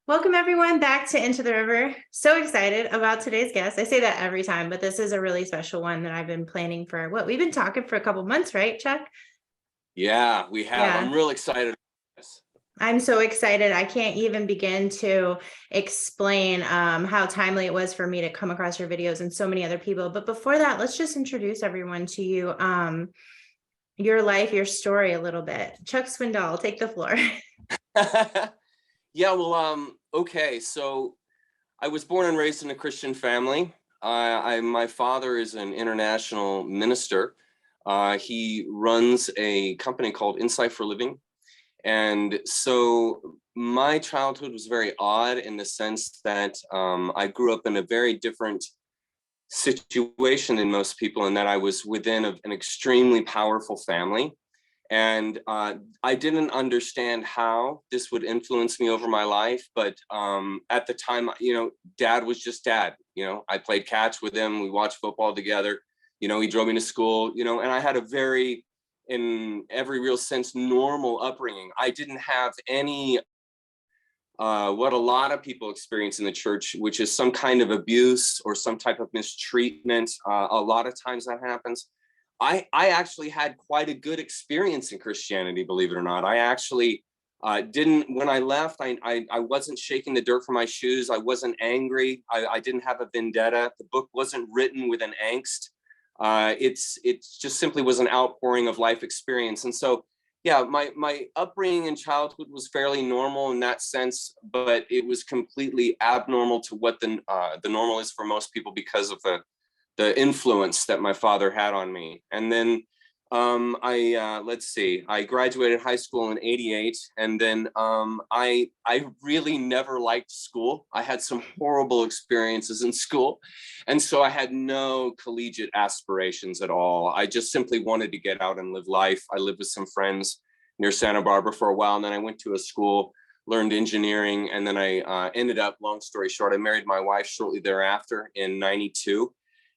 Welcome everyone back to Into the River. So excited about today's guest. I say that every time, but this is a really special one that I've been planning for we've been talking for a couple months, right, Chuck? Yeah, we have. Yeah. I'm real excited about this. I'm so excited. I can't even begin to explain how timely it was for me to come across your videos and so many other people. But before that, let's just introduce everyone to you, your life, your story a little bit. Chuck Swindoll, take the floor. Yeah, well, okay. So I was born and raised in a Christian family. My father is an international minister. He runs a company called Insight for Living. And so my childhood was very odd in the sense that I grew up in a very different situation than most people, in that I was within an extremely powerful family. And I didn't understand how this would influence me over my life. But at the time, dad was just dad. I played catch with him. We watched football together. He drove me to school, and I had a very, in every real sense, normal upbringing. I didn't have any what a lot of people experience in the church, which is some kind of abuse or some type of mistreatment. A lot of times that happens. I actually had quite a good experience in Christianity, believe it or not. I actually didn't, when I left, I wasn't shaking the dirt from my shoes. I wasn't angry. I didn't have a vendetta. The book wasn't written with an angst. It just simply was an outpouring of life experience. And so, yeah, my upbringing and childhood was fairly normal in that sense, but it was completely abnormal to what the normal is for most people because of the influence that my father had on me. And then I graduated high school in '88, and then I really never liked school. I had some horrible experiences in school, and so I had no collegiate aspirations at all. I just simply wanted to get out and live life. I lived with some friends near Santa Barbara for a while, and then I went to a school, learned engineering, and then I ended up, long story short, I married my wife shortly thereafter in '92.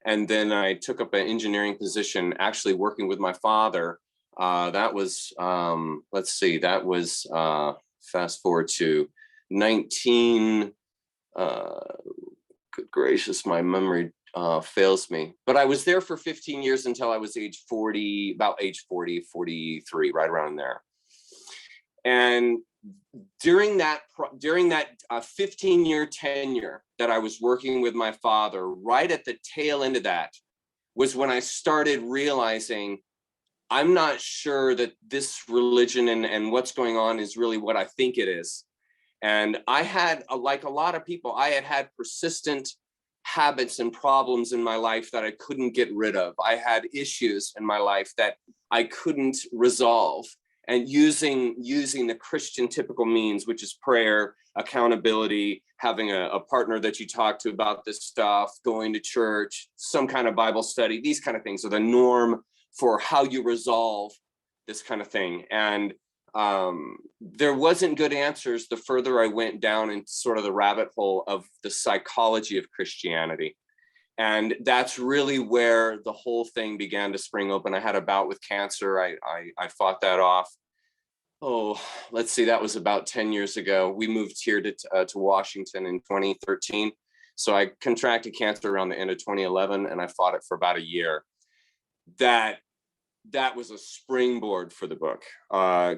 And then I took up an engineering position, actually working with my father. That was, fast forward to 19, good gracious, my memory fails me. But I was there for 15 years until I was age 40, about age 40, 43, right around there. And during that 15-year tenure that I was working with my father, right at the tail end of that was when I started realizing I'm not sure that this religion and what's going on is really what I think it is. And I had, like a lot of people, I had persistent habits and problems in my life that I couldn't get rid of. I had issues in my life that I couldn't resolve. And using the Christian typical means, which is prayer, accountability, having a partner that you talk to about this stuff, going to church, some kind of Bible study, these kind of things are the norm for how you resolve this kind of thing. And there wasn't good answers the further I went down in sort of the rabbit hole of the psychology of Christianity. And that's really where the whole thing began to spring open. I had a bout with cancer. I fought that off. Oh, let's see, that was about 10 years ago. We moved here to Washington in 2013. So I contracted cancer around the end of 2011, and I fought it for about a year. That was a springboard for the book.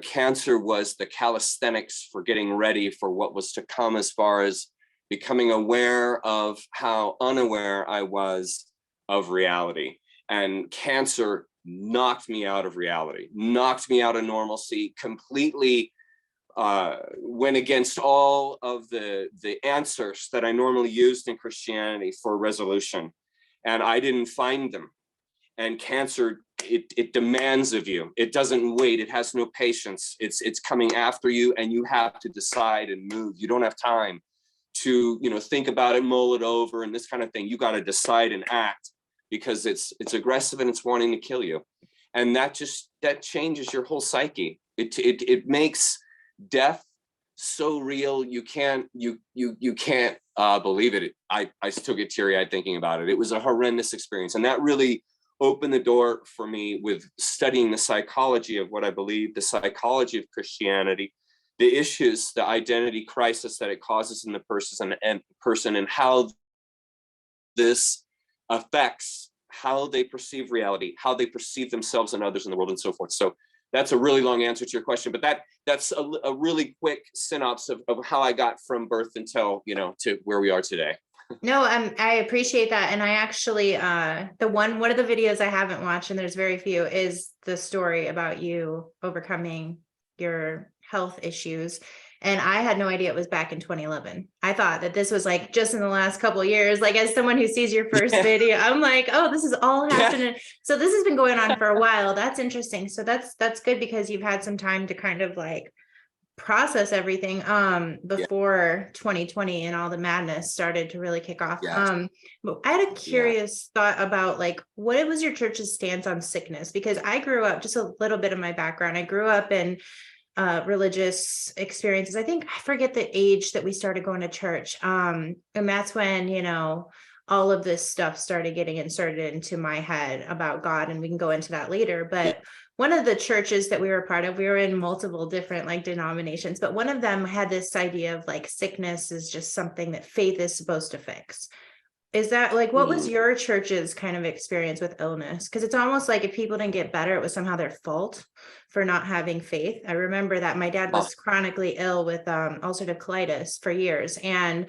Cancer was the calisthenics for getting ready for what was to come, as far as becoming aware of how unaware I was of reality. And cancer knocked me out of reality, knocked me out of normalcy, completely went against all of the answers that I normally used in Christianity for resolution. And I didn't find them. And cancer, it demands of you. It doesn't wait. It has no patience. It's coming after you, and you have to decide and move. You don't have time to think about it, mull it over, and this kind of thing. You got to decide and act, because it's aggressive and it's wanting to kill you. And that changes your whole psyche. It makes death so real, you can't believe it. I still get teary-eyed thinking about it. It was a horrendous experience, and that really opened the door for me with studying the psychology of what I believe, the psychology of Christianity, the issues, the identity crisis that it causes in the person and how this affects how they perceive reality, how they perceive themselves and others in the world, and so forth. So that's a really long answer to your question, but that's a really quick synopsis of how I got from birth until, to where we are today. No, I appreciate that. And I actually, one of the videos I haven't watched, and there's very few, is the story about you overcoming your health issues. And I had no idea it was back in 2011. I thought that this was like just in the last couple of years. Like, as someone who sees your first video, I'm like, oh, this is all happening. So this has been going on for a while. That's interesting. So that's good, because you've had some time to kind of like process everything before 2020 and all the madness started to really kick off. But I had a curious thought about like, what was your church's stance on sickness? Because I grew up, just a little bit of my background, I grew up in religious experiences. I think I forget the age that we started going to church. And that's when, all of this stuff started getting inserted into my head about God, and we can go into that later. But one of the churches that we were a part of, we were in multiple different like denominations, but one of them had this idea of like sickness is just something that faith is supposed to fix. Is that like, what was your church's kind of experience with illness? Because it's almost like if people didn't get better, it was somehow their fault for not having faith. I remember that my dad was chronically ill with ulcerative colitis for years. And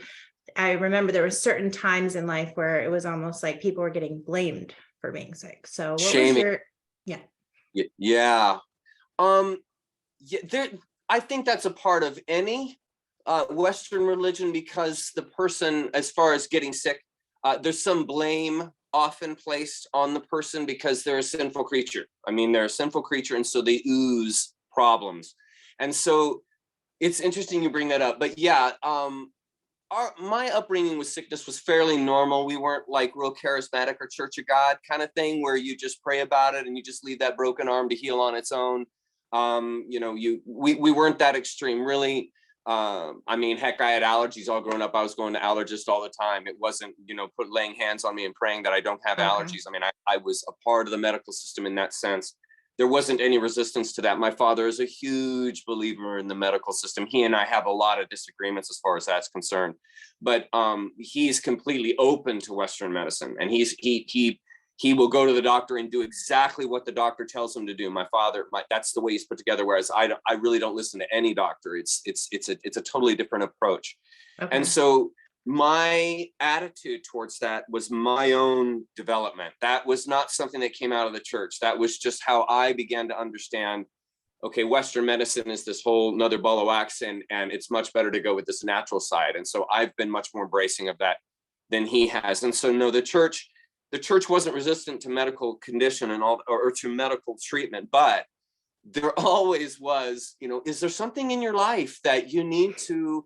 I remember there were certain times in life where it was almost like people were getting blamed for being sick. So what was your, I think that's a part of any Western religion, because the person, as far as getting sick, there's some blame often placed on the person because they're a sinful creature. I mean, they're a sinful creature, and so they ooze problems. And so it's interesting you bring that up. But my upbringing with sickness was fairly normal. We weren't like real charismatic or Church of God kind of thing where you just pray about it and you just leave that broken arm to heal on its own. We weren't that extreme, really. I mean, heck, I had allergies all growing up. I was going to allergists all the time. It wasn't, laying hands on me and praying that I don't have allergies. I mean, I was a part of the medical system in that sense. There wasn't any resistance to that. My father is a huge believer in the medical system. He and I have a lot of disagreements as far as that's concerned, but he's completely open to Western medicine, and he will go to the doctor and do exactly what the doctor tells him to do. My father, that's the way he's put together. Whereas I really don't listen to any doctor. It's a totally different approach. Okay. And so my attitude towards that was my own development. That was not something that came out of the church. That was just how I began to understand, okay, Western medicine is this whole nother ball of wax, and it's much better to go with this natural side. And so I've been much more embracing of that than he has. And so no, the church wasn't resistant to medical condition and all, or to medical treatment, but there always was, is there something in your life that you need to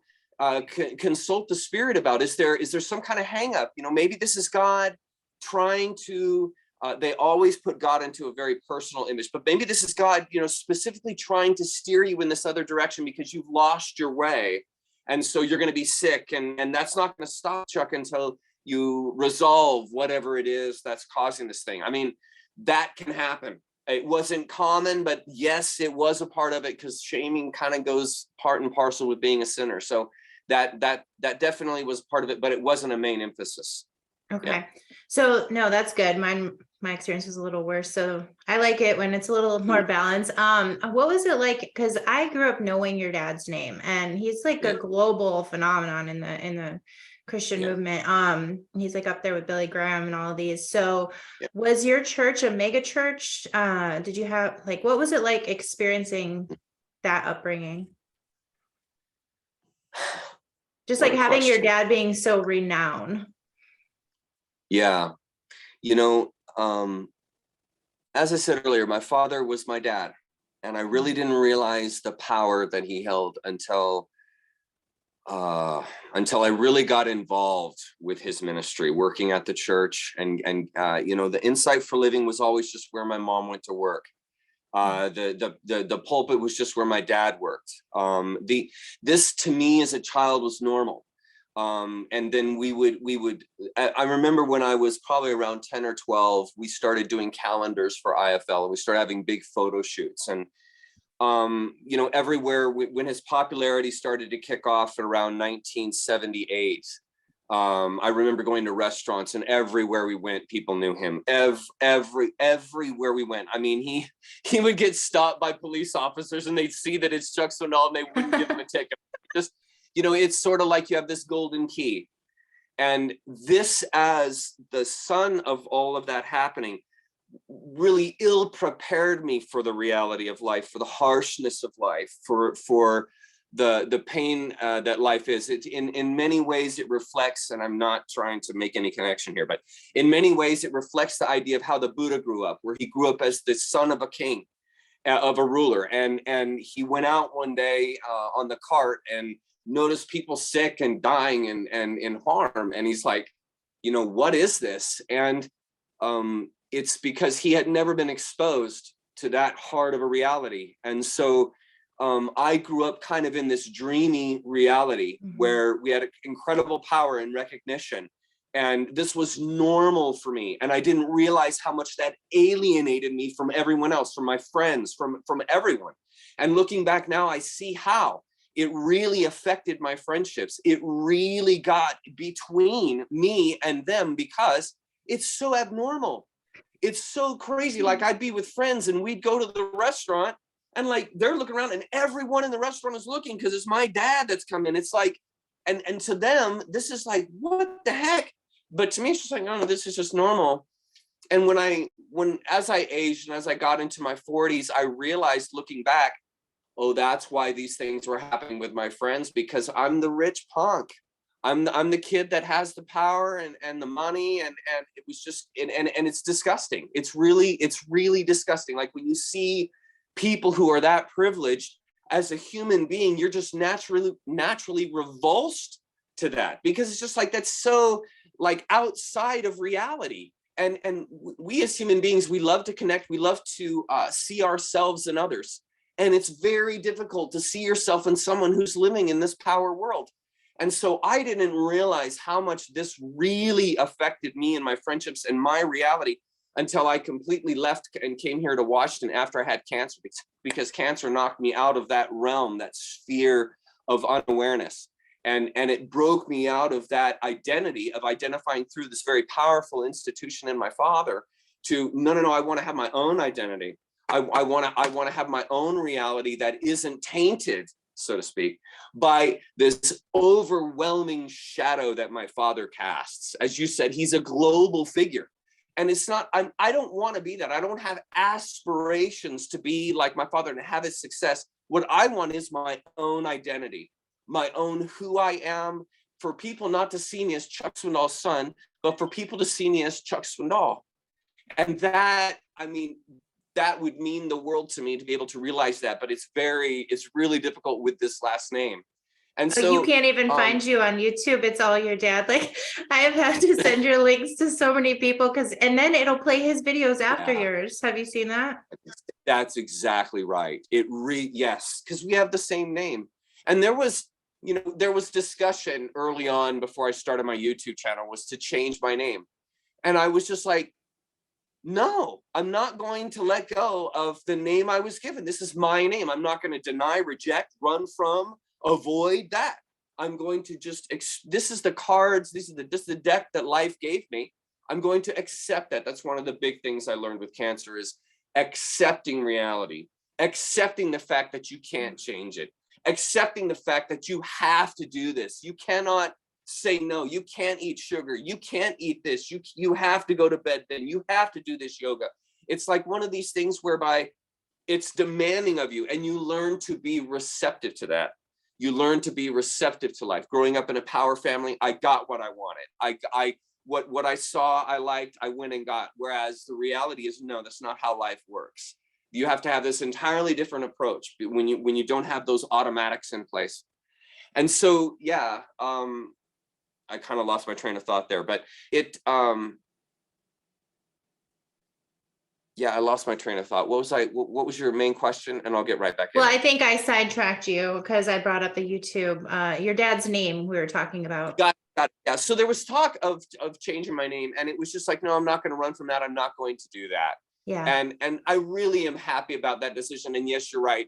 consult the Spirit about? Is there some kind of hang up? Maybe this is God trying to, they always put God into a very personal image, but maybe this is God, specifically trying to steer you in this other direction because you've lost your way. And so you're going to be sick, and that's not going to stop, Chuck, until you resolve whatever it is that's causing this thing. I mean, that can happen. It wasn't common, but yes, it was a part of it, because shaming kind of goes part and parcel with being a sinner. So that definitely was part of it, but it wasn't a main emphasis. Okay. Yeah. So no, that's good. My experience was a little worse. So I like it when it's a little more balanced. What was it like? Because I grew up knowing your dad's name, and he's like a global phenomenon in the Christian movement. He's like up there with Billy Graham and all of these. So was your church a mega church? Did you have what was it like experiencing that upbringing? Just like having your dad being so renowned. Yeah. As I said earlier, my father was my dad, and I really didn't realize the power that he held until I really got involved with his ministry, working at the church, and the Insight for Living was always just where my mom went to work. The pulpit was just where my dad worked. This to me as a child was normal. And then we would, I remember when I was probably around 10 or 12, we started doing calendars for IFL, and we started having big photo shoots. And you know, everywhere when his popularity started to kick off around 1978. I remember going to restaurants, and everywhere we went, people knew him. Everywhere we went. I mean, he would get stopped by police officers, and they'd see that it's Chuck Swindoll, and they wouldn't give him a ticket. Just, you know, it's sort of like you have this golden key. And this, as the son of all of that happening, really ill prepared me for the reality of life, for the harshness of life, for the pain that life is. It, in many ways it reflects, and I'm not trying to make any connection here, but in many ways it reflects the idea of how the Buddha grew up, where he grew up as the son of a king, of a ruler, and he went out one day on the cart and noticed people sick and dying and in harm, and he's like, you know, what is this? And it's because he had never been exposed to that hard of a reality. And so I grew up kind of in this dreamy reality where we had incredible power and recognition. And this was normal for me. And I didn't realize how much that alienated me from everyone else, from my friends, from everyone. And looking back now, I see how it really affected my friendships. It really got between me and them because it's so abnormal. It's so crazy. Like, I'd be with friends and we'd go to the restaurant, and like they're looking around, and everyone in the restaurant is looking because it's my dad that's come in. It's like, and to them, this is like, what the heck? But to me, it's just like, no, this is just normal. And as I aged and as I got into my 40s, I realized, looking back, oh, that's why these things were happening with my friends, because I'm the rich punk. I'm the kid that has the power and the money, and it was just, and it's disgusting. It's really disgusting. Like, when you see people who are that privileged, as a human being, you're just naturally revulsed to that, because it's just like, that's so like outside of reality. And we as human beings, we love to connect. We love to see ourselves in others. And it's very difficult to see yourself in someone who's living in this power world. And so I didn't realize how much this really affected me and my friendships and my reality until I completely left and came here to Washington after I had cancer, because cancer knocked me out of that realm, that sphere of unawareness. And it broke me out of that identity of identifying through this very powerful institution in my father to, no, I want to have my own identity. I want to have my own reality that isn't tainted, so to speak, by this overwhelming shadow that my father casts. As you said, he's a global figure. And it's not, I don't want to be that. I don't have aspirations to be like my father and have his success. What I want is my own identity, my own who I am, for people not to see me as Chuck Swindoll's son, but for people to see me as Chuck Swindoll. And that, I mean, that would mean the world to me to be able to realize that, but it's really difficult with this last name. And so you can't even find you on YouTube. It's all your dad. Like, I have had to send your links to so many people, and then it'll play his videos after yours. Have you seen that? That's exactly right. Yes, because we have the same name. And there was discussion early on before I started my YouTube channel was to change my name. And I was just like, no, I'm not going to let go of the name I was given. This is my name. I'm not going to deny, reject, run from, avoid that. I'm going to just, this is the cards, this is the deck that life gave me. I'm going to accept that. That's one of the big things I learned with cancer, is accepting reality, accepting the fact that you can't change it, accepting the fact that you have to do this. You cannot say no. You can't eat sugar. You can't eat this. You have to go to bed then. You have to do this yoga. It's like one of these things whereby it's demanding of you, and you learn to be receptive to that. You learn to be receptive to life. Growing up in a power family, I got what I wanted. What I saw, I liked, I went and got. Whereas the reality is, no, that's not how life works. You have to have this entirely different approach when you don't have those automatics in place. And so, yeah, I kind of lost my train of thought there, but yeah, I lost my train of thought. What was your main question? And I'll get right back in. Well, I think I sidetracked you because I brought up the YouTube, your dad's name we were talking about. Got it. Yeah. So there was talk of changing my name, and it was just like, no, I'm not going to run from that. I'm not going to do that. Yeah. And I really am happy about that decision. And yes, you're right.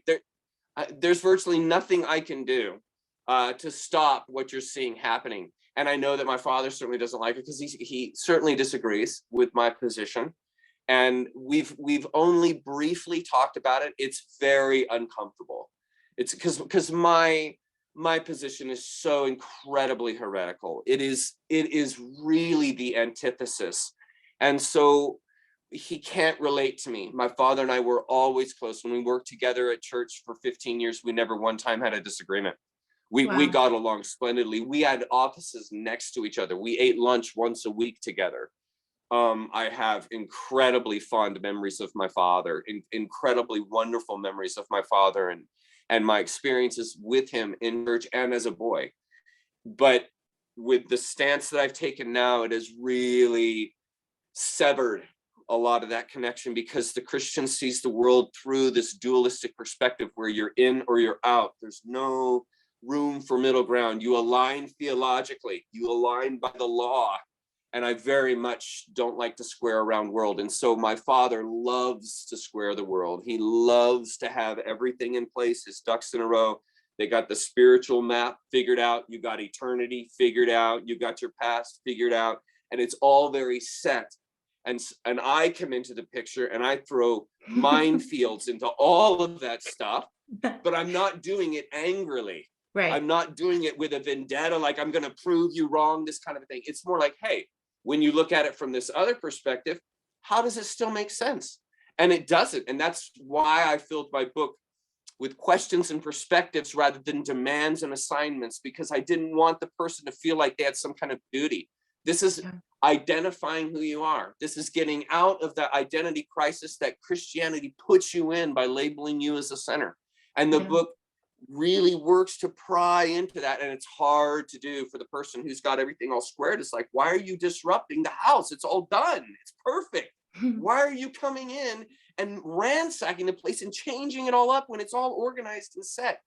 There's virtually nothing I can do to stop what you're seeing happening. And I know that my father certainly doesn't like it, because he certainly disagrees with my position. And we've only briefly talked about it. It's very uncomfortable. It's because my position is so incredibly heretical. It is really the antithesis. And so he can't relate to me. My father and I were always close. When we worked together at church for 15 years, we never one time had a disagreement. We Wow. got along splendidly. We had offices next to each other. We ate lunch once a week together. I have incredibly fond memories of my father, incredibly wonderful memories of my father, and my experiences with him in church and as a boy. But with the stance that I've taken now, it has really severed a lot of that connection, because the Christian sees the world through this dualistic perspective where you're in or you're out. There's no room for middle ground. You align theologically, you align by the law. And I very much don't like to square around world. And so my father loves to square the world. He loves to have everything in place, his ducks in a row. They got the spiritual map figured out. You got eternity figured out. You got your past figured out. And it's all very set. And I come into the picture and I throw minefields into all of that stuff, but I'm not doing it angrily. Right. I'm not doing it with a vendetta, like I'm going to prove you wrong, this kind of thing. It's more like, hey, when you look at it from this other perspective, how does it still make sense? And it doesn't. And that's why I filled my book with questions and perspectives rather than demands and assignments, because I didn't want the person to feel like they had some kind of duty. This is identifying who you are. This is getting out of the identity crisis that Christianity puts you in by labeling you as a sinner. And the book really works to pry into that. And it's hard to do for the person who's got everything all squared. It's like, why are you disrupting the house? It's all done. It's perfect. Why are you coming in and ransacking the place and changing it all up when it's all organized and set?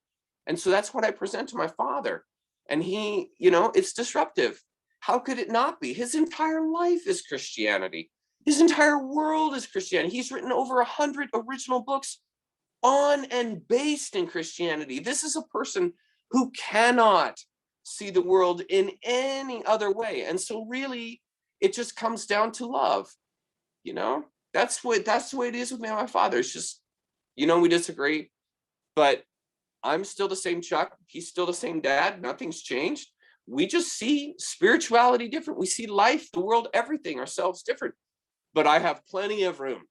And so that's what I present to my father. And he, it's disruptive. How could it not be? His entire life is Christianity. His entire world is Christianity. He's written over 100 original books on and based in Christianity. This is a person who cannot see the world in any other way. And so really, it just comes down to love. That's the way it is with me and my father. It's just, we disagree, but I'm still the same Chuck. He's still the same dad. Nothing's changed. We just see spirituality different. We see life, the world, everything, ourselves different. But I have plenty of room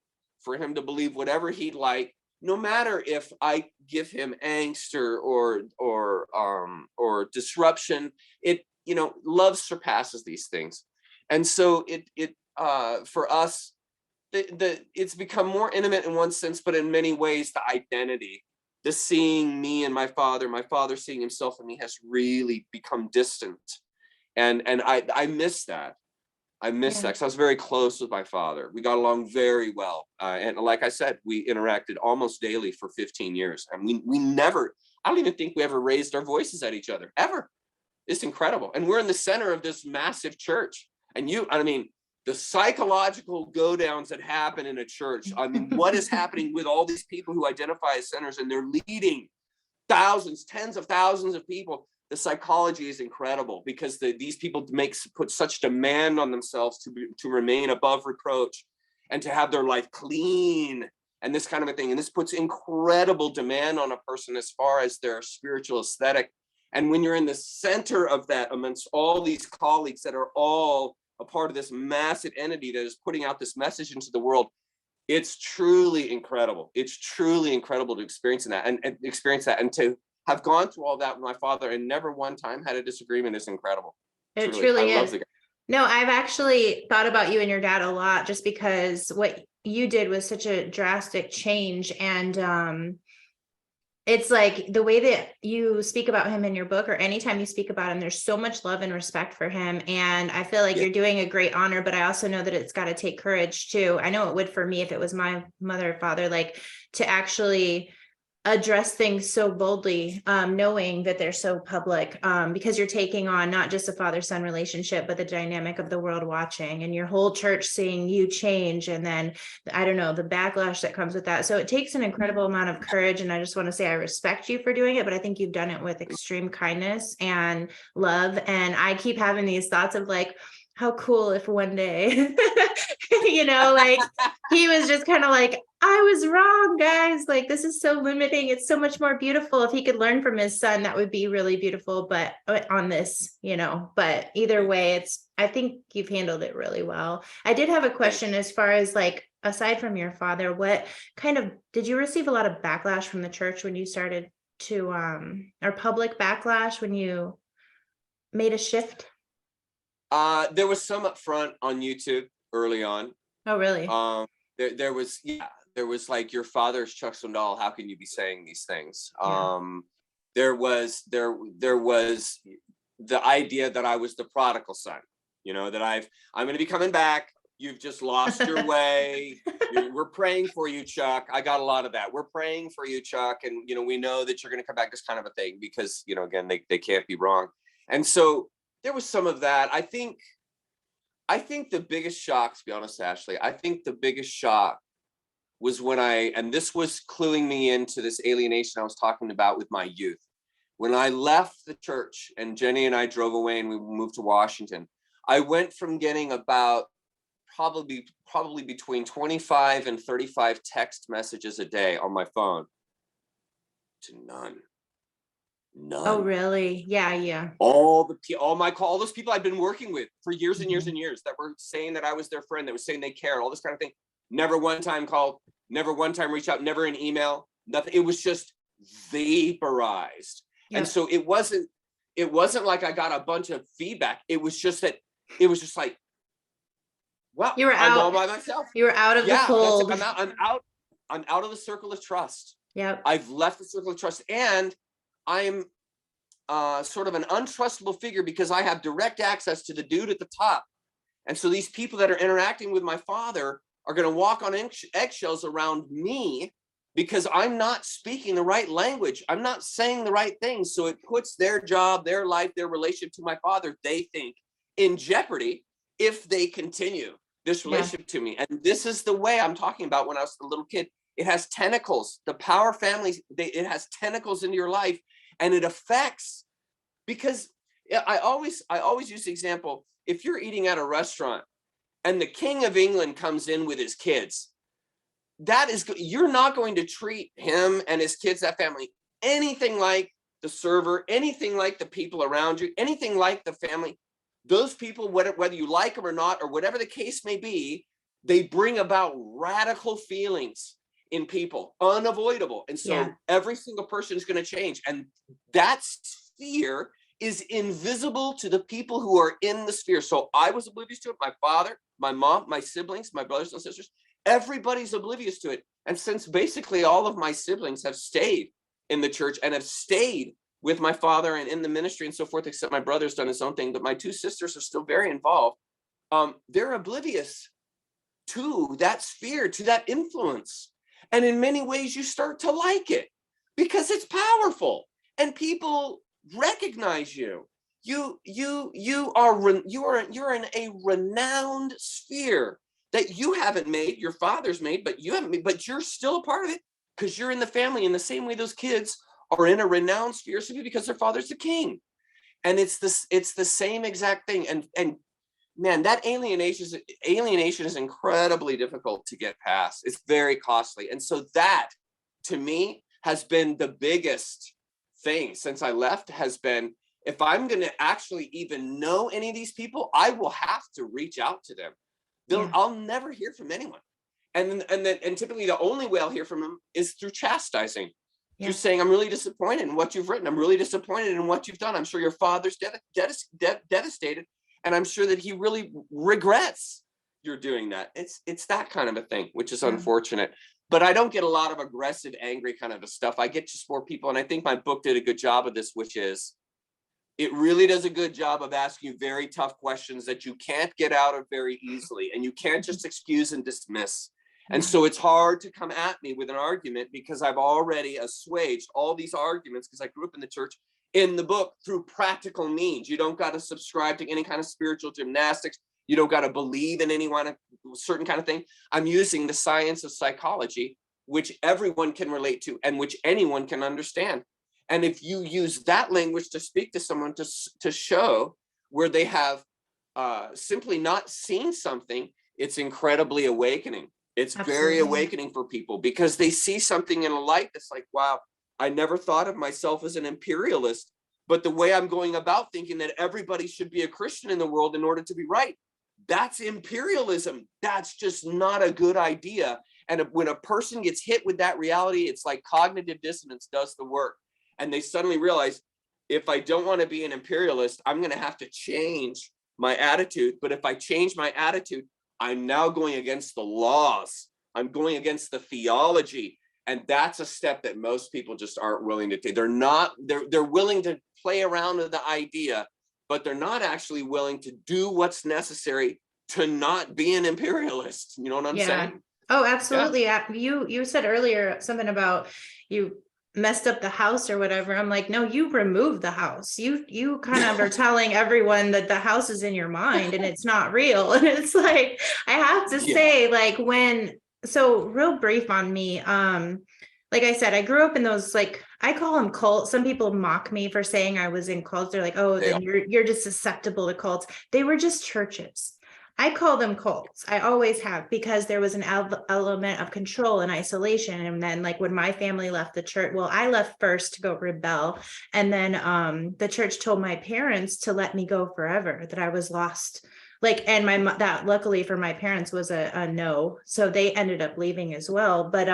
for him to believe whatever he'd like, no matter if I give him angst or disruption. Love surpasses these things. And so for us, it's become more intimate in one sense, but in many ways, the identity, the seeing me and my father seeing himself in me has really become distant. And I miss that. I miss that, because I was very close with my father. We got along very well. And like I said, we interacted almost daily for 15 years. And we never, I don't even think we ever raised our voices at each other, ever. It's incredible. And we're in the center of this massive church. And the psychological go downs that happen in a church. What is happening with all these people who identify as sinners, and they're leading thousands, tens of thousands of people. The psychology is incredible, because these people put such demand on themselves to remain above reproach and to have their life clean and this kind of a thing. And this puts incredible demand on a person as far as their spiritual aesthetic. And when you're in the center of that amongst all these colleagues that are all a part of this massive entity that is putting out this message into the world, it's truly incredible. It's truly incredible to experience that and to have gone through all that with my father and never one time had a disagreement is incredible. It truly is. No, I've actually thought about you and your dad a lot, just because what you did was such a drastic change. And it's like the way that you speak about him in your book, or anytime you speak about him, there's so much love and respect for him. And I feel like you're doing a great honor, but I also know that it's got to take courage too. I know it would for me if it was my mother or father, like to actually address things so boldly, knowing that they're so public, because you're taking on not just a father-son relationship, but the dynamic of the world watching and your whole church seeing you change. And then, I don't know, the backlash that comes with that. So it takes an incredible amount of courage. And I just want to say I respect you for doing it, but I think you've done it with extreme kindness and love. And I keep having these thoughts of like, how cool if one day, like he was just kind of like, I was wrong, guys. Like, this is so limiting. It's so much more beautiful. If he could learn from his son, that would be really beautiful. But on this, but either way, I think you've handled it really well. I did have a question as far as like, aside from your father, what kind of, did you receive a lot of backlash from the church when you started to, or public backlash when you made a shift? There was some up front on YouTube early on. Oh, really? There was like, your father's Chuck Swindoll, how can you be saying these things? Yeah. There was the idea that I was the prodigal son, that I'm going to be coming back. You've just lost your way. We're praying for you, Chuck. I got a lot of that. We're praying for you, Chuck. And, we know that you're going to come back, this kind of a thing, because, again, they can't be wrong. And so there was some of that. I think the biggest shock, to be honest, Ashley, I think the biggest shock was when and this was cluing me into this alienation I was talking about with my youth. When I left the church and Jenny and I drove away and we moved to Washington, I went from getting about probably between 25 and 35 text messages a day on my phone to none. Oh, really? Yeah. All those people I've been working with for years and years and years that were saying that I was their friend, that was saying they cared, all this kind of thing. Never one time called, never one time reached out, never an email, nothing. It was just vaporized. Yep. And so it wasn't like I got a bunch of feedback. It was just like, well, you were I'm all by myself. You were out of the fold. I'm out of the circle of trust. Yep. I've left the circle of trust, and I'm sort of an untrustable figure because I have direct access to the dude at the top. And so these people that are interacting with my father are going to walk on eggshells around me because I'm not speaking the right language. I'm not saying the right things. So it puts their job, their life, their relationship to my father, they think, in jeopardy if they continue this relationship to me. And this is the way I'm talking about when I was a little kid. It has tentacles. The power families, it has tentacles into your life, and it affects, because I always use the example, if you're eating at a restaurant and the King of England comes in with his kids, you're not going to treat him and his kids, that family, anything like the server, anything like the people around you, anything like the family. Those people, whether you like them or not, or whatever the case may be, they bring about radical feelings in people, unavoidable. And so every single person is going to change. And that sphere is invisible to the people who are in the sphere. So I was oblivious to it. My father, my mom, my siblings, my brothers and sisters, everybody's oblivious to it. And since basically all of my siblings have stayed in the church and have stayed with my father and in the ministry and so forth, except my brother's done his own thing, but my two sisters are still very involved. They're oblivious to that sphere, to that influence. And in many ways, you start to like it because it's powerful and people recognize you. You're in a renowned sphere that you haven't made, your father's made, but you haven't made, but you're still a part of it because you're in the family in the same way those kids are in a renowned sphere simply because their father's the king. And it's the same exact thing. And man, that alienation is incredibly difficult to get past. It's very costly. And so that, to me, has been the biggest thing since I left, has been, if I'm going to actually even know any of these people, I will have to reach out to them. I'll never hear from anyone. And typically the only way I'll hear from them is through chastising. Just saying, I'm really disappointed in what you've written. I'm really disappointed in what you've done. I'm sure your father's devastated. And I'm sure that he really regrets you're doing that. It's that kind of a thing, which is unfortunate. But I don't get a lot of aggressive, angry kind of stuff. I get just more people. And I think my book did a good job of this, which is, it really does a good job of asking you very tough questions that you can't get out of very easily. And you can't just excuse and dismiss. And so it's hard to come at me with an argument because I've already assuaged all these arguments because I grew up in the church in the book through practical means. You don't got to subscribe to any kind of spiritual gymnastics. You don't got to believe in any certain kind of thing. I'm using the science of psychology, which everyone can relate to and which anyone can understand. And if you use that language to speak to someone to show where they have simply not seen something, it's incredibly awakening. It's very awakening for people because they see something in a light that's like, wow, I never thought of myself as an imperialist, but the way I'm going about thinking that everybody should be a Christian in the world in order to be right, that's imperialism. That's just not a good idea. And when a person gets hit with that reality, it's like cognitive dissonance does the work. And they suddenly realize, if I don't want to be an imperialist, I'm going to have to change my attitude. But if I change my attitude, I'm now going against the laws. I'm going against the theology. And that's a step that most people just aren't willing to take. They're willing to play around with the idea, but they're not actually willing to do what's necessary to not be an imperialist. You know what I'm saying? Oh, absolutely. Yeah. You said earlier something about you messed up the house or whatever. I'm like, no, you removed the house. You kind of are telling everyone that the house is in your mind and it's not real. And it's like, I have to say, like, so real brief on me. Like I said, I grew up in those, like, I call them cults. Some people mock me for saying I was in cults. They're like, oh, then you're just susceptible to cults. They were just churches. I call them cults. I always have, because there was an element of control and isolation. And then, like, when my family left the church, well, I left first to go rebel. And then the church told my parents to let me go forever, that I was lost. Like, and that luckily for my parents was a no. So they ended up leaving as well. But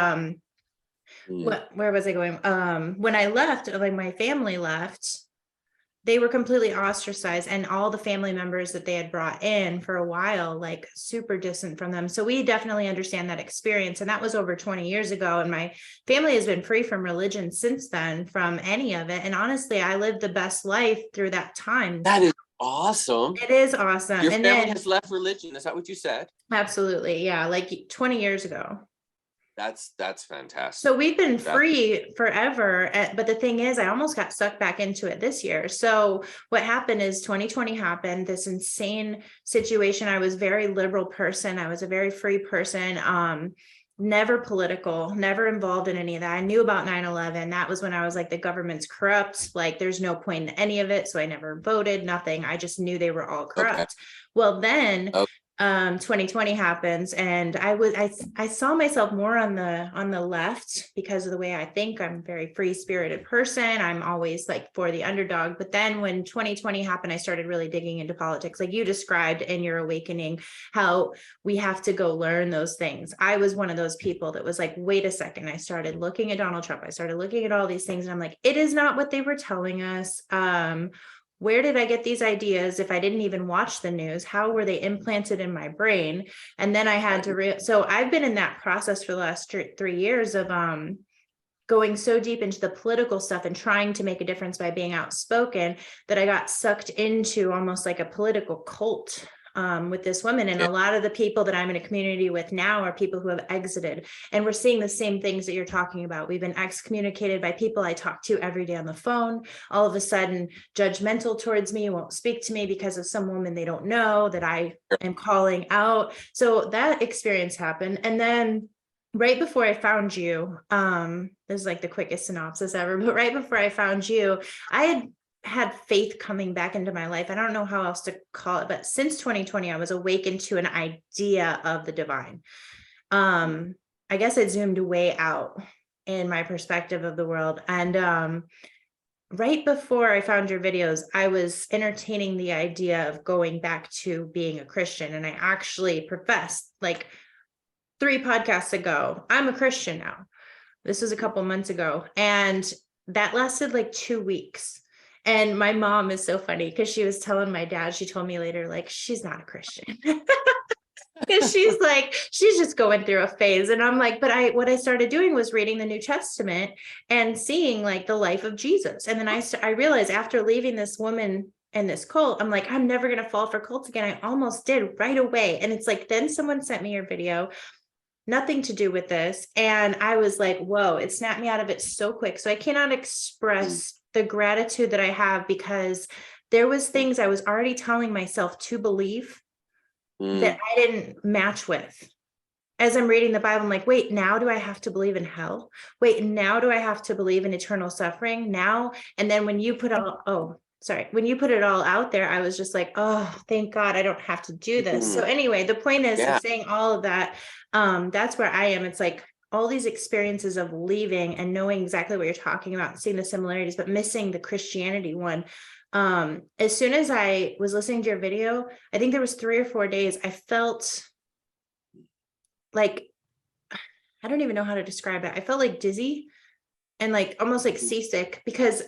where was I going? When I left, like, my family left, they were completely ostracized, and all the family members that they had brought in for a while, like, super distant from them. So we definitely understand that experience. And that was over 20 years ago. And my family has been free from religion since then, from any of it. And honestly, I lived the best life through that time. That is awesome. It is awesome. Your family has left religion. Is that what you said? Absolutely. Yeah. Like 20 years ago. That's fantastic. So we've been free forever. But the thing is, I almost got sucked back into it this year. So what happened is 2020 happened, this insane situation. I was a very liberal person. I was a very free person. Never political, never involved in any of that. I knew about 9/11. That was when I was like, the government's corrupt. Like, there's no point in any of it. So I never voted, nothing. I just knew they were all corrupt. Okay. Well, then 2020 happens, and I saw myself more on the left because of the way I think. I'm a very free spirited person. I'm always like for the underdog. But then when 2020 happened, I started really digging into politics, like you described in your awakening, how we have to go learn those things. I was one of those people that was like, wait a second. I started looking at Donald Trump. I started looking at all these things, and I'm like, it is not what they were telling us. Where did I get these ideas if I didn't even watch the news? How were they implanted in my brain? And then I had to so I've been in that process for the last 3 years of going so deep into the political stuff and trying to make a difference by being outspoken, that I got sucked into almost like a political cult with this woman. And a lot of the people that I'm in a community with now are people who have exited, and we're seeing the same things that you're talking about. We've been excommunicated by people I talk to every day on the phone, all of a sudden judgmental towards me, won't speak to me because of some woman they don't know that I am calling out. So that experience happened. And then right before I found you, this is like the quickest synopsis ever, but right before I found you, I had faith coming back into my life. I don't know how else to call it, but since 2020, I was awakened to an idea of the divine. I guess it zoomed way out in my perspective of the world. And right before I found your videos, I was entertaining the idea of going back to being a Christian. And I actually professed, like 3 podcasts ago, I'm a Christian now. This was a couple months ago. And that lasted like 2 weeks. And my mom is so funny because she was telling my dad, she told me later, like, she's not a Christian. Because she's like, she's just going through a phase. And I'm like, but what I started doing was reading the New Testament and seeing like the life of Jesus. And then I realized after leaving this woman and this cult, I'm like, I'm never going to fall for cults again. I almost did right away. And it's like, then someone sent me your video. nothing to do with this. And I was like, whoa, it snapped me out of it so quick. So I cannot express the gratitude that I have, because there was things I was already telling myself to believe that I didn't match with. As I'm reading the Bible, I'm like, wait, now do I have to believe in hell? Wait, now do I have to believe in eternal suffering now? And then when you put when you put it all out there, I was just like, oh, thank God I don't have to do this. So anyway, the point is, in saying all of that, that's where I am. It's like all these experiences of leaving and knowing exactly what you're talking about, seeing the similarities, but missing the Christianity one. As soon as I was listening to your video, I think there was 3 or 4 days, I felt like, I don't even know how to describe it. I felt like dizzy and like almost like seasick, because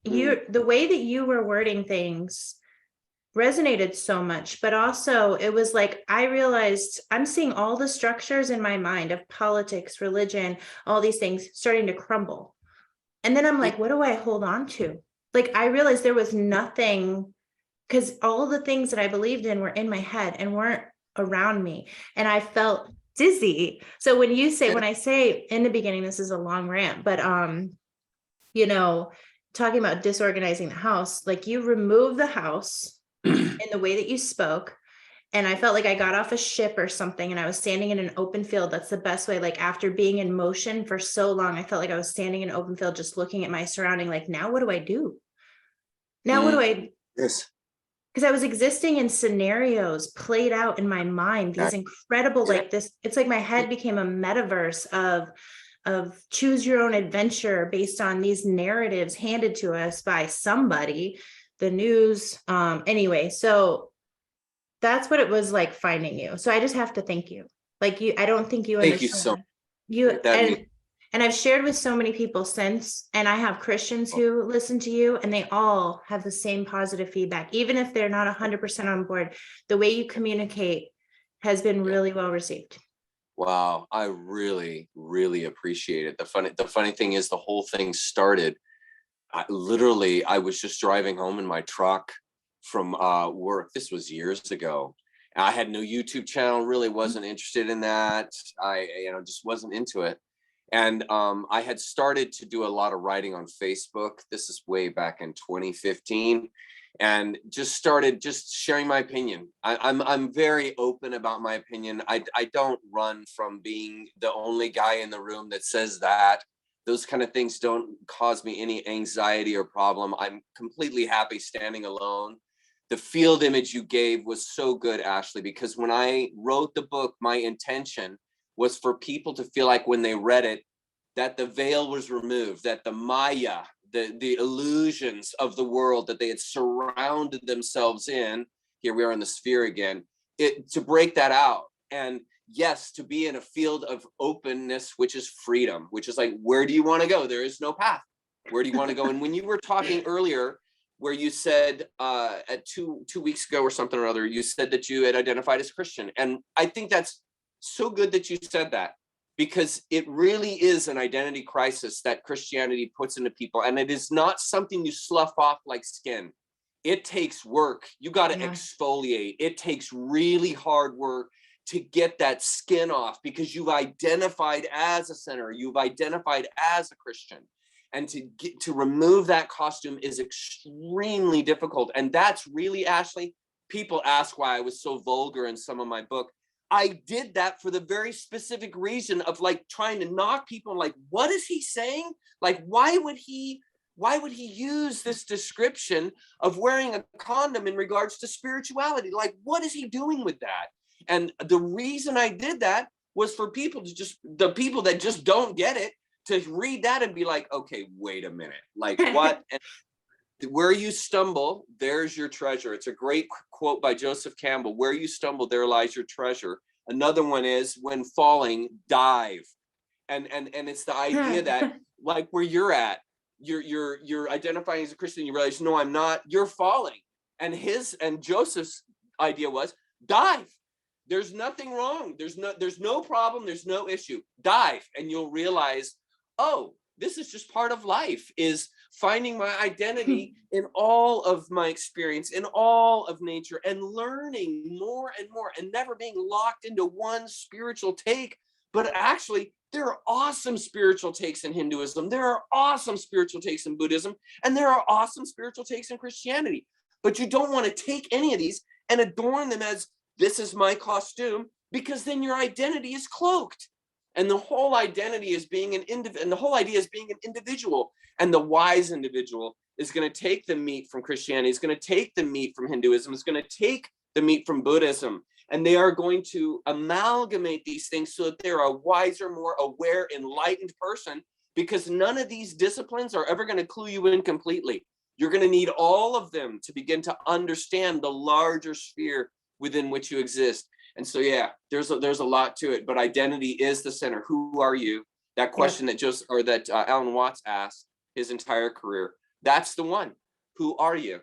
the way that you were wording things resonated so much, but also it was like, I realized I'm seeing all the structures in my mind of politics, religion, all these things starting to crumble. And then I'm like, what do I hold on to? Like, I realized there was nothing, because all the things that I believed in were in my head and weren't around me. And I felt dizzy. So when I say in the beginning, this is a long rant, but, talking about disorganizing the house, like you remove the house in the way that you spoke. And I felt like I got off a ship or something, and I was standing in an open field. That's the best way. Like, after being in motion for so long, I felt like I was standing in an open field, just looking at my surrounding. Like, now what do I do? Now what do I? Yes. Because I was existing in scenarios played out in my mind, these incredible, like this, it's like my head became a metaverse of choose your own adventure based on these narratives handed to us by somebody, the news. Anyway, so that's what it was like finding you. So I just have to thank you. Like, I don't think you understand. Thank you so much. And I've shared with so many people since, and I have Christians who listen to you, and they all have the same positive feedback, even if they're not 100% on board. The way you communicate has been really well received. Wow, I really, really appreciate it. The funny thing is, the whole thing started. I was just driving home in my truck from work. This was years ago. I had no YouTube channel. Really wasn't interested in that. I just wasn't into it. And I had started to do a lot of writing on Facebook. This is way back in 2015, and just started sharing my opinion. I'm very open about my opinion. I don't run from being the only guy in the room that says that. Those kind of things don't cause me any anxiety or problem. I'm completely happy standing alone. The field image you gave was so good, Ashley, because when I wrote the book, my intention was for people to feel like when they read it, that the veil was removed, that the Maya, the illusions of the world that they had surrounded themselves in, here we are in the sphere again, to break that out. And yes, to be in a field of openness, which is freedom, which is like, where do you want to go? There is no path. Where do you want to go? And when you were talking earlier, where you said at two weeks ago or something or other, you said that you had identified as Christian. And I think that's so good that you said that, because it really is an identity crisis that Christianity puts into people. And it is not something you slough off like skin. It takes work. You got to exfoliate. It takes really hard work to get that skin off, because you've identified as a sinner. You've identified as a Christian. And to remove that costume is extremely difficult. And that's really, Ashley, people ask why I was so vulgar in some of my book. I did that for the very specific reason of like trying to knock people, like, what is he saying? Like, why would he use this description of wearing a condom in regards to spirituality? Like, what is he doing with that? And the reason I did that was for people the people that just don't get it, to read that and be like, okay, wait a minute, like what? And where you stumble, there's your treasure. It's a great quote by Joseph Campbell. Where you stumble, there lies your treasure. Another one is, when falling, dive. And it's the idea that, like, where you're at, you're identifying as a Christian, you realize, no, I'm not, you're falling. And Joseph's idea was, dive. There's nothing wrong. There's no problem. There's no issue. Dive. And you'll realize, oh, this is just part of life, is finding my identity in all of my experience, in all of nature, and learning more and more, and never being locked into one spiritual take, But actually, there are awesome spiritual takes in Hinduism. There are awesome spiritual takes in Buddhism. And there are awesome spiritual takes in Christianity. But you don't want to take any of these and adorn them as, this is my costume, because then your identity is cloaked. And the whole identity is being an individual, and the whole idea is being an individual. And the wise individual is going to take the meat from Christianity, is going to take the meat from Hinduism, is going to take the meat from Buddhism. And they are going to amalgamate these things so that they're a wiser, more aware, enlightened person, because none of these disciplines are ever going to clue you in completely. You're going to need all of them to begin to understand the larger sphere within which you exist. And so, yeah, there's a lot to it, but identity is the center. Who are you? That question that Alan Watts asked his entire career. That's the one. Who are you?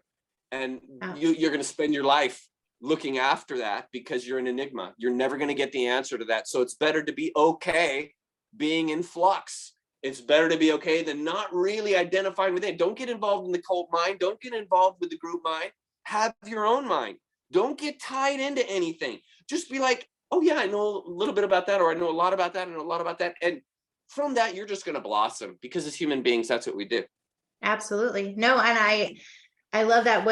And you're going to spend your life looking after that, because you're an enigma. You're never going to get the answer to that. So it's better to be okay being in flux. It's better to be okay than not really identifying with it. Don't get involved in the cult mind. Don't get involved with the group mind. Have your own mind. Don't get tied into anything. Just be like, oh yeah, I know a little bit about that, or I know a lot about that, and a lot about that. And from that, you're just going to blossom, because as human beings, that's what we do. Absolutely. No, and I love that.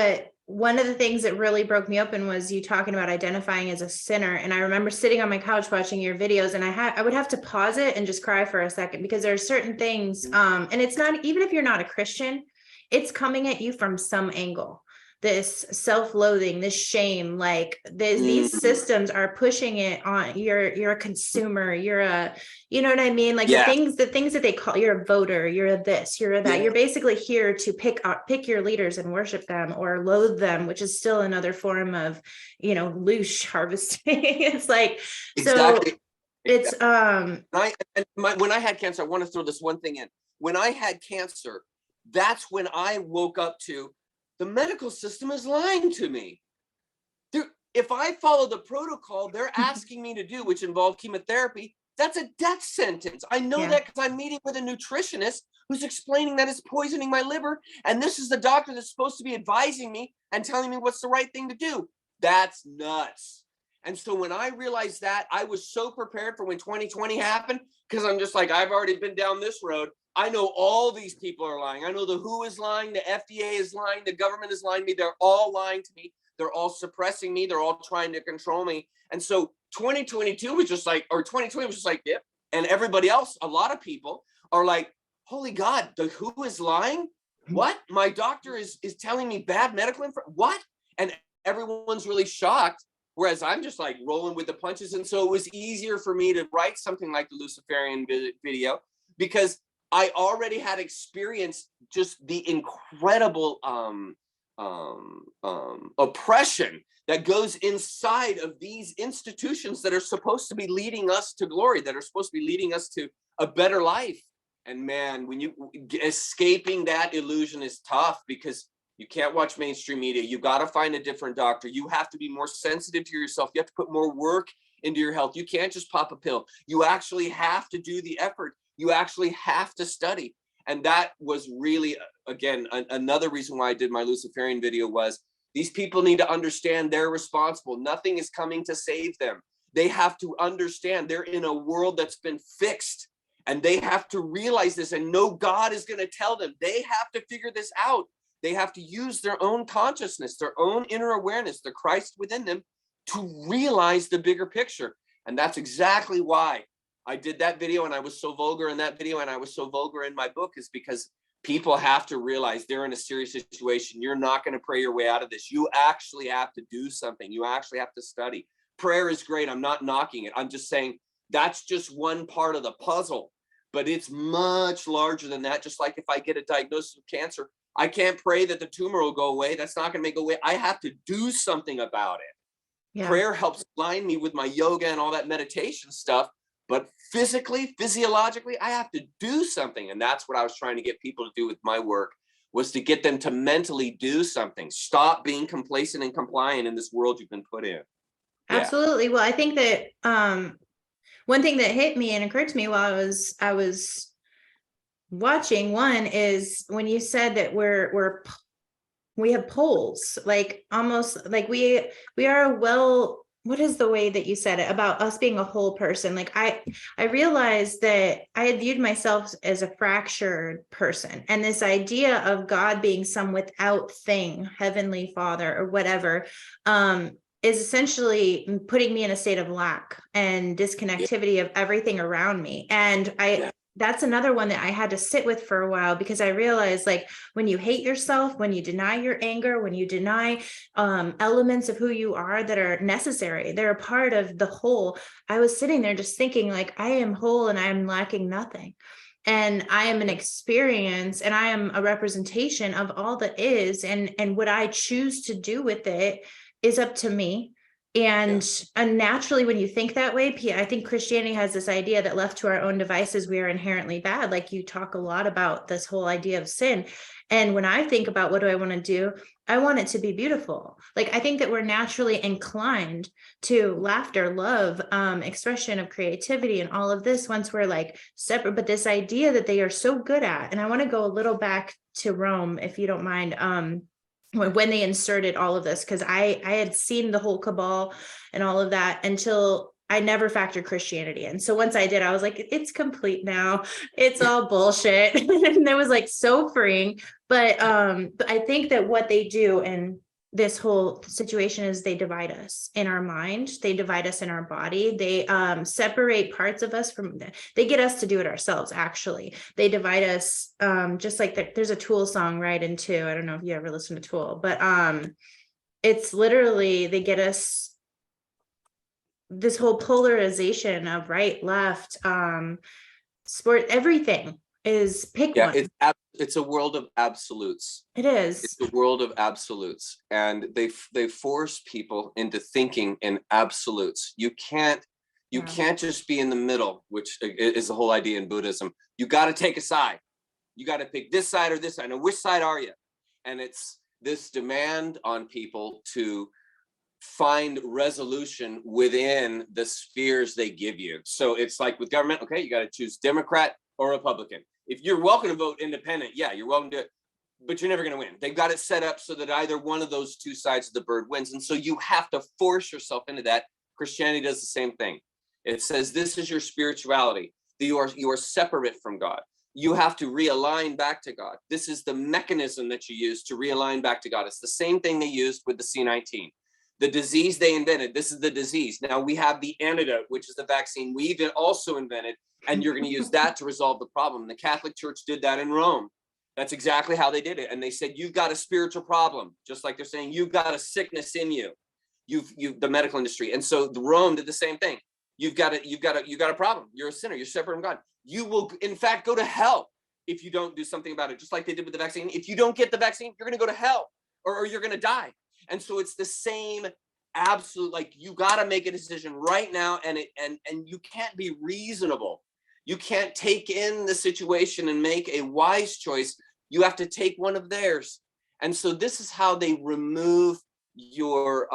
One of the things that really broke me open was you talking about identifying as a sinner. And I remember sitting on my couch watching your videos, and I would have to pause it and just cry for a second, because there are certain things, and it's not, even if you're not a Christian, it's coming at you from some angle. This self-loathing, this shame, like these systems are pushing it on. You're a consumer, you're a, you know what I mean? Like the things that they call, you're a voter, you're a this, you're a that. You're basically here to pick your leaders and worship them or loathe them, which is still another form of, loosh harvesting. It's like, exactly. So it's when I had cancer, I want to throw this one thing in. When I had cancer, that's when I woke up to, the medical system is lying to me. If I follow the protocol they're asking me to do, which involved chemotherapy, that's a death sentence. I know that because I'm meeting with a nutritionist who's explaining that it's poisoning my liver. And this is the doctor that's supposed to be advising me and telling me what's the right thing to do. That's nuts. And so when I realized that, I was so prepared for when 2020 happened, because I'm just like, I've already been down this road. I know all these people are lying. I know the WHO is lying, the FDA is lying, the government is lying to me. They're all lying to me. They're all suppressing me. They're all trying to control me. And so 2022 was just like, or 2020 was just like, yep. And everybody else, a lot of people are like, holy God, the WHO is lying? What? My doctor is telling me bad medical info? What? And everyone's really shocked. Whereas I'm just like rolling with the punches. And so it was easier for me to write something like the Luciferian video, because I already had experienced just the incredible oppression that goes inside of these institutions that are supposed to be leading us to glory, that are supposed to be leading us to a better life. And man, when escaping that illusion is tough, because you can't watch mainstream media. You got to find a different doctor. You have to be more sensitive to yourself. You have to put more work into your health. You can't just pop a pill. You actually have to do the effort. You actually have to study. And that was really, again, another reason why I did my Luciferian video was these people need to understand they're responsible. Nothing is coming to save them. They have to understand they're in a world that's been fixed, and they have to realize this, and no God is going to tell them. They have to figure this out. They have to use their own consciousness, their own inner awareness, the Christ within them, to realize the bigger picture. And that's exactly why I did that video, and I was so vulgar in that video, and I was so vulgar in my book, is because people have to realize they're in a serious situation. You're not going to pray your way out of this. You actually have to do something. You actually have to study. Prayer is great. I'm not knocking it. I'm just saying that's just one part of the puzzle, but it's much larger than that. Just like if I get a diagnosis of cancer, I can't pray that the tumor will go away. That's not going to make it go away. I have to do something about it. Yeah. Prayer helps align me with my yoga and all that meditation stuff. But physically, physiologically, I have to do something. And that's what I was trying to get people to do with my work, was to get them to mentally do something. Stop being complacent and compliant in this world you've been put in. Yeah. Absolutely. Well, I think that one thing that hit me and occurred to me while I was watching, one is when you said that we have poles, like almost like we are what is the way that you said it about us being a whole person? Like I realized that I had viewed myself as a fractured person, and this idea of God being some without thing, Heavenly Father or whatever, is essentially putting me in a state of lack and disconnectivity of everything around me. And that's another one that I had to sit with for a while, because I realized, like, when you hate yourself, when you deny your anger, when you deny elements of who you are that are necessary, they're a part of the whole. I was sitting there just thinking, like, I am whole and I am lacking nothing. And I am an experience, and I am a representation of all that is. And what I choose to do with it is up to me. And naturally, when you think that way, I think Christianity has this idea that left to our own devices, we are inherently bad. Like, you talk a lot about this whole idea of sin. And when I think about what do I want to do, I want it to be beautiful. Like, I think that we're naturally inclined to laughter, love, expression of creativity, and all of this once we're like separate. But this idea that they are so good at, and I want to go a little back to Rome, if you don't mind, when they inserted all of this, because I had seen the whole cabal and all of that until I never factored Christianity in. So once I did, I was like, it's complete now. It's all bullshit. And it was like so freeing. But I think that what they do in this whole situation is they divide us in our mind. They divide us in our body. They separate parts of us from, they get us to do it ourselves. Actually, they divide us, just like there's a Tool song, right? And two, I don't know if you ever listen to Tool, but it's literally, they get us this whole polarization of right, left, sport, everything is pick one. It's a world of absolutes. It is. It's a world of absolutes, and they force people into thinking in absolutes. You can't just be in the middle, which is the whole idea in Buddhism. You got to take a side. You got to pick this side or this side. Now, which side are you? And it's this demand on people to find resolution within the spheres they give you. So it's like with government, okay, you got to choose Democrat or Republican. If you're welcome to vote independent, yeah, you're welcome to, but you're never going to win. They've got it set up so that either one of those two sides of the bird wins. And so you have to force yourself into that. Christianity does the same thing. It says, this is your spirituality. You are separate from God. You have to realign back to God. This is the mechanism that you use to realign back to God. It's the same thing they used with the C-19. The disease they invented, this is the disease. Now we have the antidote, which is the vaccine we've also invented, and you're going to use that to resolve the problem. The Catholic Church did that in Rome. That's exactly how they did it. And they said, you've got a spiritual problem, just like they're saying, you've got a sickness in you. You've the medical industry. And so the Rome did the same thing. You've got a problem. You're a sinner. You're separate from God. You will, in fact, go to hell if you don't do something about it, just like they did with the vaccine. If you don't get the vaccine, you're going to go to hell, or you're going to die. And so it's the same absolute, like, you got to make a decision right now, and you can't be reasonable. You can't take in the situation and make a wise choice. You have to take one of theirs. And so this is how they remove your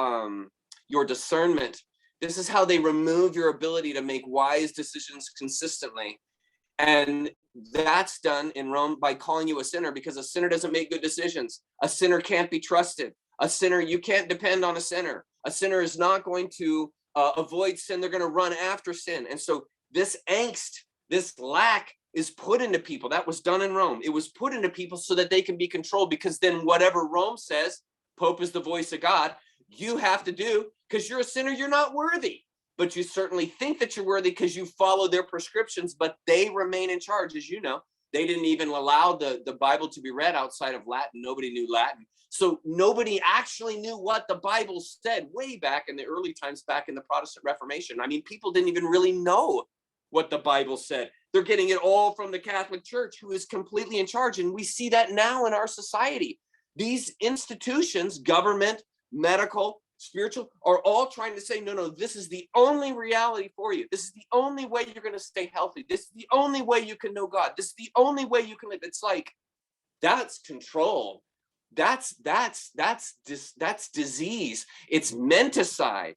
discernment. This is how they remove your ability to make wise decisions consistently. And that's done in Rome by calling you a sinner, because a sinner doesn't make good decisions. A sinner can't be trusted. A sinner, you can't depend on a sinner. A sinner is not going to avoid sin. They're going to run after sin. And so this angst, this lack is put into people. That was done in Rome. It was put into people so that they can be controlled, because then whatever Rome says, Pope is the voice of God, you have to do, because you're a sinner, you're not worthy. But you certainly think that you're worthy because you follow their prescriptions, but they remain in charge. As you know, they didn't even allow the Bible to be read outside of Latin. Nobody knew Latin. So nobody actually knew what the Bible said way back in the early times, back in the Protestant Reformation. I mean, people didn't even really know what the Bible said. They're getting it all from the Catholic Church, who is completely in charge. And we see that now in our society. These institutions, government, medical, spiritual, are all trying to say, no, this is the only reality for you. This is the only way you're going to stay healthy. This is the only way you can know God. This is the only way you can live. It's like, that's control. That's disease. It's menticide.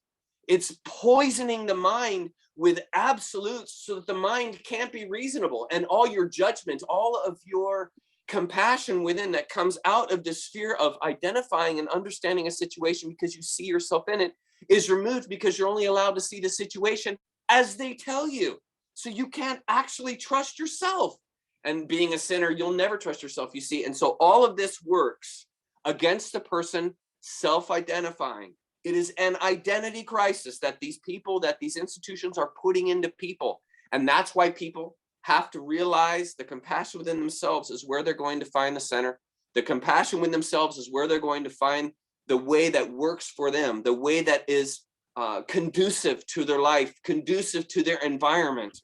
It's poisoning the mind with absolutes so that the mind can't be reasonable. And all your judgment, all of your compassion within that comes out of the sphere of identifying and understanding a situation because you see yourself in it, is removed because you're only allowed to see the situation as they tell you. So you can't actually trust yourself. And being a sinner, you'll never trust yourself, you see. And so all of this works against the person self-identifying. It is an identity crisis that these people, that these institutions are putting into people. And that's why people have to realize the compassion within themselves is where they're going to find the center. The compassion within themselves is where they're going to find the way that works for them, the way that is conducive to their life, conducive to their environment.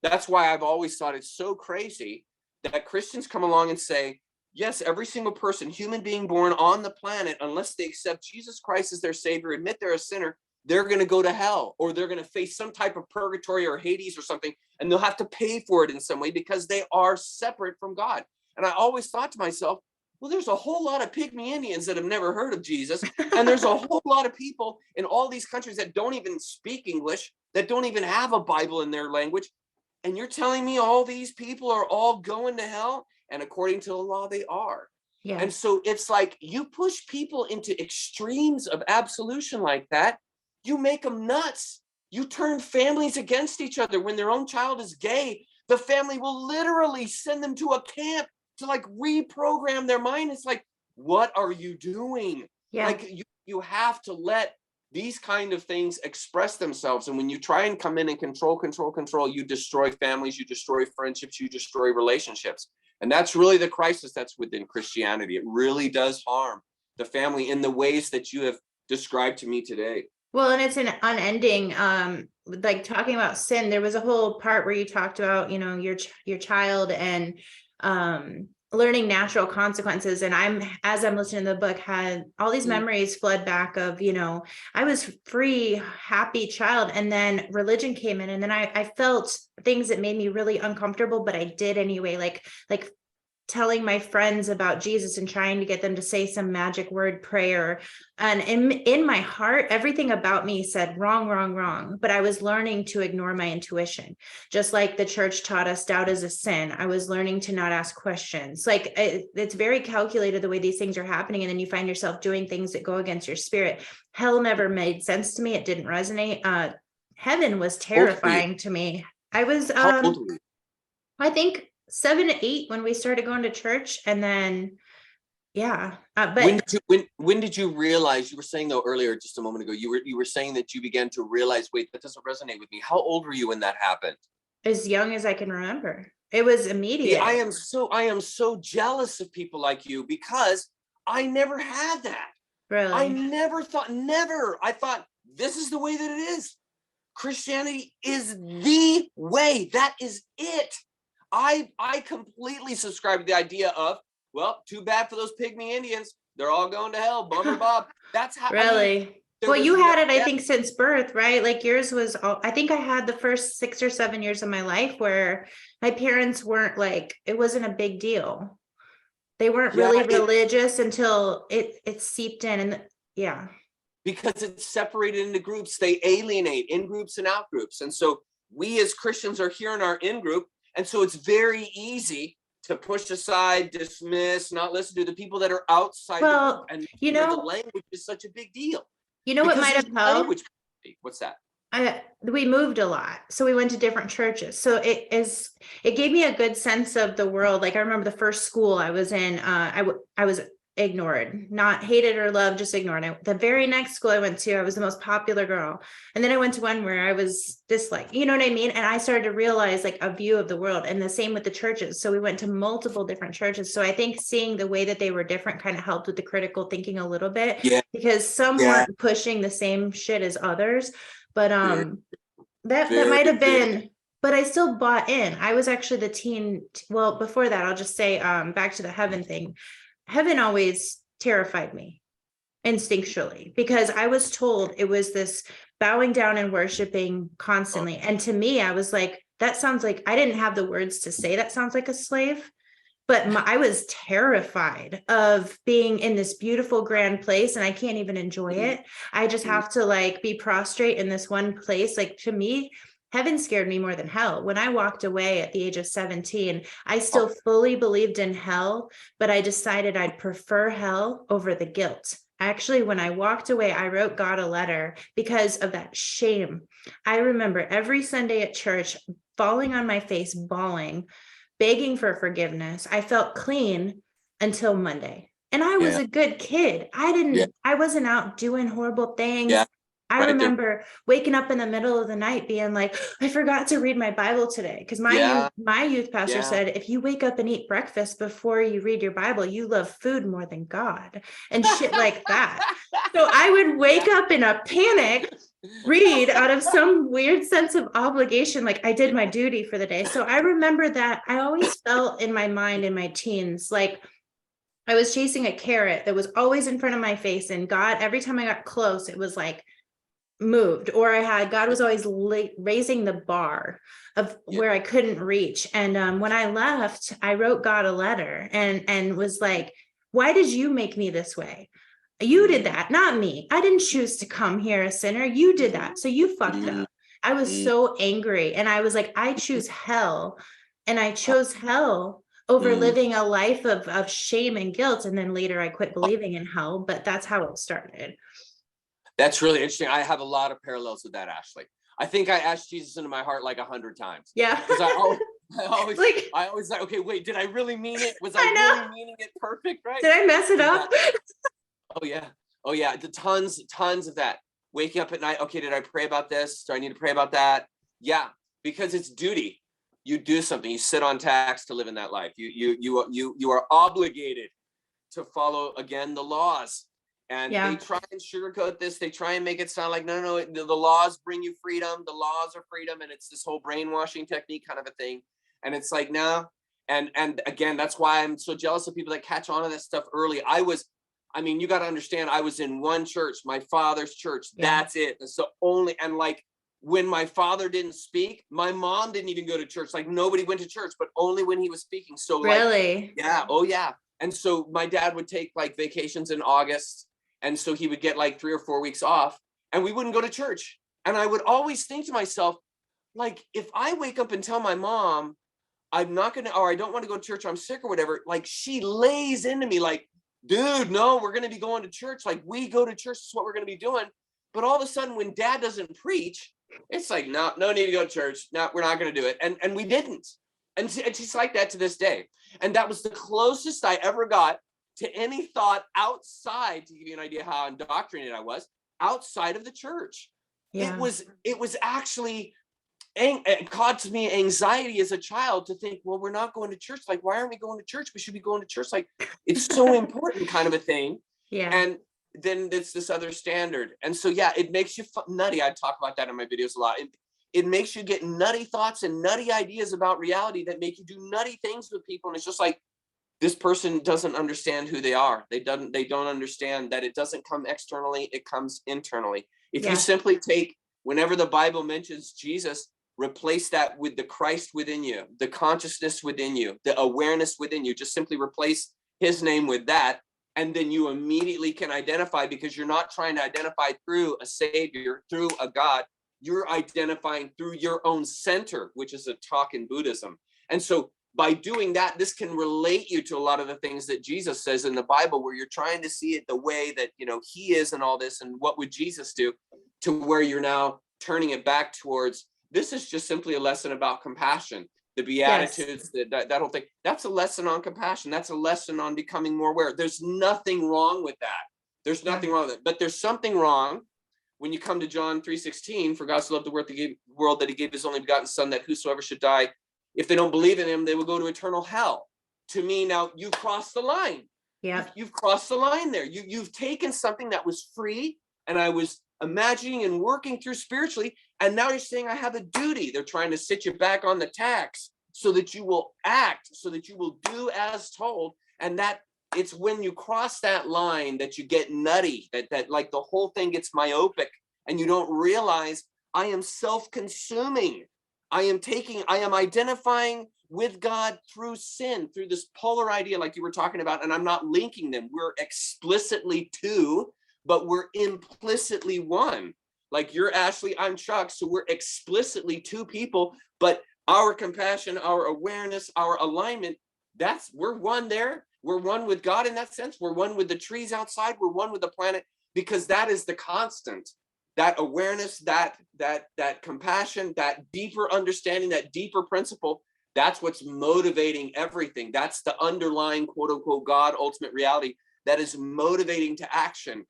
That's why I've always thought it's so crazy that Christians come along and say, yes, every single person, human being born on the planet, unless they accept Jesus Christ as their savior, admit they're a sinner, they're going to go to hell, or they're going to face some type of purgatory or Hades or something, and they'll have to pay for it in some way because they are separate from God. And I always thought to myself, well, there's a whole lot of pygmy Indians that have never heard of Jesus. And there's a whole lot of people in all these countries that don't even speak English, that don't even have a Bible in their language. And you're telling me all these people are all going to hell? And according to the law, they are. Yeah. And so it's like you push people into extremes of absolution like that, you make them nuts. You turn families against each other. When their own child is gay, the family will literally send them to a camp to like reprogram their mind. It's like, what are you doing? Yeah. Like you have to let these kind of things express themselves. And when you try and come in and control, you destroy families, you destroy friendships, you destroy relationships. And that's really the crisis that's within Christianity. It really does harm the family in the ways that you have described to me today. Well, and it's an unending, like talking about sin. There was a whole part where you talked about, you know, your child and learning natural consequences. And as I'm listening to the book, had all these memories flood back of, you know, I was free, happy child. And then religion came in, and then I felt things that made me really uncomfortable, but I did anyway, like telling my friends about Jesus and trying to get them to say some magic word prayer. And in my heart, everything about me said wrong, wrong, wrong. But I was learning to ignore my intuition. Just like the church taught us doubt is a sin, I was learning to not ask questions. Like it's very calculated the way these things are happening. And then you find yourself doing things that go against your spirit. Hell never made sense to me. It didn't resonate. Heaven was terrifying to me. I was, How old were you? I think 7 to 8 when we started going to church. And then, yeah. But when did you realize, you were saying though earlier, just a moment ago, you were saying that you began to realize, wait, that doesn't resonate with me. How old were you when that happened? as young as I can remember. It was immediate. See, I am so jealous of people like you because I never had that. Really? I thought this is the way that it is. Christianity is the way. That is it. I completely subscribe to the idea of, well, too bad for those pygmy Indians. They're all going to hell. Bummer Bob. That's how. Really? I mean, Well, you had it, I think, since birth, right? Like yours was, I think I had the first 6 or 7 years of my life where my parents weren't like, it wasn't a big deal. They weren't really religious until it seeped in. And yeah. Because it's separated into groups. They alienate in groups and out groups. And so we as Christians are here in our in group. And so it's very easy to push aside, dismiss, not listen to the people that are outside the group. And you know, the language is such a big deal. You know what might have helped? What's that? We moved a lot. So we went to different churches. So it gave me a good sense of the world. Like I remember the first school I was in, I was ignored, not hated or loved, just ignored. The very next school I went to, I was the most popular girl. And then I went to one where I was disliked, you know what I mean? And I started to realize like a view of the world, and the same with the churches. So we went to multiple different churches. So I think seeing the way that they were different kind of helped with the critical thinking a little bit, because some weren't pushing the same shit as others. But that might have been, but I still bought in. I was actually the teen. Well, before that, I'll just say back to the heaven thing. Heaven always terrified me instinctually, because I was told it was this bowing down and worshiping constantly. And to me, I was like, that sounds like, I didn't have the words to say that sounds like a slave, but I was terrified of being in this beautiful grand place and I can't even enjoy it. I just have to like be prostrate in this one place. Like to me, heaven scared me more than hell. When I walked away at the age of 17, I still fully believed in hell, but I decided I'd prefer hell over the guilt. Actually, when I walked away, I wrote God a letter because of that shame. I remember every Sunday at church, falling on my face, bawling, begging for forgiveness. I felt clean until Monday. And I was Yeah. a good kid. Yeah. I wasn't out doing horrible things. Yeah. I Right there. remember waking up in the middle of the night being like, I forgot to read my Bible today. Because Yeah. my youth pastor Yeah. said, if you wake up and eat breakfast before you read your Bible, you love food more than God, and shit like that. So I would wake up in a panic, read out of some weird sense of obligation, like I did my duty for the day. So I remember that I always felt in my mind in my teens, like I was chasing a carrot that was always in front of my face, and God, every time I got close, it was like moved, or God was always raising the bar of Yeah. where I couldn't reach. And when I left, I wrote God a letter and was like, why did you make me this way? You did that, not me. I didn't choose to come here a sinner. You did that. So you fucked up. I was so angry. And I was like, I choose hell. And I chose hell over living a life of shame and guilt. And then later I quit believing in hell, but that's how it started. That's really interesting. I have a lot of parallels with that, Ashley. I think I asked Jesus into my heart like 100 times. Yeah. Because I always like, like, okay, wait, did I really mean it? Was I know. really meaning it perfect? Right? Did I mess it up? Oh yeah. Oh yeah. The tons of that. Waking up at night. Okay, did I pray about this? Do I need to pray about that? Yeah, because it's duty. You do something. You sit on tax to live in that life. You are obligated to follow, again, the laws. And they try and sugarcoat this. They try and make it sound like, no, the laws bring you freedom. The laws are freedom. And it's this whole brainwashing technique kind of a thing. And it's like, no. And again, that's why I'm so jealous of people that catch on to that stuff early. You got to understand, I was in one church, my father's church. That's it. It's the only, and like when my father didn't speak, my mom didn't even go to church. Like nobody went to church, but only when he was speaking. So really? Yeah. Oh yeah. And so my dad would take like vacations in August. And so he would get like 3 or 4 weeks off and we wouldn't go to church. And I would always think to myself, like, if I wake up and tell my mom, I'm not going to, or I don't want to go to church, I'm sick or whatever, like she lays into me like, dude, no, we're going to be going to church. Like we go to church, is what we're going to be doing. But all of a sudden when dad doesn't preach, it's like, no need to go to church. No, we're not going to do it. And we didn't. And it's like that to this day. And that was the closest I ever got to any thought outside, to give you an idea how indoctrinated I was, outside of the church. Yeah. It was actually, it caused me anxiety as a child to think, well, we're not going to church. Like, why aren't we going to church? We should be going to church. Like, it's so important kind of a thing. Yeah. And then it's this other standard. And so, yeah, it makes you nutty. I talk about that in my videos a lot. It makes you get nutty thoughts and nutty ideas about reality that make you do nutty things with people. And it's just like, this person doesn't understand who they are. They don't understand that it doesn't come externally, it comes internally. If you simply take, whenever the Bible mentions Jesus, replace that with the Christ within you, the consciousness within you, the awareness within you, just simply replace his name with that. And then you immediately can identify, because you're not trying to identify through a savior, through a God, you're identifying through your own center, which is a talk in Buddhism. And so by doing that, this can relate you to a lot of the things that Jesus says in the Bible, where you're trying to see it the way that, he is and all this, and what would Jesus do, to where you're now turning it back towards, this is just simply a lesson about compassion. The Beatitudes, that whole thing, that's a lesson on compassion. That's a lesson on becoming more aware. There's nothing wrong with that. There's nothing wrong with it. But there's something wrong when you come to John 3:16, for God so loved the world that he gave his only begotten son, that whosoever should die, if they don't believe in him, they will go to eternal hell. To me, now you've crossed the line. Yeah, you've crossed the line there. You've taken something that was free, and I was imagining and working through spiritually, and now you're saying I have a duty. They're trying to sit you back on the tax so that you will act, so that you will do as told. And that it's when you cross that line that you get nutty, that like the whole thing gets myopic, and you don't realize I am self-consuming. I am identifying with God through sin, through this polar idea like you were talking about, and I'm not linking them. We're explicitly two, but we're implicitly one. Like you're Ashley, I'm Chuck, so we're explicitly two people, but our compassion, our awareness, our alignment, we're one there. We're one with God in that sense. We're one with the trees outside. We're one with the planet, because that is the constant. That awareness, that compassion, that deeper understanding, that deeper principle, that's what's motivating everything. That's the underlying quote unquote God, ultimate reality, that is motivating to action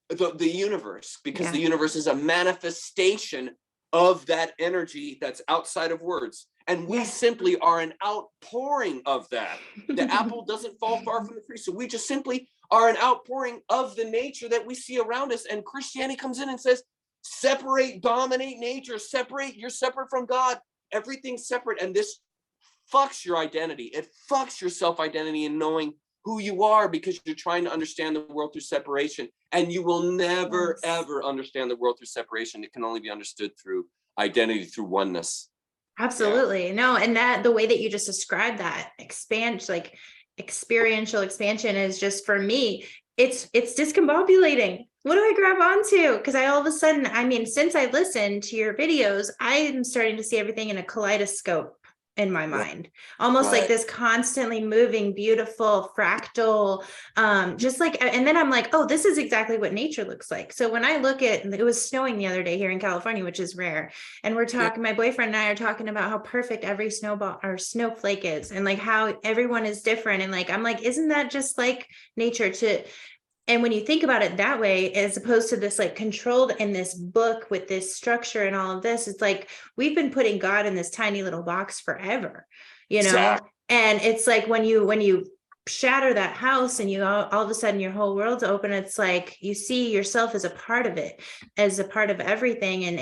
the universe, because the universe is a manifestation of that energy that's outside of words. And we simply are an outpouring of that. The apple doesn't fall far from the tree. So we just simply are an outpouring of the nature that we see around us. And Christianity comes in and says, separate, dominate nature, separate, you're separate from God. Everything's separate. And this fucks your identity. It fucks your self-identity in knowing who you are, because you're trying to understand the world through separation. And you will never, ever understand the world through separation. It can only be understood through identity, through oneness. Absolutely. Yeah. No, and that the way that you just described that like experiential expansion is just, for me, it's discombobulating. What do I grab onto? Because I all of a sudden, I mean, since I listened to your videos, I'm starting to see everything in a kaleidoscope in my mind, almost like this constantly moving, beautiful fractal, just like, and then I'm like, oh, this is exactly what nature looks like. So when I look at, it was snowing the other day here in California, which is rare. And we're talking, my boyfriend and I are talking about how perfect every snowball or snowflake is, and like how everyone is different. And like, I'm like, isn't that just like nature and when you think about it that way, as opposed to this like controlled in this book with this structure and all of this, it's like we've been putting God in this tiny little box forever, you know? Exactly. And it's like when you shatter that house and you all of a sudden your whole world's open, it's like you see yourself as a part of it, as a part of everything. And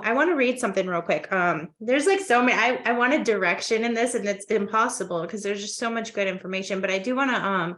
I want to read something real quick. There's like so many, I wanted direction in this, and it's impossible because there's just so much good information, but I do want to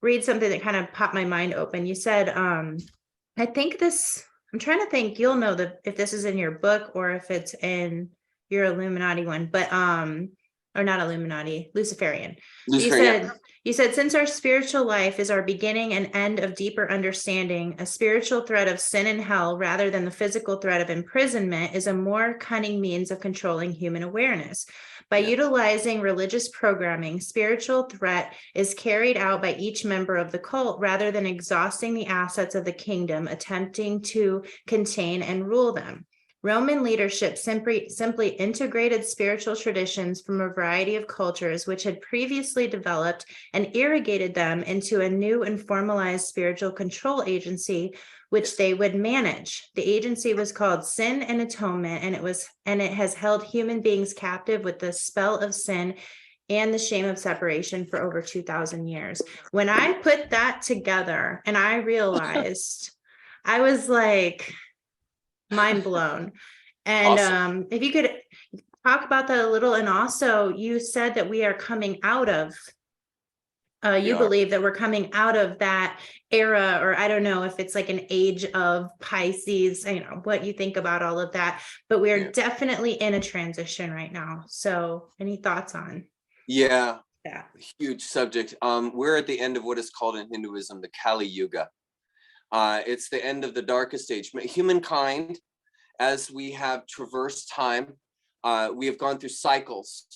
read something that kind of popped my mind open. You said, I think this, I'm trying to think, you'll know if this is in your book or if it's in your Illuminati one, but, or not Illuminati, Luciferian. You said, since our spiritual life is our beginning and end of deeper understanding, a spiritual threat of sin and hell, rather than the physical threat of imprisonment, is a more cunning means of controlling human awareness. By utilizing religious programming, spiritual threat is carried out by each member of the cult rather than exhausting the assets of the kingdom, attempting to contain and rule them. Roman leadership simply integrated spiritual traditions from a variety of cultures which had previously developed and irrigated them into a new and formalized spiritual control agency, which they would manage. The agency was called Sin and Atonement, and it has held human beings captive with the spell of sin and the shame of separation for over 2,000 years. When I put that together and I realized, I was like, mind blown. And awesome. If you could talk about that a little. And also you said that we are coming out of, believe that we're coming out of that era, or I don't know if it's like an age of Pisces, you know, what you think about all of that, but we're definitely in a transition right now. So any thoughts on? Yeah. Huge subject. We're at the end of what is called in Hinduism, the Kali Yuga. It's the end of the darkest age. Humankind, as we have traversed time, we have gone through cycles.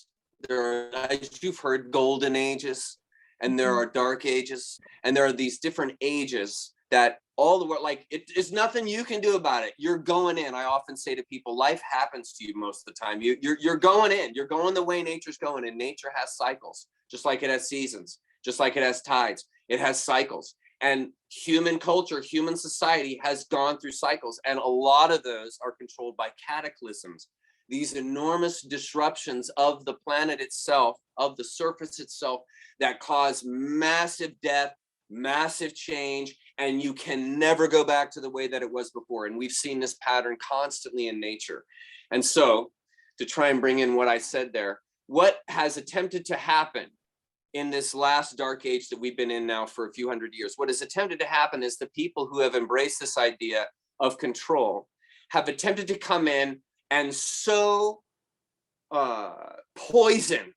There are, as you've heard, golden ages, and there are dark ages, and there are these different ages that all the world, like, there's nothing you can do about it. You're going in. I often say to people, life happens to you most of the time. You're going in. You're going the way nature's going, and nature has cycles, just like it has seasons, just like it has tides. It has cycles. And human culture, human society has gone through cycles, and a lot of those are controlled by cataclysms, these enormous disruptions of the planet itself, of the surface itself, that cause massive death, massive change, and you can never go back to the way that it was before. And we've seen this pattern constantly in nature. And so, to try and bring in what I said there, what has attempted to happen in this last dark age that we've been in now for a few hundred years, what has attempted to happen is the people who have embraced this idea of control have attempted to come in and so poison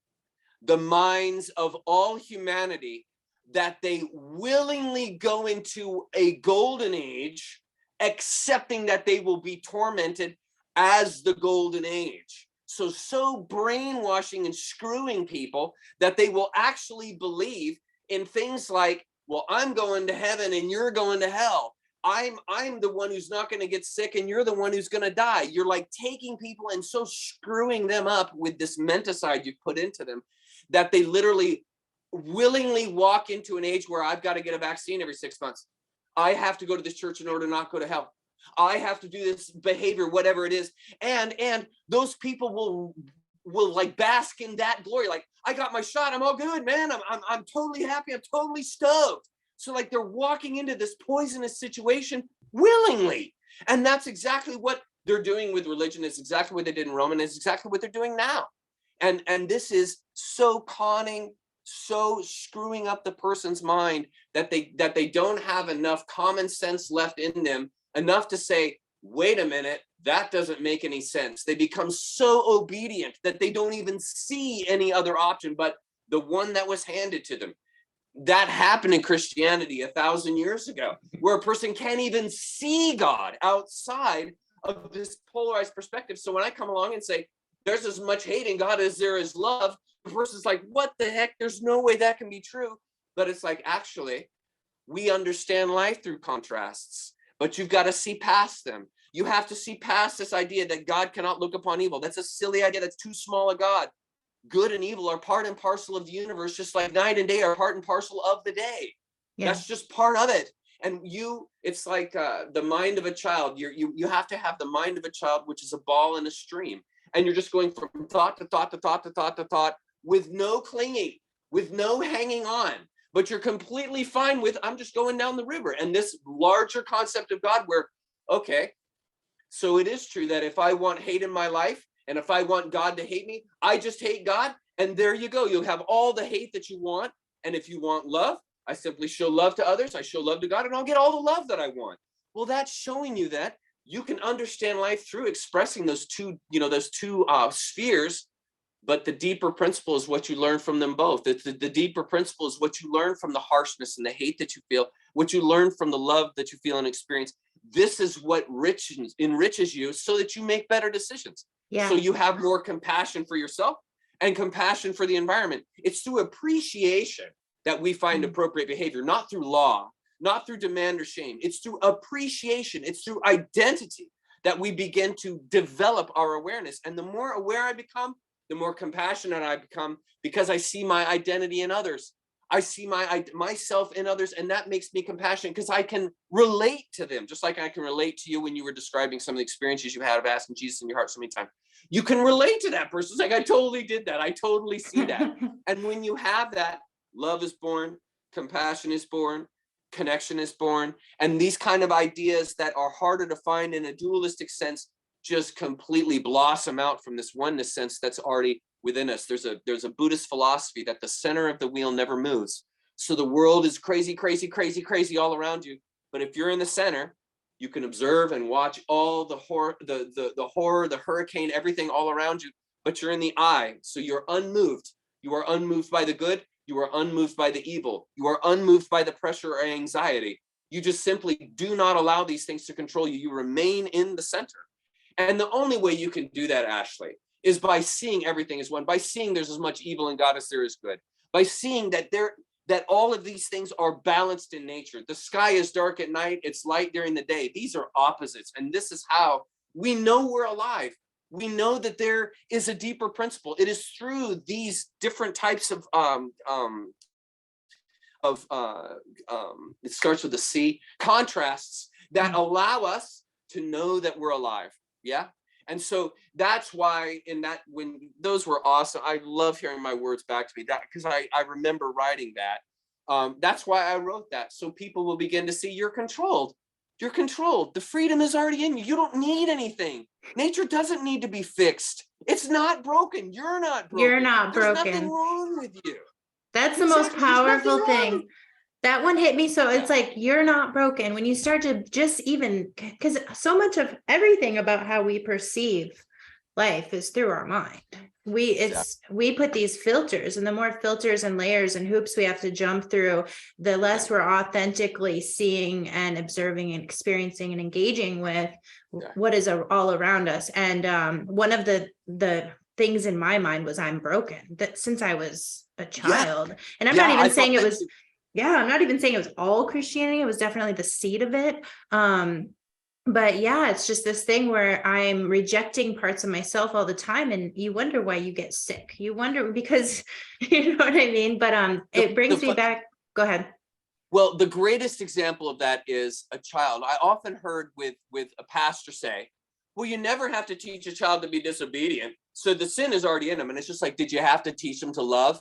the minds of all humanity that they willingly go into a golden age, accepting that they will be tormented as the golden age. So brainwashing and screwing people that they will actually believe in things like, well, I'm going to heaven and you're going to hell. I'm the one who's not going to get sick and you're the one who's going to die. You're like taking people and so screwing them up with this menticide you've put into them that they literally willingly walk into an age where I've got to get a vaccine every 6 months. I have to go to this church in order to not go to hell. I have to do this behavior, whatever it is. And those people will like bask in that glory. Like, I got my shot. I'm all good, man. I'm totally happy. I'm totally stoked. So like they're walking into this poisonous situation willingly. And that's exactly what they're doing with religion. It's exactly what they did in Rome, and it's exactly what they're doing now. And this is so conning, so screwing up the person's mind that they don't have enough common sense left in them, enough to say, wait a minute, that doesn't make any sense. They become so obedient that they don't even see any other option but the one that was handed to them. That happened in Christianity 1,000 years ago, where a person can't even see God outside of this polarized perspective. So when I come along and say, there's as much hate in God as there is love, the person's like, what the heck? There's no way that can be true. But it's like, actually, we understand life through contrasts, but you've got to see past them. You have to see past this idea that God cannot look upon evil. That's a silly idea. That's too small a God. Good and evil are part and parcel of the universe, just like night and day are part and parcel of the day. Yeah. That's just part of it. And it's like the mind of a child. You have to have the mind of a child, which is a ball in a stream. And you're just going from thought to thought to thought to thought to thought with no clinging, with no hanging on. But you're completely fine with, I'm just going down the river. And this larger concept of God where, okay, so it is true that if I want hate in my life, and if I want God to hate me, I just hate God. And there you go. You'll have all the hate that you want. And if you want love, I simply show love to others. I show love to God, and I'll get all the love that I want. Well, that's showing you that you can understand life through expressing those two spheres. But the deeper principle is what you learn from them both. The deeper principle is what you learn from the harshness and the hate that you feel, what you learn from the love that you feel and experience. This is what enriches you so that you make better decisions. Yeah. So you have more compassion for yourself and compassion for the environment. It's through appreciation that we find appropriate behavior, not through law, not through demand or shame. It's through appreciation. It's through identity that we begin to develop our awareness. And the more aware I become, the more compassionate I become, because I see my identity in others. I see myself in others, and that makes me compassionate because I can relate to them, just like I can relate to you when you were describing some of the experiences you had of asking Jesus in your heart so many times. You can relate to that person. It's like, I totally did that. I totally see that. And when you have that, love is born, compassion is born, connection is born, and these kind of ideas that are harder to find in a dualistic sense just completely blossom out from this oneness sense that's already within us. There's a Buddhist philosophy that the center of the wheel never moves. So the world is crazy, crazy, crazy, crazy all around you. But if you're in the center, you can observe and watch all the horror, the hurricane, everything all around you, but you're in the eye. So you're unmoved. You are unmoved by the good. You are unmoved by the evil. You are unmoved by the pressure or anxiety. You just simply do not allow these things to control you. You remain in the center. And the only way you can do that, Ashley, is by seeing everything as one, by seeing there's as much evil in God as there is good, by seeing that all of these things are balanced in nature. The sky is dark at night, it's light during the day. These are opposites. And this is how we know we're alive. We know that there is a deeper principle. It is through these different types of it starts with a C, contrasts that allow us to know that we're alive. Yeah. And so that's why when those were awesome. I love hearing my words back to me, that because I remember writing that. That's why I wrote that. So people will begin to see you're controlled. You're controlled. The freedom is already in you. You don't need anything. Nature doesn't need to be fixed. It's not broken. You're not broken. You're not broken. There's nothing wrong with you. That's the most powerful thing. That one hit me. So it's like, you're not broken. When you start to just even, because so much of everything about how we perceive life is through our mind. We put these filters, and the more filters and layers and hoops we have to jump through, the less we're authentically seeing and observing and experiencing and engaging with what is all around us. And one of the things in my mind was I'm broken, that since I was a Yeah. child. And I'm Yeah, not I even thought saying it that was, too. I'm not even saying it was all Christianity. It was definitely the seed of it. But yeah, it's just this thing where I'm rejecting parts of myself all the time, and you wonder why you get sick. You wonder because you know what I mean. But it brings me back. Go ahead. Well, the greatest example of that is a child. I often heard with a pastor say, well, you never have to teach a child to be disobedient. So the sin is already in them. And it's just like, did you have to teach them to love?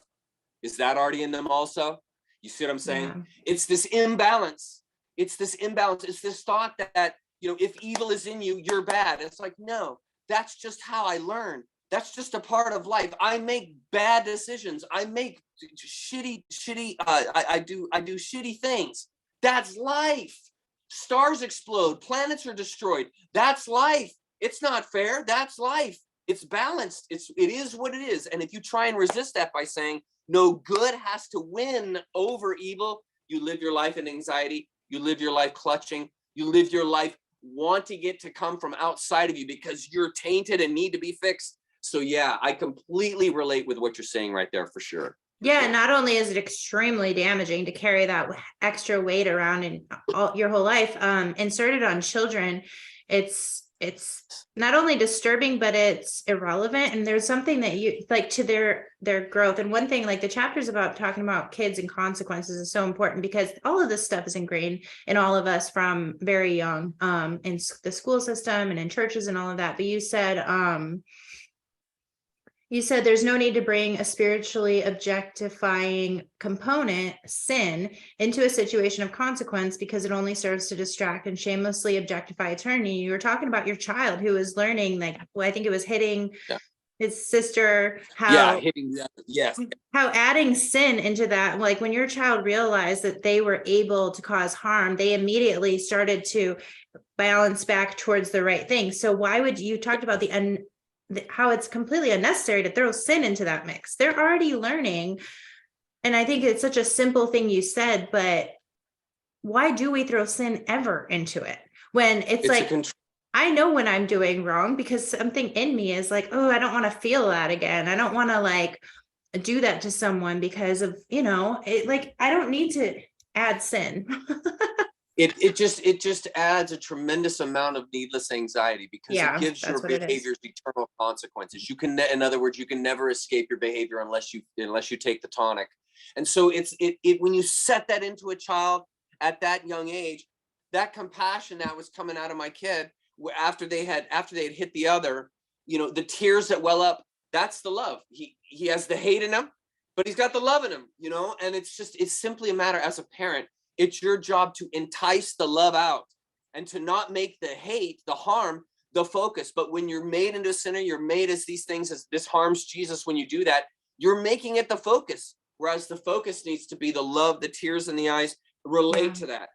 Is that already in them also? You see what I'm saying? Yeah. It's this imbalance. It's this imbalance. It's this thought that, if evil is in you, you're bad. It's like, no, that's just how I learn. That's just a part of life. I make bad decisions. I make shitty, I do shitty things. That's life. Stars explode. Planets are destroyed. That's life. It's not fair. That's life. It's balanced. It is what it is. And if you try and resist that by saying, no, good has to win over evil, you live your life in anxiety. You live your life clutching. You live your life wanting it to come from outside of you because you're tainted and need to be fixed. So yeah, I completely relate with what you're saying right there for sure. Yeah, not only is it extremely damaging to carry that extra weight around in your whole life, inserted on children, it's not only disturbing, but it's irrelevant. And there's something that you like to their growth. And one thing, like the chapters about talking about kids and consequences is so important because all of this stuff is ingrained in all of us from very young, in the school system and in churches and all of that. But you said there's no need to bring a spiritually objectifying component, sin, into a situation of consequence because it only serves to distract and shamelessly objectify eternity. You were talking about your child who was learning, like, well, I think it was hitting his sister, yes. How adding sin into that, like when your child realized that they were able to cause harm, they immediately started to balance back towards the right thing. So why would you talked about how it's completely unnecessary to throw sin into that mix? They're already learning. And I think it's such a simple thing you said, but why do we throw sin ever into it? When it's like, I know when I'm doing wrong because something in me is like, oh, I don't want to feel that again. I don't want to like do that to someone because of, it, like, I don't need to add sin. It just adds a tremendous amount of needless anxiety because it gives your behaviors eternal consequences. You can, in other words, you can never escape your behavior unless you take the tonic. And so it's when you set that into a child at that young age, that compassion that was coming out of my kid after they had hit the other, the tears that well up, that's the love. He has the hate in him, but he's got the love in him, and it's simply a matter as a parent. It's your job to entice the love out and to not make the hate, the harm, the focus. But when you're made into a sinner, you're made as these things, as this harms Jesus. When you do that, you're making it the focus. Whereas the focus needs to be the love, the tears in the eyes, relate to that.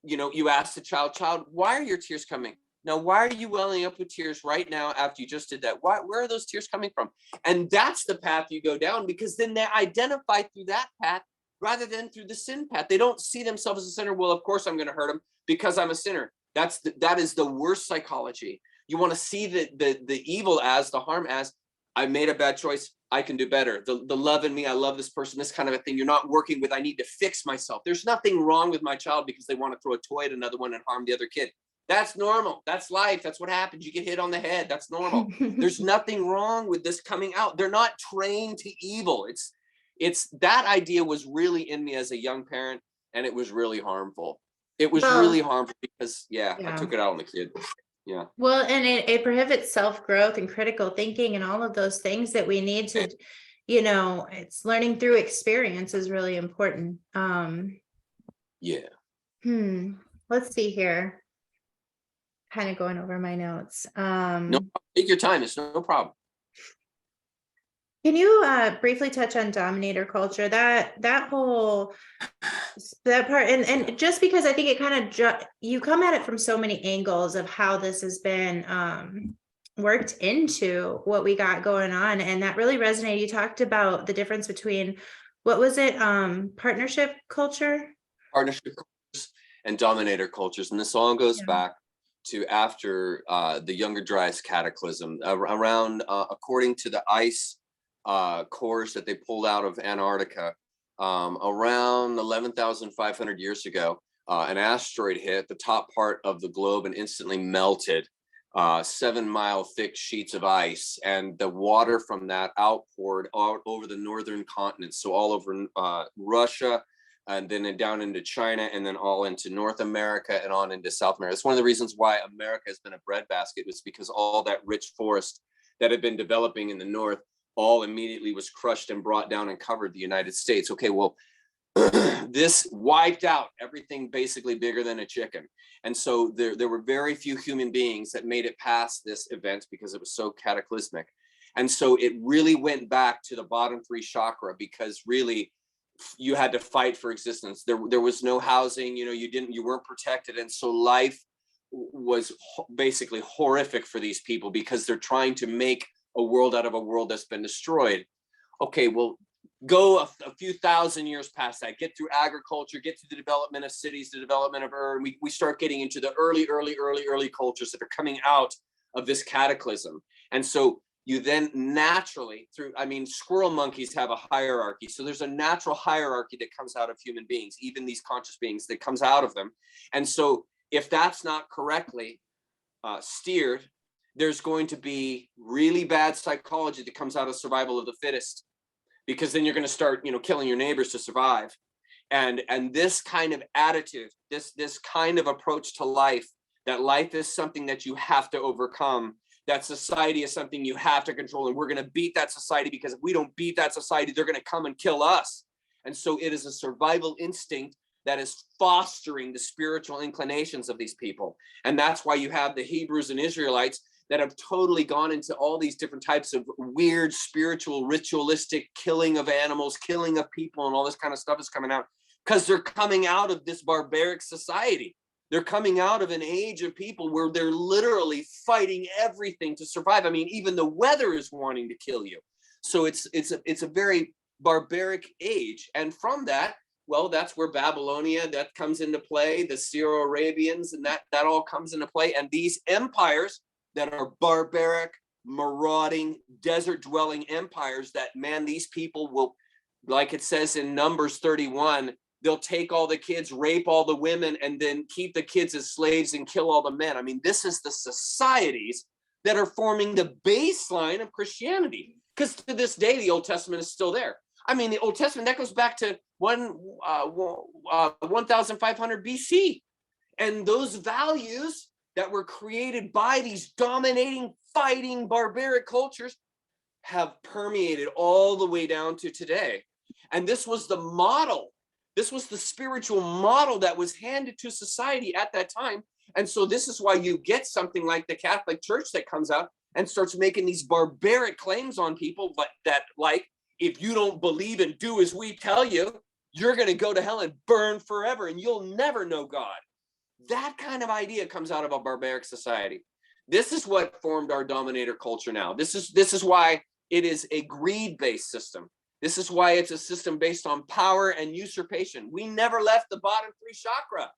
You ask the child, why are your tears coming? Now, why are you welling up with tears right now after you just did that? Where are those tears coming from? And that's the path you go down, because then they identify through that path rather than through the sin path. They don't see themselves as a sinner. Well, of course I'm going to hurt them because I'm a sinner. That is the worst psychology. You want to see the evil as, the harm as, I made a bad choice. I can do better. The love in me, I love this person, this kind of a thing. You're not working with, I need to fix myself. There's nothing wrong with my child because they want to throw a toy at another one and harm the other kid. That's normal. That's life. That's what happens. You get hit on the head. That's normal. There's nothing wrong with this coming out. They're not trained to evil. It's that idea was really in me as a young parent, and it was really harmful. It was really harmful because I took it out on the kid. Yeah. Well, and it prohibits self-growth and critical thinking and all of those things that we need to, it's learning through experience is really important. Let's see here. Kind of going over my notes. No, take your time. It's no problem. Can you briefly touch on Dominator culture? That part, and just because I think it kind of you come at it from so many angles of how this has been worked into what we got going on, and that really resonated. You talked about the difference between, what was it, partnership cultures and Dominator cultures, and this all goes back to after the Younger Dryas cataclysm, around, according to the ice cores that they pulled out of Antarctica, around 11,500 years ago, an asteroid hit the top part of the globe and instantly melted 7-mile thick sheets of ice, and the water from that outpoured out over the northern continent, so all over Russia, and then down into China, and then all into North America and on into South America. It's one of the reasons why America has been a breadbasket, was because all that rich forest that had been developing in the north all immediately was crushed and brought down and covered the United States. Okay, well, this wiped out everything basically bigger than a chicken. And so there were very few human beings that made it past this event because it was so cataclysmic. And so it really went back to the bottom 3 chakra, because really you had to fight for existence. There was no housing, you weren't protected. And so life was basically horrific for these people, because they're trying to make a world out of a world that's been destroyed. Okay, well, go a few thousand years past that, get through agriculture, get through the development of cities, the development of urban, we start getting into the early cultures that are coming out of this cataclysm. And so you then naturally, squirrel monkeys have a hierarchy. So there's a natural hierarchy that comes out of human beings, even these conscious beings, that comes out of them. And so if that's not correctly steered, there's going to be really bad psychology that comes out of survival of the fittest, because then you're going to start, killing your neighbors to survive. And this kind of attitude, this kind of approach to life, that life is something that you have to overcome, that society is something you have to control, and we're going to beat that society, because if we don't beat that society, they're going to come and kill us. And so it is a survival instinct that is fostering the spiritual inclinations of these people. And that's why you have the Hebrews and Israelites that have totally gone into all these different types of weird spiritual, ritualistic killing of animals, killing of people, and all this kind of stuff is coming out, because they're coming out of this barbaric society. They're coming out of an age of people where they're literally fighting everything to survive. Even the weather is wanting to kill you. So it's a very barbaric age. And from that, well, that's where Babylonia, that comes into play, the Syro-Arabians, and that all comes into play. And these empires that are barbaric, marauding, desert-dwelling empires that, man, these people will, like it says in Numbers 31, they'll take all the kids, rape all the women, and then keep the kids as slaves and kill all the men. This is the societies that are forming the baseline of Christianity. Because to this day, the Old Testament is still there. The Old Testament, that goes back to 1,500 BC. And those values that were created by these dominating, fighting, barbaric cultures have permeated all the way down to today. And this was the model. This was the spiritual model that was handed to society at that time. And so this is why you get something like the Catholic Church that comes out and starts making these barbaric claims on people, but that, like, if you don't believe and do as we tell you, you're going to go to hell and burn forever and you'll never know God. That kind of idea comes out of a barbaric society. This is what formed our dominator culture now. This is why it is a greed-based system. This is why it's a system based on power and usurpation. We never left the bottom 3 chakra.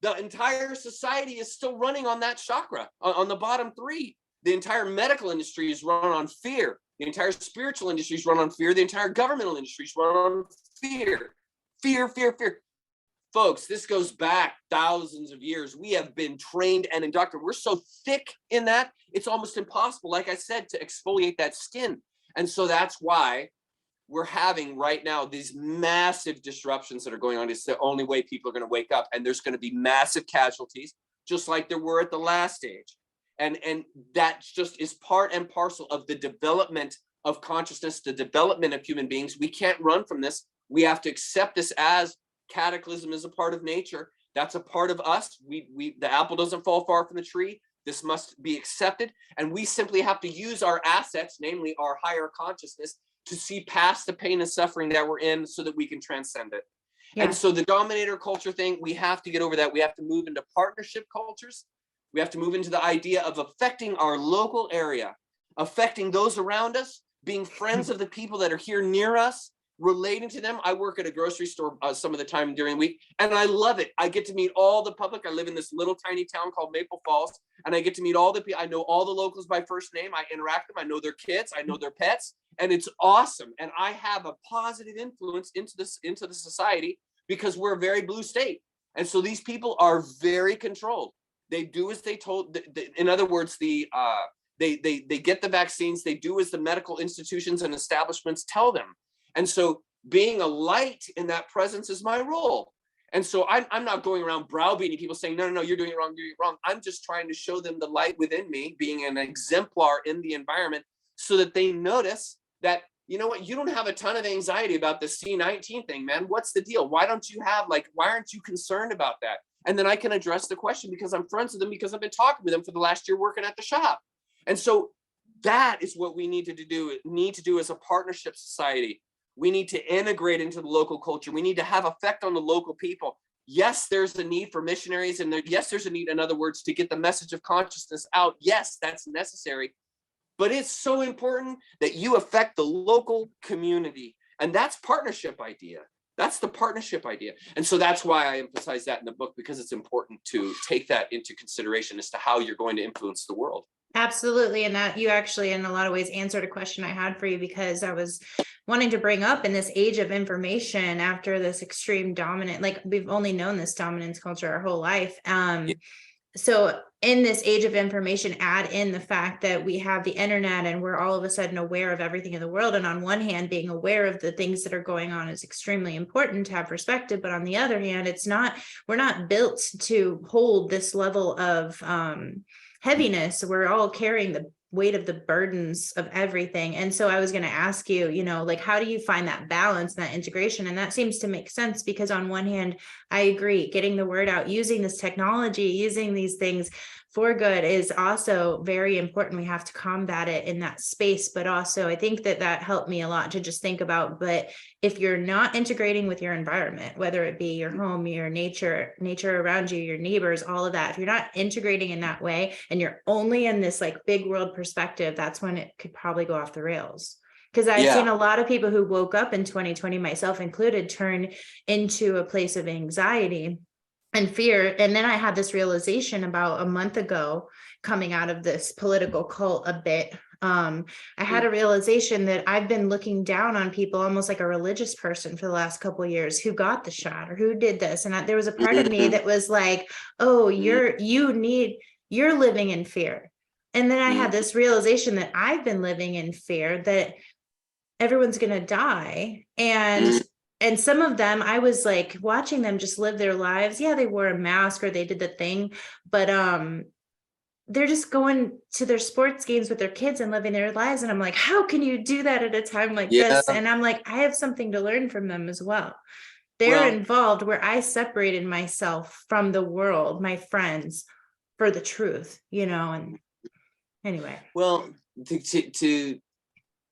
The entire society is still running on that chakra, on the bottom 3. The entire medical industry is run on fear. The entire spiritual industry is run on fear. The entire governmental industry is run on fear. Fear, fear, fear. Folks, this goes back thousands of years. We have been trained and indoctrinated. We're so thick in that, it's almost impossible, like I said, to exfoliate that skin. And so that's why we're having right now these massive disruptions that are going on. It's the only way people are going to wake up. And there's going to be massive casualties, just like there were at the last stage. And that just is part and parcel of the development of consciousness, the development of human beings. We can't run from this. We have to accept this as cataclysm is a part of nature. That's a part of us. The apple doesn't fall far from the tree. This must be accepted. And we simply have to use our assets, namely our higher consciousness, to see past the pain and suffering that we're in so that we can transcend it. Yeah. And so the dominator culture thing, we have to get over that. We have to move into partnership cultures. We have to move into the idea of affecting our local area, affecting those around us, being friends of the people that are here near us, relating to them. I work at a grocery store some of the time during the week, and I love it. I get to meet all the public. I live in this little tiny town called Maple Falls, and I get to meet all the people. I know all the locals by first name. I interact with them. I know their kids. I know their pets, and it's awesome. And I have a positive influence into the society because we're a very blue state. And so these people are very controlled. They do as they told. In other words, they get the vaccines. They do as the medical institutions and establishments tell them. And so being a light in that presence is my role. And so I'm not going around browbeating people saying, no, you're doing it wrong, you're doing it wrong. I'm just trying to show them the light within me, being an exemplar in the environment, so that they notice that, you know what, you don't have a ton of anxiety about the C19 thing, man. What's the deal? Why aren't you concerned about that? And then I can address the question because I'm friends with them, because I've been talking with them for the last year working at the shop. And so that is what we need to do as a partnership society. We need to integrate into the local culture. We need to have effect on the local people. Yes, there's a need for missionaries, and yes, there's a need, in other words, to get the message of consciousness out. Yes, that's necessary. But it's so important that you affect the local community. And that's partnership idea. That's the partnership idea. And so that's why I emphasize that in the book, because it's important to take that into consideration as to how you're going to influence the world. Absolutely. And that you actually, in a lot of ways, answered a question I had for you, because I was wanting to bring up, in this age of information, after this extreme dominant, like we've only known this dominance culture our whole life. So in this age of information, add in the fact that we have the internet and we're all of a sudden aware of everything in the world. And on one hand, being aware of the things that are going on is extremely important to have perspective. But on the other hand, we're not built to hold this level of heaviness. We're all carrying the weight of the burdens of everything. And so I was going to ask you, like, how do you find that balance, that integration? And that seems to make sense, because on one hand, I agree, getting the word out, using this technology, using these things for good is also very important. We have to combat it in that space. But also, I think that helped me a lot to just think about, but if you're not integrating with your environment, whether it be your home, your nature around you, your neighbors, all of that, if you're not integrating in that way and you're only in this like big world perspective, that's when it could probably go off the rails. Because I've seen a lot of people who woke up in 2020, myself included, turn into a place of anxiety and fear. And then I had this realization about a month ago, coming out of this political cult a bit. I had a realization that I've been looking down on people almost like a religious person for the last couple of years, who got the shot or who did this. And there was a part of me that was like, oh, you're living in fear. And then I had this realization that I've been living in fear, that everyone's going to die. And some of them, I was like watching them just live their lives. Yeah, they wore a mask or they did the thing, but they're just going to their sports games with their kids and living their lives. And I'm like, how can you do that at a time like this? And I'm like, I have something to learn from them as well. They're involved where I separated myself from the world, my friends, for the truth, and anyway. Well,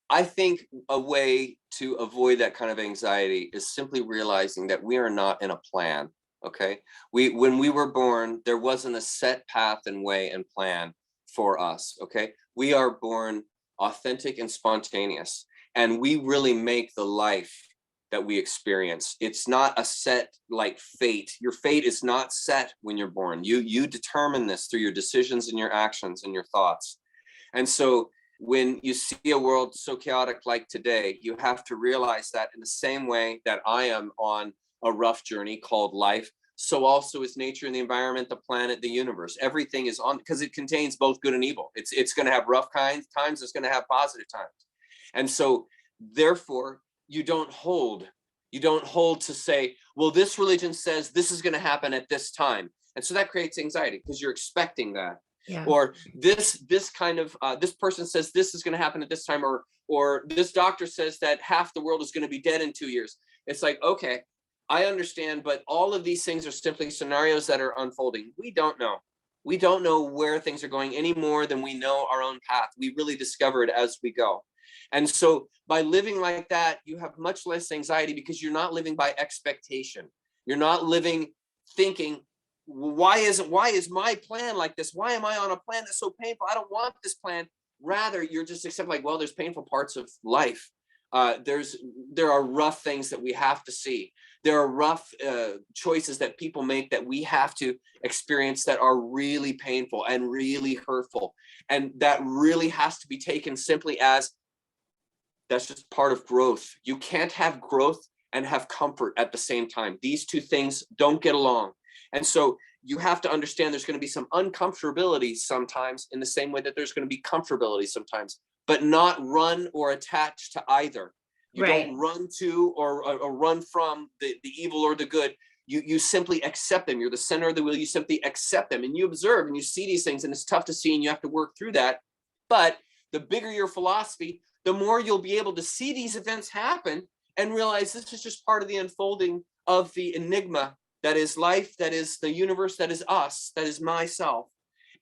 I think a way to avoid that kind of anxiety is simply realizing that we are not in a plan. Okay. When we were born, there wasn't a set path and way and plan for us. Okay. We are born authentic and spontaneous, and we really make the life that we experience. It's not a set like fate. Your fate is not set when you're born. You determine this through your decisions and your actions and your thoughts. And so when you see a world so chaotic like today, you have to realize that in the same way that I am on a rough journey called life, so also is nature and the environment, the planet, the universe. Everything is on, because it contains both good and evil. It's going to have rough times, it's going to have positive times. And so therefore, you don't hold to say, well, this religion says this is going to happen at this time. And so that creates anxiety because you're expecting that. Yeah. Or this kind of this person says this is going to happen at this time, or this doctor says that half the world is going to be dead in 2 years. It's like, okay, I understand, but all of these things are simply scenarios that are unfolding. We don't know where things are going any more than we know our own path. We really discover it as we go. And so by living like that, you have much less anxiety because you're not living by expectation. You're not living thinking, why is my plan like this? Why am I on a plan that's so painful? I don't want this plan. Rather, you're just accepting, like, well, there's painful parts of life, There are rough things that we have to see. There are rough choices that people make that we have to experience that are really painful and really hurtful. And that really has to be taken simply as that's just part of growth. You can't have growth and have comfort at the same time. These two things don't get along. And so you have to understand there's going to be some uncomfortability sometimes, in the same way that there's going to be comfortability sometimes, but not run or attach to either. You Right. don't run to or run from the evil or the good. You simply accept them. You're the center of the wheel. You simply accept them, and you observe and you see these things, and it's tough to see, and you have to work through that. But the bigger your philosophy, the more you'll be able to see these events happen and realize this is just part of the unfolding of the enigma that is life, that is the universe, that is us, that is myself.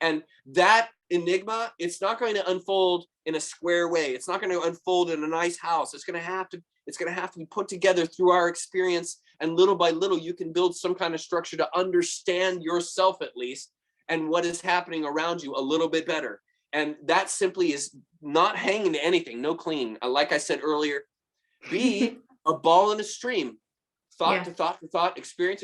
And that enigma, it's not going to unfold in a square way. It's not going to unfold in a nice house. It's going to have to be put together through our experience. And little by little, you can build some kind of structure to understand yourself, at least, and what is happening around you a little bit better. And that simply is not hanging to anything, no clean. Like I said earlier, be a ball in a stream. Thought to thought to thought, experience.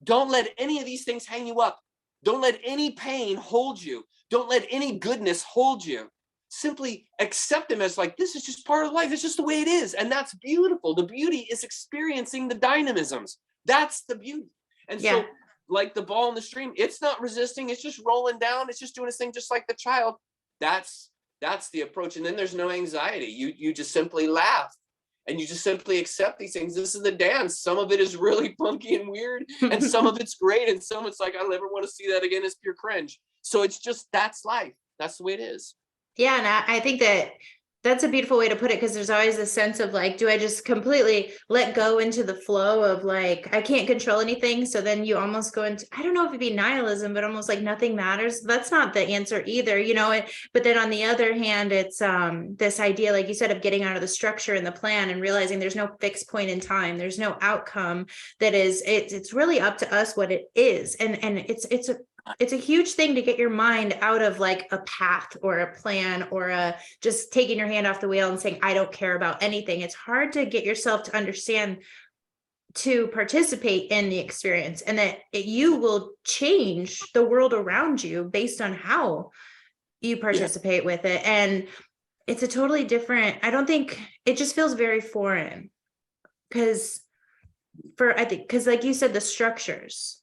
Don't let any of these things hang you up. Don't let any pain hold you. Don't let any goodness hold you. Simply accept them as like, this is just part of life. It's just the way it is. And that's beautiful. The beauty is experiencing the dynamisms. That's the beauty. And so like the ball in the stream, it's not resisting. It's just rolling down. It's just doing its thing, just like the child. That's the approach. And then there's no anxiety. You just simply laugh. And you just simply accept these things. This is the dance. Some of it is really funky and weird, and some of it's great, and some it's like, I never want to see that again. It's pure cringe. So it's just, that's life. That's the way it is. Yeah, and I think that's a beautiful way to put it, because there's always a sense of like, do I just completely let go into the flow of like, I can't control anything? So then you almost go into, I don't know if it'd be nihilism, but almost like nothing matters. That's not the answer either, you know. But then on the other hand, it's this idea, like you said, of getting out of the structure and the plan and realizing there's no fixed point in time. There's no outcome that is, it's really up to us what it is. And it's a huge thing to get your mind out of like a path or a plan or just taking your hand off the wheel and saying, I don't care about anything. It's hard to get yourself to understand, to participate in the experience, and that you will change the world around you based on how you participate with it. And it's a totally different, I don't think, it just feels very foreign because like you said, the structures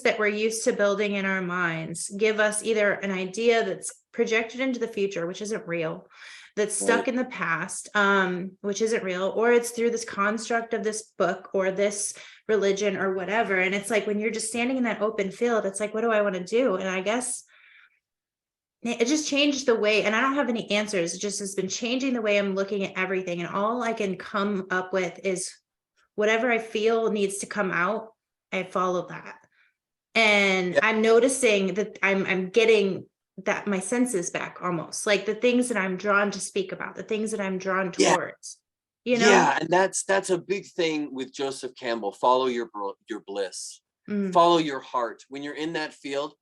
that we're used to building in our minds give us either an idea that's projected into the future, which isn't real, that's stuck in the past, which isn't real, or it's through this construct of this book or this religion or whatever. And it's like, when you're just standing in that open field, it's like, what do I want to do? And I guess it just changed the way, and I don't have any answers. It just has been changing the way I'm looking at everything. And all I can come up with is whatever I feel needs to come out, I follow that. And I'm noticing that I'm getting that my senses back, almost like the things that I'm drawn to speak about, the things that I'm drawn towards, you know? Yeah. And that's a big thing with Joseph Campbell. Follow your bliss, follow your heart. When you're in that field,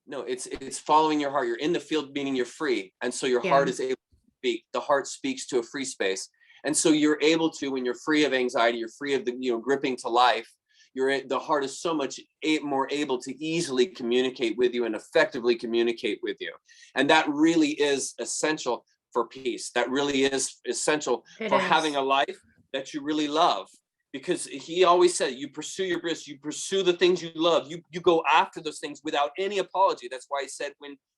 no, it's following your heart. You're in the field, meaning you're free. And so your heart is able to speak. The heart speaks to a free space. And so you're able to, when you're free of anxiety, you're free of the, gripping to life, the heart is so much more able to easily communicate with you and effectively communicate with you. And that really is essential for peace. That really is essential for having a life that you really love. Because he always said, you pursue your bliss, you pursue the things you love, you go after those things without any apology. That's why he said,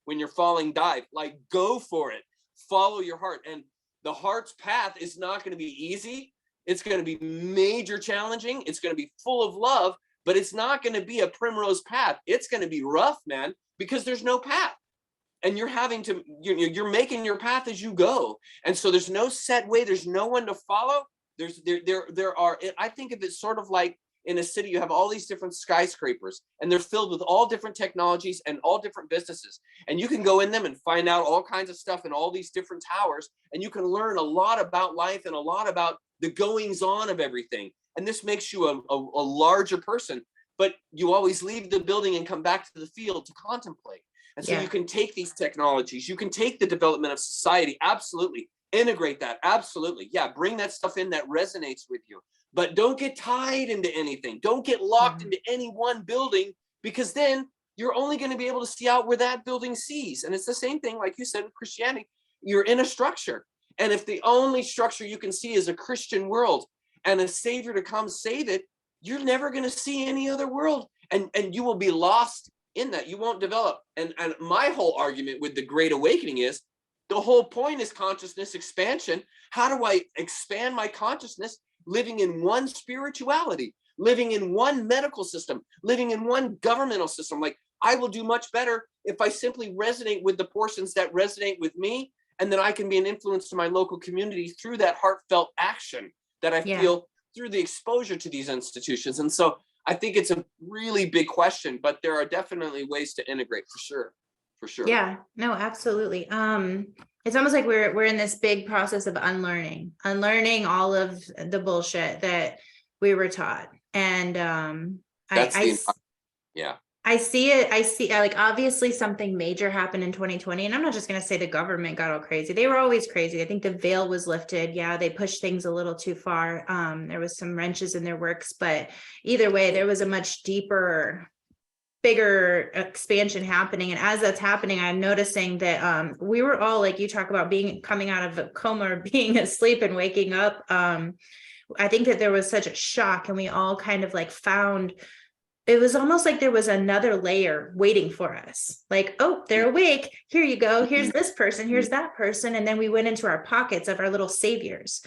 when you're falling, dive, like go for it, follow your heart. And the heart's path is not going to be easy. It's going to be major challenging. It's going to be full of love, but it's not going to be a primrose path. It's going to be rough, man, because there's no path. And you're having to, you're making your path as you go. And so there's no set way. There's no one to follow. There are, I think of it sort of like in a city, you have all these different skyscrapers, and they're filled with all different technologies and all different businesses. And you can go in them and find out all kinds of stuff in all these different towers. And you can learn a lot about life and a lot about the goings on of everything. And this makes you a larger person, but you always leave the building and come back to the field to contemplate. And so you can take these technologies, you can take the development of society, absolutely, integrate that. Absolutely. Yeah. Bring that stuff in that resonates with you, but don't get tied into anything. Don't get locked into any one building, because then you're only going to be able to see out where that building sees. And it's the same thing, like you said, with Christianity. You're in a structure. And if the only structure you can see is a Christian world and a savior to come save it, you're never going to see any other world. And you will be lost in that. You won't develop. And my whole argument with the Great Awakening is the whole point is consciousness expansion. How do I expand my consciousness? Living in one spirituality, living in one medical system, living in one governmental system. Like, I will do much better if I simply resonate with the portions that resonate with me, and then I can be an influence to my local community through that heartfelt action that I feel through the exposure to these institutions. And so I think it's a really big question, but there are definitely ways to integrate, for sure. For sure. Yeah, no, absolutely. It's almost like we're in this big process of unlearning all of the bullshit that we were taught. And I see it. Like, obviously something major happened in 2020, and I'm not just going to say the government got all crazy. They were always crazy. I think the veil was lifted. Yeah, they pushed things a little too far. There was some wrenches in their works, but either way, there was a much deeper, bigger expansion happening. And as that's happening, I'm noticing that we were all, like you talk about, coming out of a coma or being asleep and waking up. I think that there was such a shock, and we all kind of like found, it was almost like there was another layer waiting for us. Like, oh, they're awake. Here you go. Here's this person. Here's that person. And then we went into our pockets of our little saviors.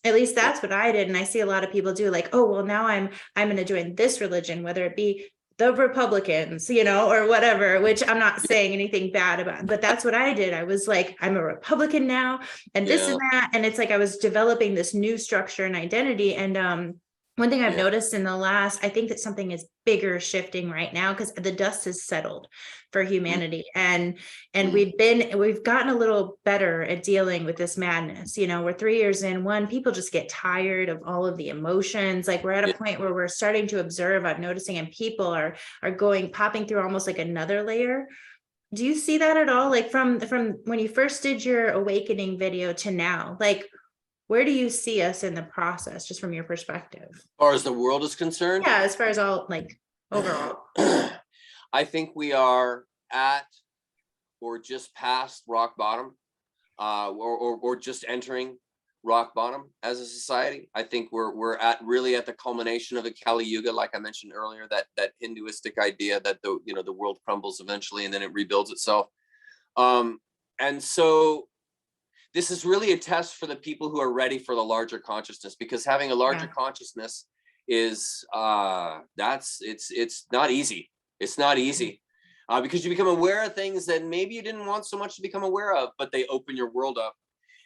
At least that's what I did. And I see a lot of people do, like, oh, well, now I'm going to join this religion, whether it be the Republicans, or whatever, which I'm not saying anything bad about, but that's what I did. I was like, I'm a Republican now, and this and that. And it's like, I was developing this new structure and identity. And one thing I've noticed in the last, I think that something is bigger shifting right now, because the dust has settled for humanity. And we've gotten a little better at dealing with this madness. We're 3 years in. People just get tired of all of the emotions. Like, we're at a point where we're starting to observe, I'm noticing, and people are popping through almost like another layer. Do you see that at all? Like, from when you first did your awakening video to now, like, where do you see us in the process, just from your perspective? As far as the world is concerned? Yeah, as far as all, like, overall. I think we are at or just past rock bottom, or just entering rock bottom as a society. I think we're really at the culmination of the Kali Yuga, like I mentioned earlier, that Hinduistic idea that the world crumbles eventually and then it rebuilds itself. And so this is really a test for the people who are ready for the larger consciousness, because having a larger consciousness is it's not easy. It's not easy, because you become aware of things that maybe you didn't want so much to become aware of, but they open your world up.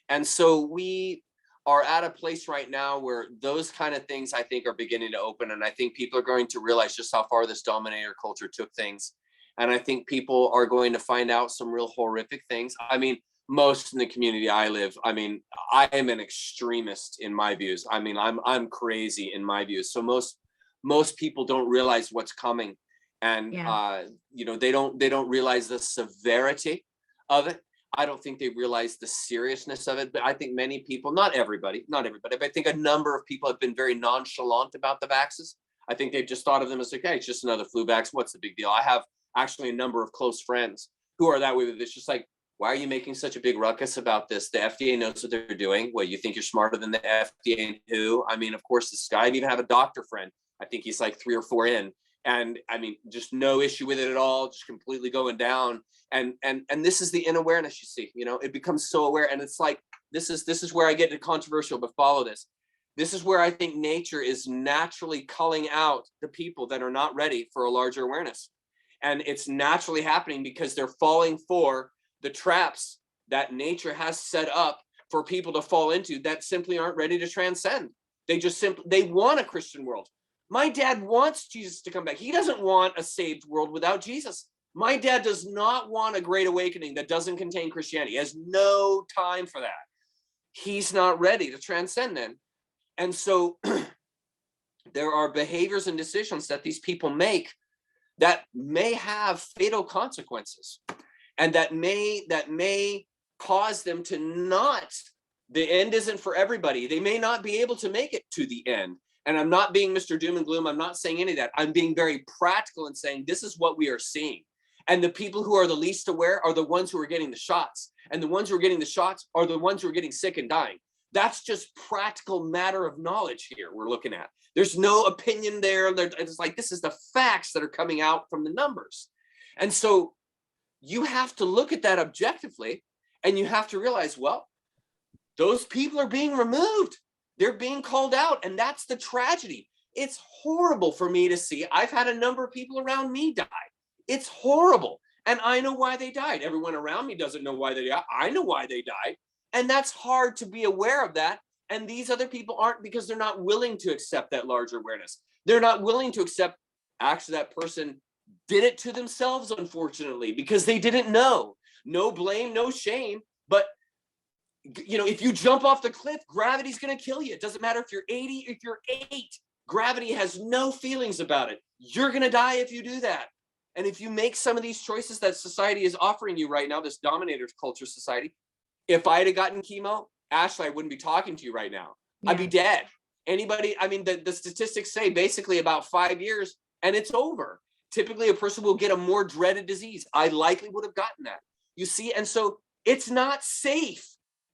And so we are at a place right now where those kind of things, I think, are beginning to open. And I think people are going to realize just how far this dominator culture took things. And I think people are going to find out some real horrific things. I mean, most in the community I live, I mean, I am an extremist in my views. I mean, I'm crazy in my views. So most people don't realize what's coming, and they don't realize the severity of it. I don't think they realize the seriousness of it. But I think many people, not everybody, but I think a number of people have been very nonchalant about the vaxes. I think they've just thought of them as, okay, it's just another flu vax. What's the big deal? I have actually a number of close friends who are that way with it. It's just like, why are you making such a big ruckus about this? The FDA knows what they're doing. Well, you think you're smarter than the FDA and who? I mean, of course, this guy, I even have a doctor friend. I think he's like 3 or 4 in. And I mean, just no issue with it at all, just completely going down. And this is the inawareness you see, it becomes so aware. And it's like, this is where I get to controversial, but follow this. This is where I think nature is naturally culling out the people that are not ready for a larger awareness. And it's naturally happening because they're falling for the traps that nature has set up for people to fall into that simply aren't ready to transcend. They want a Christian world. My dad wants Jesus to come back. He doesn't want a saved world without Jesus. My dad does not want a great awakening that doesn't contain Christianity. He has no time for that. He's not ready to transcend then. And so there are behaviors and decisions that these people make that may have fatal consequences, and that may cause them to not The end isn't for everybody. They may not be able to make it to the end. And I'm not being Mr. Doom and Gloom. I'm not saying any of that. I'm being very practical and saying this is what we are seeing. And the people who are the least aware are the ones who are getting the shots. And the ones who are getting the shots are the ones who are getting sick and dying. That's just practical matter of knowledge here we're looking at. There's no opinion there. It's like, this is the facts that are coming out from the numbers. And so you have to look at that objectively, and you have to realize, well, those people are being removed. They're being called out, and that's the tragedy. It's horrible for me to see. I've had a number of people around me die. It's horrible. And I know why they died. Everyone around me doesn't know why they died. I know why they died. And that's hard to be aware of that. And these other people aren't, because they're not willing to accept that larger awareness. They're not willing to accept, actually, that person did it to themselves, unfortunately, because they didn't know. No blame, no shame. But, you know, if you jump off the cliff, gravity's going to kill you. It doesn't matter if you're 80, if you're 8. Gravity has no feelings about it. You're going to die if you do that. And if you make some of these choices that society is offering you right now, this dominator culture society, if I had gotten chemo, Ashley, I wouldn't be talking to you right now. Yeah. I'd be dead. Anybody, I mean, the statistics say basically about 5 years and it's over. Typically, a person will get a more dreaded disease. I likely would have gotten that. You see, and so it's not safe.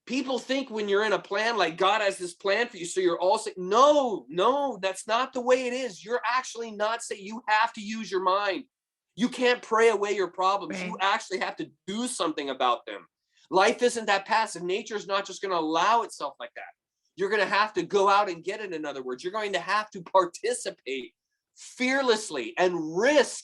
People think when you're in a plan, like God has this plan for you, so you're all safe. No, that's not the way it is. You're actually not safe. You have to use your mind. You can't pray away your problems. Right. You actually have to do something about them. Life isn't that passive. Nature is not just going to allow itself like that. You're going to have to go out and get it. In other words, you're going to have to participate fearlessly and risk.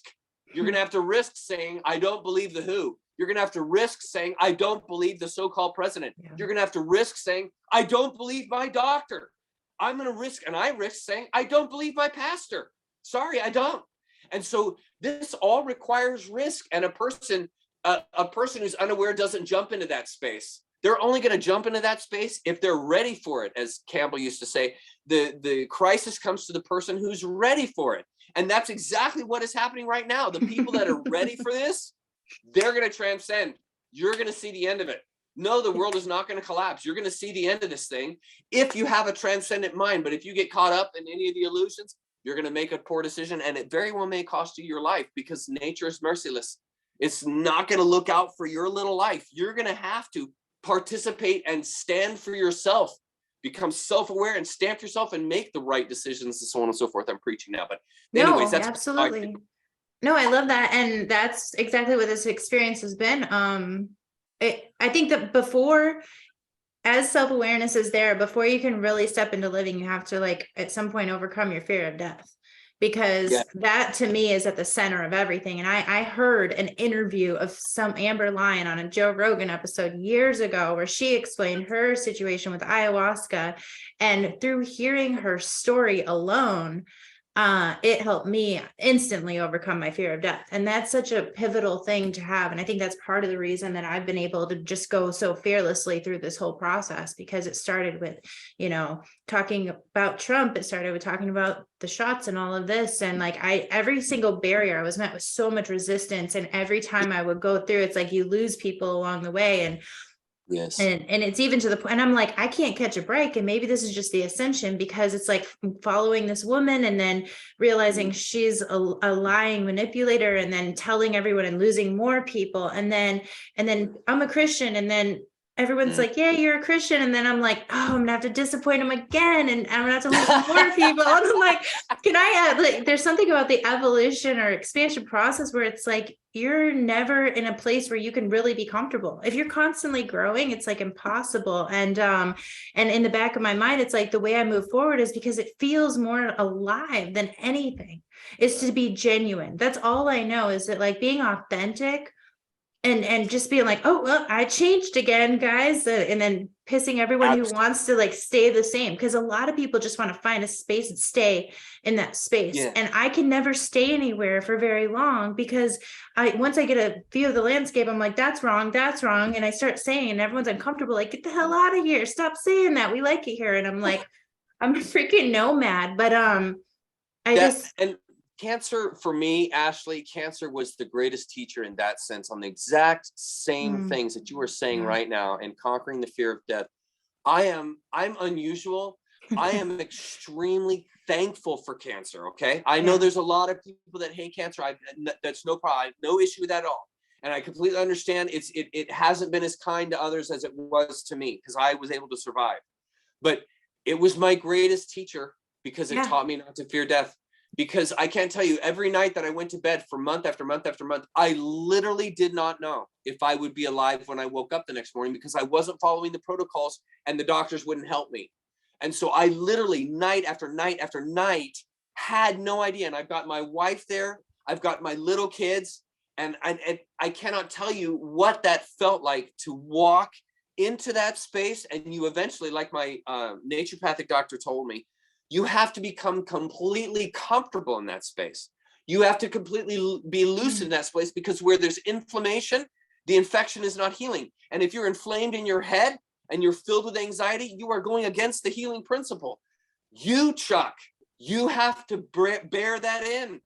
You're going to have to risk saying, I don't believe the WHO. You're going to have to risk saying, I don't believe the so-called president. Yeah. You're going to have to risk saying, I don't believe my doctor. I'm going to risk, and I risk saying, I don't believe my pastor. Sorry, I don't. And so this all requires risk. And a person who's unaware doesn't jump into that space. They're only going to jump into that space if they're ready for it. As Campbell used to say, the crisis comes to the person who's ready for it. And that's exactly what is happening right now. The people that are ready for this, they're going to transcend. You're going to see the end of it. No, the world is not going to collapse. You're going to see the end of this thing if you have a transcendent mind. But if you get caught up in any of the illusions, you're going to make a poor decision, and it very well may cost you your life, because nature is merciless. It's not going to look out for your little life. You're going to have to participate and stand for yourself, become self-aware and stand for yourself and make the right decisions, and so on and so forth. I'm preaching now, but anyways, that's absolutely. No, I love that. And that's exactly what this experience has been. I think that before, as self-awareness is there, before you can really step into living, you have to, like, at some point overcome your fear of death, because that to me is at the center of everything. And I heard an interview of some Amber Lyon on a Joe Rogan episode years ago, where she explained her situation with ayahuasca, and through hearing her story alone, it helped me instantly overcome my fear of death. And that's such a pivotal thing to have. And I think that's part of the reason that I've been able to just go so fearlessly through this whole process, because it started with, you know, talking about Trump. It started with talking about the shots and all of this. And like, every single barrier, I was met with so much resistance. And every time I would go through, it's like you lose people along the way. And yes. And it's even to the point, and I'm like, I can't catch a break. And maybe this is just the ascension, because it's like following this woman and then realizing she's a lying manipulator, and then telling everyone and losing more people. And then I'm a Christian, and then everyone's like, yeah, you're a Christian. And then I'm like, oh, I'm gonna have to disappoint them again. And I'm gonna have to lose more people. And I'm like, can I add, like, there's something about the evolution or expansion process where it's like, you're never in a place where you can really be comfortable. If you're constantly growing, it's like impossible. And in the back of my mind, it's like the way I move forward is because it feels more alive than anything, is to be genuine. That's all I know, is that, like, being authentic and just being like, oh, well, I changed again, guys. And then pissing everyone who wants to, like, stay the same. Because a lot of people just want to find a space and stay in that space. Yeah. And I can never stay anywhere for very long, because once I get a view of the landscape, I'm like, that's wrong. And I start saying, and everyone's uncomfortable, like, get the hell out of here. Stop saying that. We like it here. And I'm like, I'm a freaking nomad. But and cancer, for me, Ashley, cancer was the greatest teacher in that sense, on the exact same things that you were saying right now, and conquering the fear of death. I'm unusual. I am extremely thankful for cancer. Okay. I know there's a lot of people that hate cancer. That's no problem. No issue with that at all. And I completely understand it hasn't been as kind to others as it was to me, because I was able to survive. But it was my greatest teacher, because it taught me not to fear death. Because I can't tell you, every night that I went to bed for month after month after month, I literally did not know if I would be alive when I woke up the next morning, because I wasn't following the protocols and the doctors wouldn't help me. And so I literally night after night after night had no idea. And I've got my wife there, I've got my little kids, and I cannot tell you what that felt like to walk into that space. And you eventually, like my naturopathic doctor told me, you have to become completely comfortable in that space. You have to completely be loose in that space, because where there's inflammation, the infection is not healing. And if you're inflamed in your head and you're filled with anxiety, you are going against the healing principle. You, Chuck, you have to bear that in.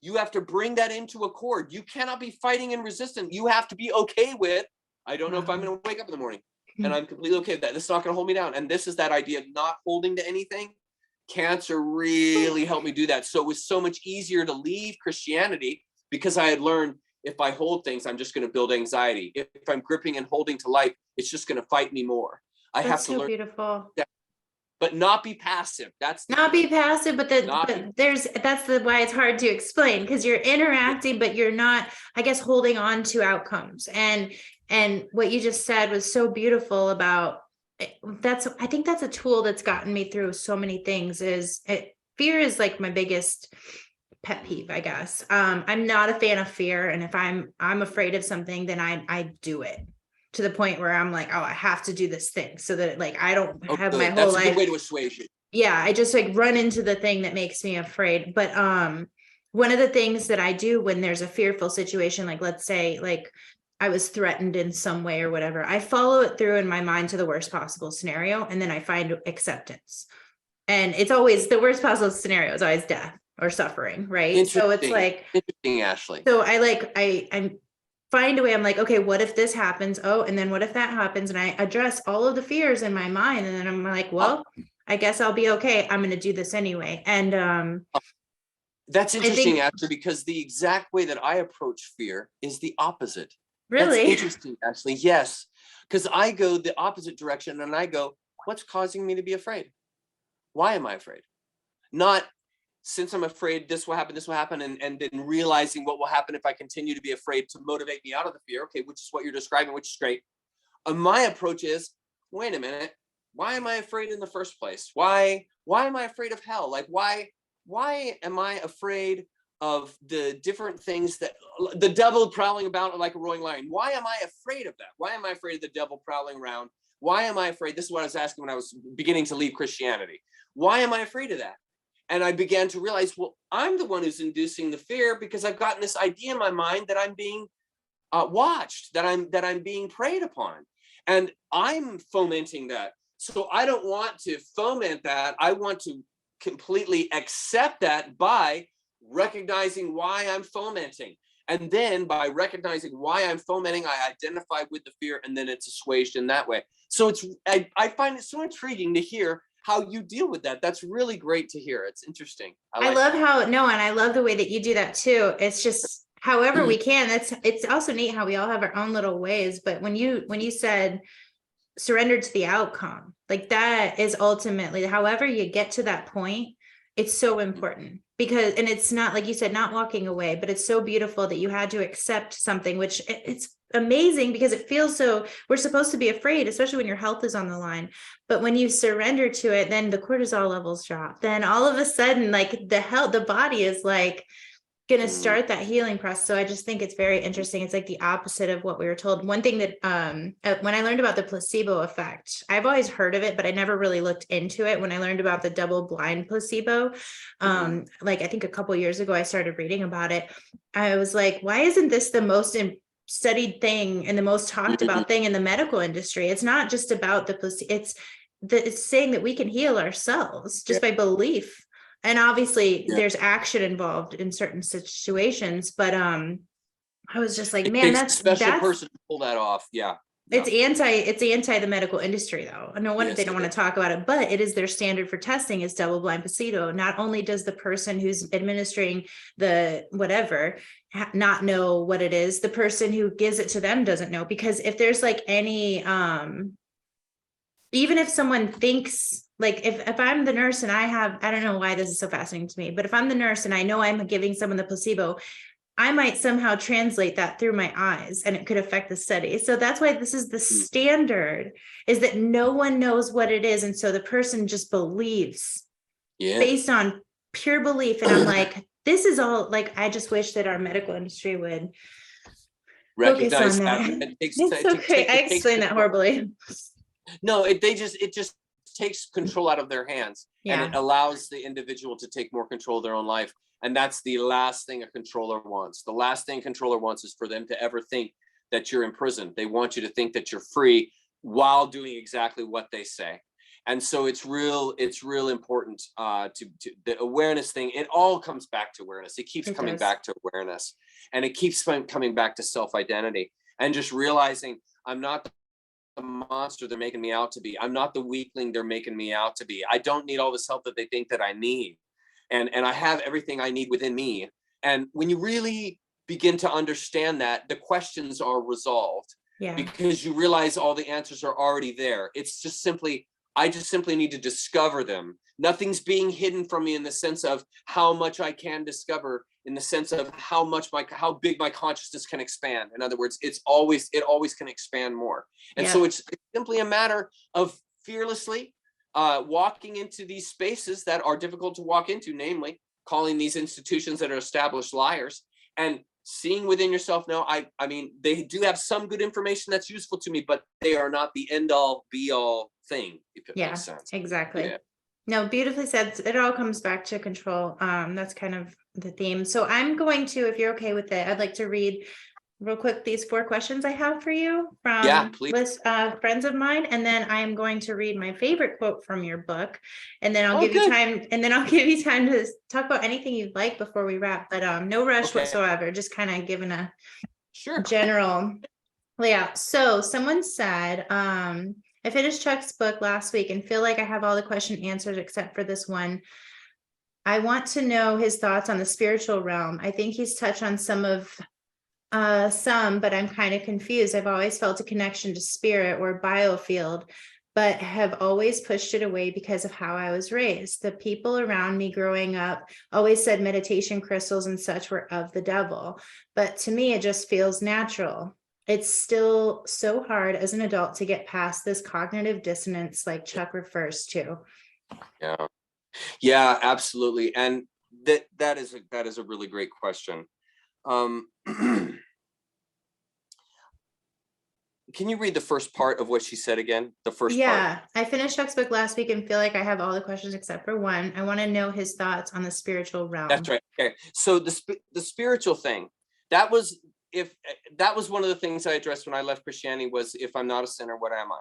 You have to bring that into accord. You cannot be fighting and resistant. You have to be okay with, I don't know if I'm going to wake up in the morning, and I'm completely okay with that. This is not going to hold me down. And this is that idea of not holding to anything. Cancer really helped me do that. So it was so much easier to leave Christianity, because I had learned, if I hold things, I'm just going to build anxiety. If I'm gripping and holding to life, it's just going to fight me more. I have to learn beautiful. that, but not be passive. That's Not be passive, but that's why it's hard to explain, because you're interacting, but you're not, I guess, holding on to outcomes. And what you just said was so beautiful about I think that's a tool that's gotten me through so many things. Fear is like my biggest pet peeve, I guess. I'm not a fan of fear. And if I'm afraid of something, then I do it to the point where I'm like, oh, I have to do this thing, so that like, I don't have my whole life. That's a good way to assuage it. Yeah. I just like run into the thing that makes me afraid. But one of the things that I do when there's a fearful situation, like let's say like I was threatened in some way or whatever, I follow it through in my mind to the worst possible scenario. And then I find acceptance. And it's always the worst possible scenario is always death or suffering. Right. So it's like, interesting, Ashley. So I find a way. I'm like, okay, what if this happens? Oh, and then what if that happens? And I address all of the fears in my mind. And then I'm like, well, I guess I'll be okay. I'm going to do this anyway. And that's interesting, actually, because the exact way that I approach fear is the opposite. Really? That's interesting, actually. Yes. Because I go the opposite direction, and I go, what's causing me to be afraid? Why am I afraid? Not, since I'm afraid this will happen, and then realizing what will happen if I continue to be afraid to motivate me out of the fear. Okay, which is what you're describing, which is great. My approach is, wait a minute, why am I afraid in the first place? Why am I afraid of hell? Like, why am I afraid of the different things that the devil prowling about like a roaring lion? Why am I afraid of that? Why am I afraid of the devil prowling around? Why am I afraid? This is what I was asking when I was beginning to leave Christianity. Why am I afraid of that? And I began to realize, well, I'm the one who's inducing the fear, because I've gotten this idea in my mind that I'm being watched, that I'm being preyed upon, and I'm fomenting that. So I don't want to foment that. I want to completely accept that by recognizing why I'm fomenting. And then by recognizing why I'm fomenting, I identify with the fear, and then it's assuaged in that way. So I find it so intriguing to hear how you deal with that. That's really great to hear. It's interesting. I love and I love the way that you do that too. It's just however we can. It's also neat how we all have our own little ways. But when you said surrender to the outcome, like that is ultimately, however you get to that point, it's so important. Because, and it's not, like you said, not walking away, but it's so beautiful that you had to accept something, which it's amazing, because it feels so, we're supposed to be afraid, especially when your health is on the line. But when you surrender to it, then the cortisol levels drop. Then all of a sudden, like the body is like going to start that healing process. So I just think it's very interesting. It's like the opposite of what we were told. One thing that when I learned about the placebo effect, I've always heard of it, but I never really looked into it. When I learned about the double blind placebo, like I think a couple of years ago, I started reading about it. I was like, why isn't this the most studied thing and the most talked about thing in the medical industry? It's not just about the placebo. It's saying that we can heal ourselves just by belief. And obviously there's action involved in certain situations, but I was just like, man, that's a special person to pull that off. Yeah. It's anti the medical industry though. No wonder Yes, they don't want to talk about it, but it is their standard for testing is double blind placebo. Not only does the person who's administering the whatever not know what it is, the person who gives it to them doesn't know, because if there's like any even if someone thinks, like if I'm the nurse and I don't know why this is so fascinating to me, but if I'm the nurse and I know I'm giving someone the placebo, I might somehow translate that through my eyes and it could affect the study. So that's why this is the standard, is that no one knows what it is. And so the person just believes based on pure belief. And I'm like, this is all like, I just wish that our medical industry would recognize focus on that. that. It's so great. I explained that horribly. No, it just takes control out of their hands, and it allows the individual to take more control of their own life. And that's the last thing a controller wants. The last thing a controller wants is for them to ever think that you're in prison. They want you to think that you're free while doing exactly what they say. And so it's real important to the awareness thing. It all comes back to awareness. It keeps coming back to awareness, and it keeps coming back to self-identity and just realizing I'm not the monster they're making me out to be. I'm not the weakling they're making me out to be. I don't need all this help that they think that I need. And I have everything I need within me. And when you really begin to understand that, the questions are resolved because you realize all the answers are already there. It's just simply, I just simply need to discover them. Nothing's being hidden from me in the sense of how much I can discover, in the sense of how big my consciousness can expand. In other words, it always can expand more. And so it's simply a matter of fearlessly walking into these spaces that are difficult to walk into, namely calling these institutions that are established liars, and seeing within yourself, no, I mean, they do have some good information that's useful to me, but they are not the end all be all thing, if it makes sense. Exactly. No, beautifully said. It all comes back to control. That's kind of the theme. So I'm going to, if you're okay with it, I'd like to read real quick these 4 questions I have for you from friends of mine, and then I am going to read my favorite quote from your book, and then I'll give you time, to talk about anything you'd like before we wrap, but no rush whatsoever, just kind of giving a general layout. So someone said, I finished Chuck's book last week and feel like I have all the question answers except for this one. I want to know his thoughts on the spiritual realm. I think he's touched on some, but I'm kind of confused. I've always felt a connection to spirit or biofield, but have always pushed it away because of how I was raised. The people around me growing up always said meditation crystals and such were of the devil, but to me, it just feels natural. It's still so hard as an adult to get past this cognitive dissonance like Chuck refers to. Yeah, absolutely. And that is a really great question. Can you read the first part of what she said again? The first part. I finished Chuck's book last week and feel like I have all the questions except for one. I want to know his thoughts on the spiritual realm. That's right. Okay. So the spiritual thing, that was one of the things I addressed when I left Christianity was, if I'm not a sinner, what am I?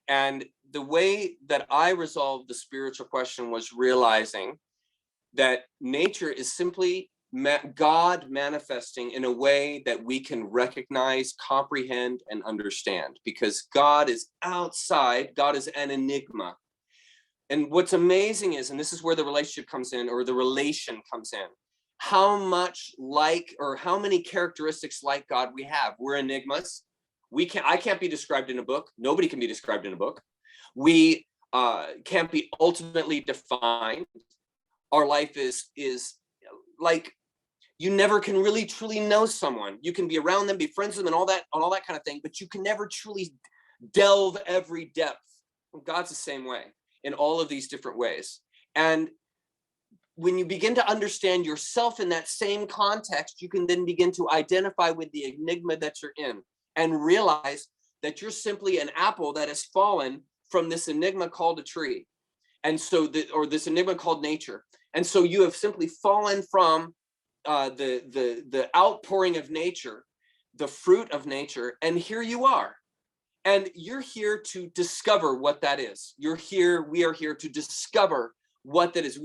And the way that I resolved the spiritual question was realizing that nature is simply God manifesting in a way that we can recognize, comprehend, and understand, because God is outside. God is an enigma. And what's amazing is, and this is where the relationship comes in, or the relation comes in, how much like, or how many characteristics like God we have. We're enigmas. I can't be described in a book. Nobody can be described in a book. We can't be ultimately defined. Our life is like, you never can really truly know someone. You can be around them, be friends with them, and all that kind of thing, but you can never truly delve every depth. God's the same way in all of these different ways. And when you begin to understand yourself in that same context, you can then begin to identify with the enigma that you're in and realize that you're simply an apple that has fallen from this enigma called a tree. And so, or this enigma called nature. And so you have simply fallen from the outpouring of nature, the fruit of nature, and here you are. And you're here to discover what that is. We are here to discover what that is.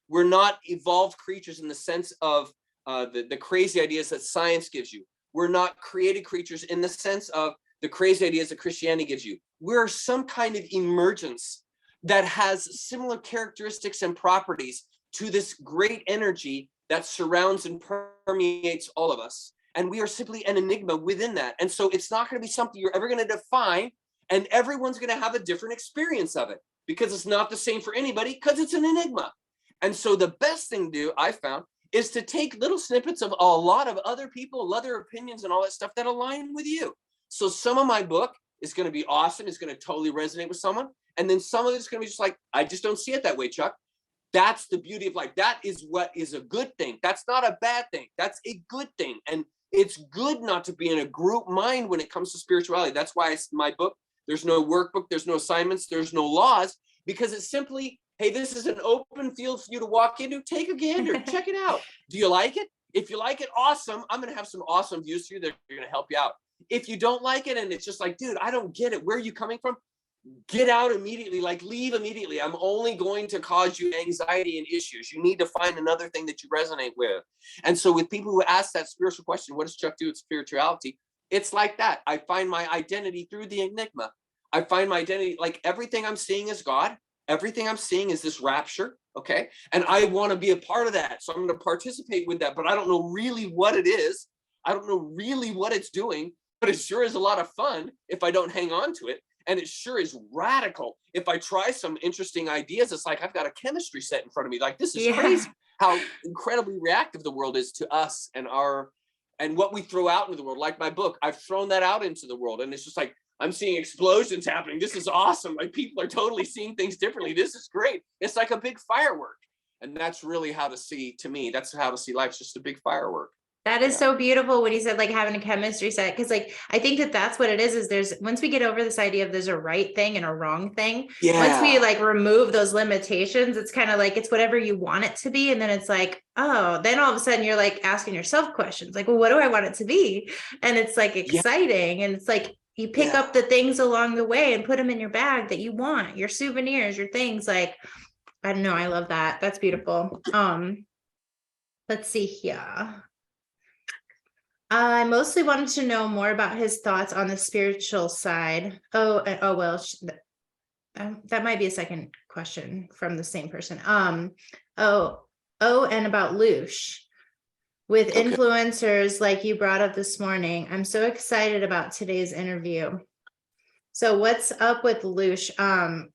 We're not evolved creatures in the sense of the crazy ideas that science gives you. We're not created creatures in the sense of the crazy ideas that Christianity gives you. We're some kind of emergence that has similar characteristics and properties to this great energy that surrounds and permeates all of us. And we are simply an enigma within that. And so it's not going to be something you're ever going to define, and everyone's going to have a different experience of it, because it's not the same for anybody, because it's an enigma. And so the best thing to do, I found, is to take little snippets of a lot of other people, other opinions and all that stuff that align with you. So some of my book is going to be awesome. It's going to totally resonate with someone. And then some of it's going to be just like, I just don't see it that way, Chuck. That's the beauty of life. That is what is a good thing. That's not a bad thing. That's a good thing. And it's good not to be in a group mind when it comes to spirituality. That's why my book, there's no workbook, there's no assignments, there's no laws, because it's simply, hey, this is an open field for you to walk into. Take a gander, check it out. Do you like it? If you like it, awesome. I'm going to have some awesome views for you that are going to help you out. If you don't like it and it's just like, dude, I don't get it. Where are you coming from? Get out immediately, like leave immediately. I'm only going to cause you anxiety and issues. You need to find another thing that you resonate with. And so with people who ask that spiritual question, what does Chuck do with spirituality? It's like that. I find my identity through the enigma. I find my identity, like everything I'm seeing is God. Everything I'm seeing is this rapture, okay? And I want to be a part of that. So I'm going to participate with that, but I don't know really what it is. I don't know really what it's doing, but it sure is a lot of fun if I don't hang on to it. And it sure is radical. If I try some interesting ideas, it's like I've got a chemistry set in front of me. Like, this is crazy how incredibly reactive the world is to us and what we throw out into the world. Like my book, I've thrown that out into the world. And it's just like, I'm seeing explosions happening. This is awesome. Like, people are totally seeing things differently. This is great. It's like a big firework. And that's really how to see, to me, that's how to see life. It's just a big firework. That is so beautiful when you said like having a chemistry set, because like I think that's what it is there's, once we get over this idea of there's a right thing and a wrong thing, once we like remove those limitations, it's kind of like it's whatever you want it to be. And then it's like, oh, then all of a sudden you're like asking yourself questions like, well, what do I want it to be? And it's like exciting. And it's like you pick up the things along the way and put them in your bag that you want, your souvenirs, your things. Like, I don't know, I love that. That's beautiful. Let's see here. I mostly wanted to know more about his thoughts on the spiritual side. Well, that might be a second question from the same person. And about Lash. With influencers like you brought up this morning, I'm so excited about today's interview. So what's up with Lash? A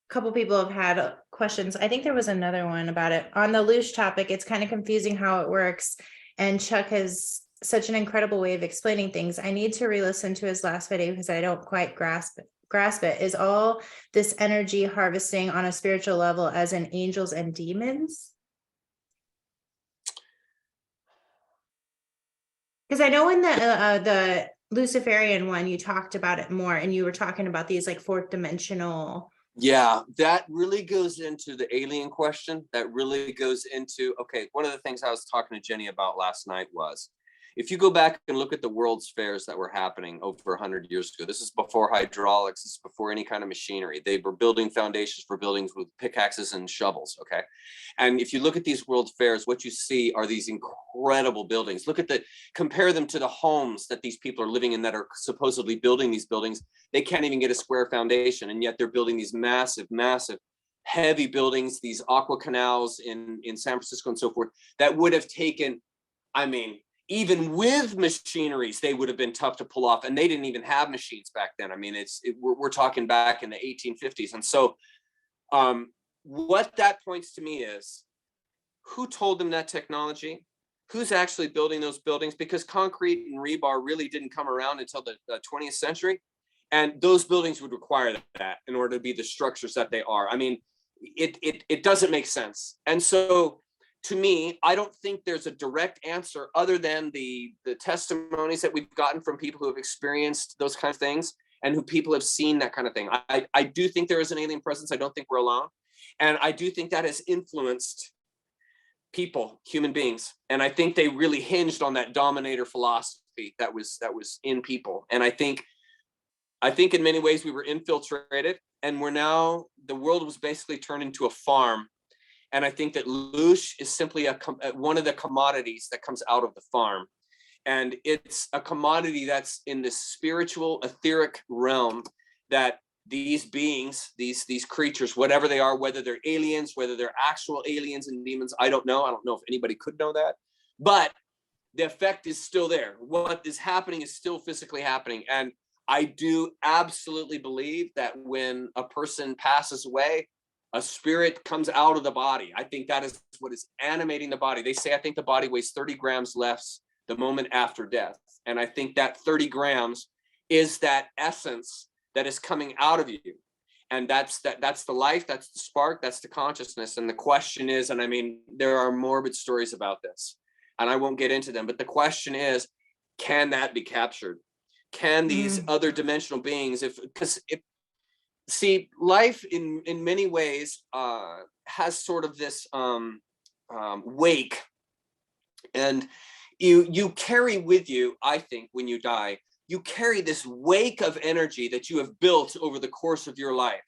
couple people have had questions. I think there was another one about it. On the Lash topic, it's kind of confusing how it works. And Chuck has such an incredible way of explaining things. I need to re-listen to his last video because I don't quite grasp it. Is all this energy harvesting on a spiritual level as in angels and demons? Because I know in the Luciferian one, you talked about it more and you were talking about these like fourth dimensional. Yeah, that really goes into the alien question. That really goes into, okay, one of the things I was talking to Jenny about last night was, if you go back and look at the world's fairs that were happening over 100 years ago, this is before hydraulics, this is before any kind of machinery. They were building foundations for buildings with pickaxes and shovels, okay? And if you look at these world fairs, what you see are these incredible buildings. Compare them to the homes that these people are living in that are supposedly building these buildings. They can't even get a square foundation, and yet they're building these massive, massive, heavy buildings, these aqua canals in San Francisco and so forth, that would have taken, I mean, even with machineries, they would have been tough to pull off, and they didn't even have machines back then. I mean, we're talking back in the 1850s. And so what that points to me is, who told them that technology? Who's actually building those buildings? Because concrete and rebar really didn't come around until the 20th century. And those buildings would require that in order to be the structures that they are. I mean, it doesn't make sense. And so, to me, I don't think there's a direct answer other than the testimonies that we've gotten from people who have experienced those kind of things and who people have seen that kind of thing. I do think there is an alien presence. I don't think we're alone. And I do think that has influenced people, human beings. And I think they really hinged on that Dominator philosophy that was in people. And I think in many ways we were infiltrated, and the world was basically turned into a farm. And I think that Lash is simply one of the commodities that comes out of the farm. And it's a commodity that's in the spiritual, etheric realm that these beings, these creatures, whatever they are, whether they're aliens, whether they're actual aliens and demons, I don't know. I don't know if anybody could know that. But the effect is still there. What is happening is still physically happening. And I do absolutely believe that when a person passes away, a spirit comes out of the body. I think that is what is animating the body. They say, I think the body weighs 30 grams less the moment after death. And I think that 30 grams is that essence that is coming out of you. And that's the life, that's the spark, that's the consciousness. And the question is, and I mean, there are morbid stories about this, and I won't get into them, but the question is, can that be captured? Can these other dimensional beings, see, life in many ways has sort of this wake, and you carry with you, I think, when you die, you carry this wake of energy that you have built over the course of your life.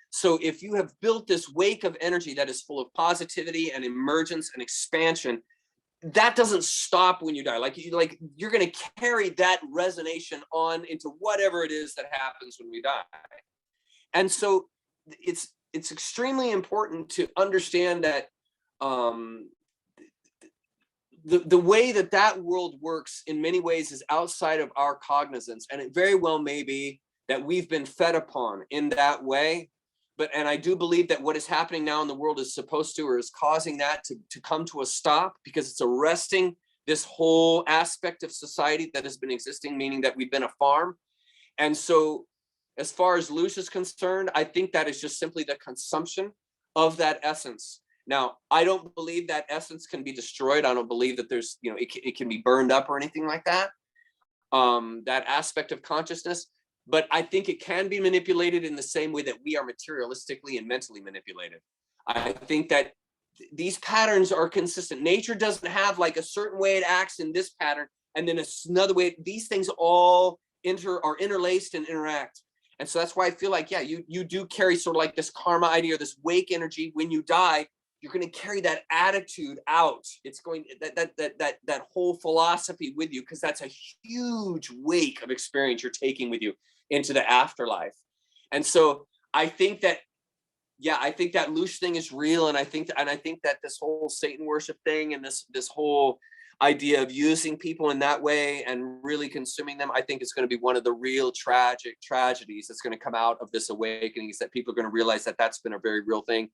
So if you have built this wake of energy that is full of positivity and emergence and expansion, that doesn't stop when you die. Like you're going to carry that resonation on into whatever it is that happens when we die. And so it's extremely important to understand that the way that world works in many ways is outside of our cognizance. And it very well may be that we've been fed upon in that way. And I do believe that what is happening now in the world is supposed to, or is causing that to come to a stop, because it's arresting this whole aspect of society that has been existing, meaning that we've been a farm. And so as far as Lush is concerned, I think that is just simply the consumption of that essence. Now, I don't believe that essence can be destroyed. I don't believe that there's, it can be burned up or anything like that, that aspect of consciousness. But I think it can be manipulated in the same way that we are materialistically and mentally manipulated. I think that these patterns are consistent. Nature doesn't have like a certain way it acts in this pattern, and then another way. These things all are interlaced and interact. And so that's why I feel like, yeah, you do carry sort of like this karma idea, or this wake energy. When you die, you're going to carry that attitude out. It's going that whole philosophy with you, because that's a huge wake of experience you're taking with you into the afterlife. And so I think that, yeah, I think that Lush thing is real, and I think that this whole Satan worship thing and this whole idea of using people in that way and really consuming them, I think is going to be one of the real tragedies that's going to come out of this awakening, is that people are going to realize that that's been a very real thing.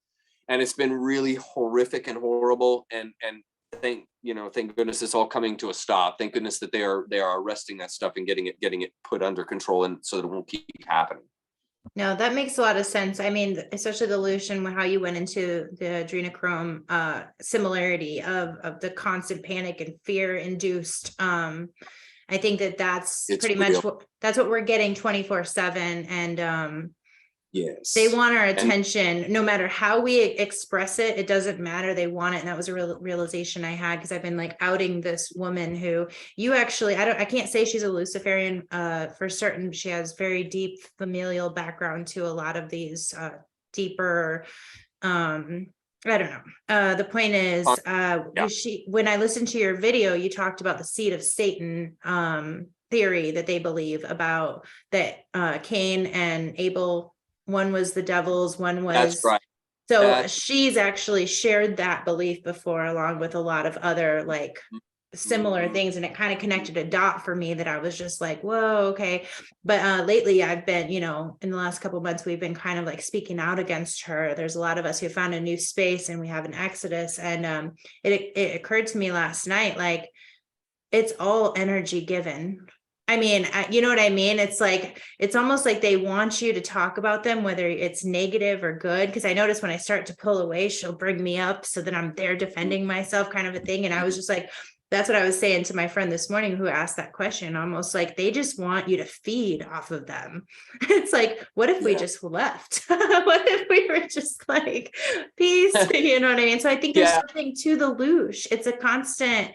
And it's been really horrific and horrible. And thank goodness it's all coming to a stop. Thank goodness that they are arresting that stuff and getting it put under control, and so that it won't keep happening. No, that makes a lot of sense. I mean, especially the Lush and how you went into the adrenochrome similarity of the constant panic and fear induced. I think that's it's pretty real. Much that's what we're getting 24/7. And yes, they want our attention, no matter how we express it. It doesn't matter. They want it. And that was a realization I had, because I've been like outing this woman who you actually, I can't say she's a Luciferian for certain. She has very deep familial background to a lot of these deeper, I don't know. The point is, when I listened to your video, you talked about the seed of Satan theory that they believe about, that Cain and Abel, one was the devil's, one was. That's right. So she's actually shared that belief before, along with a lot of other like similar things. And it kind of connected a dot for me that I was just like, whoa, okay. But lately I've been, in the last couple of months, we've been kind of like speaking out against her. There's a lot of us who found a new space, and we have an exodus. And it occurred to me last night, like, it's all energy given. I mean, you know what I mean? It's like, it's almost like they want you to talk about them, whether it's negative or good. Because I notice when I start to pull away, she'll bring me up so that I'm there defending myself, kind of a thing. And I was just like, that's what I was saying to my friend this morning who asked that question, almost like they just want you to feed off of them. It's like, what if we just left? What if we were just like, peace? You know what I mean? So I think there's something to the Lush. It's a constant,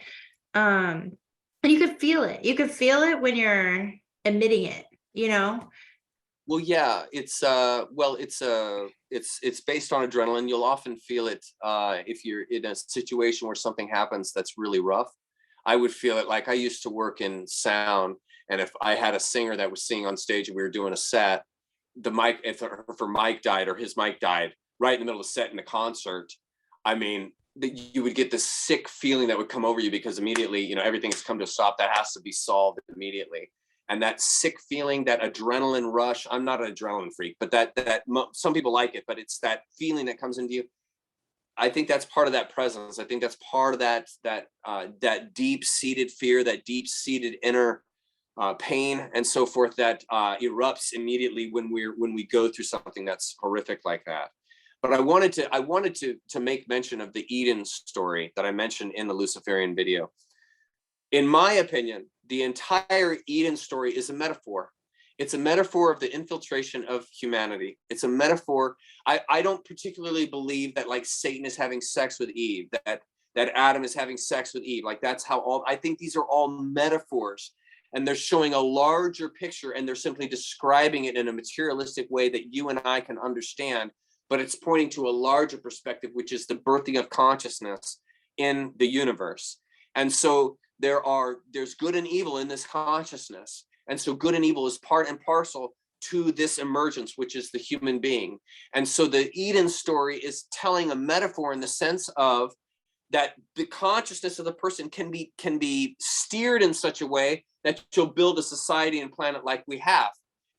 and you could feel it. You could feel it when you're emitting it, Well, yeah, it's based on adrenaline. You'll often feel it if you're in a situation where something happens that's really rough. I would feel it. Like I used to work in sound, and if I had a singer that was singing on stage and we were doing a set, the mic, if her mic died or his mic died right in the middle of the set in the concert, I mean, you would get this sick feeling that would come over you because immediately, you know, everything has come to a stop. That has to be solved immediately. And that sick feeling, that adrenaline rush, I'm not an adrenaline freak, but that some people like it, but it's that feeling that comes into you. I think that's part of that presence. I think that's part of that deep-seated fear, that deep-seated inner pain and so forth that erupts immediately when we go through something that's horrific like that. But I wanted to make mention of the Eden story that I mentioned in the Luciferian video. In my opinion, the entire Eden story is a metaphor. It's a metaphor of the infiltration of humanity. It's a metaphor. I don't particularly believe that like Satan is having sex with Eve, that Adam is having sex with Eve. Like that's how all, I think these are all metaphors, and they're showing a larger picture, and they're simply describing it in a materialistic way that you and I can understand, but it's pointing to a larger perspective, which is the birthing of consciousness in the universe. And so there's good and evil in this consciousness. And so good and evil is part and parcel to this emergence, which is the human being. And so the Eden story is telling a metaphor in the sense of that the consciousness of the person can be steered in such a way that you'll build a society and planet like we have.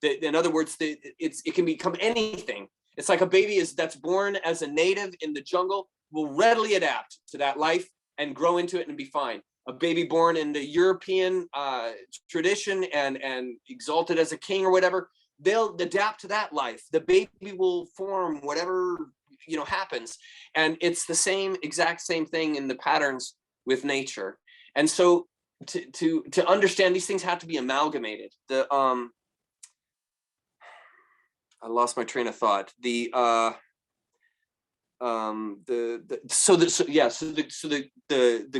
In other words, it can become anything. It's like a baby that's born as a native in the jungle will readily adapt to that life and grow into it and be fine. A baby born in the European tradition and exalted as a king or whatever, they'll adapt to that life. The baby will form whatever, you know, happens. And it's the exact same thing in the patterns with nature. And so to understand these things have to be amalgamated. I lost my train of thought. The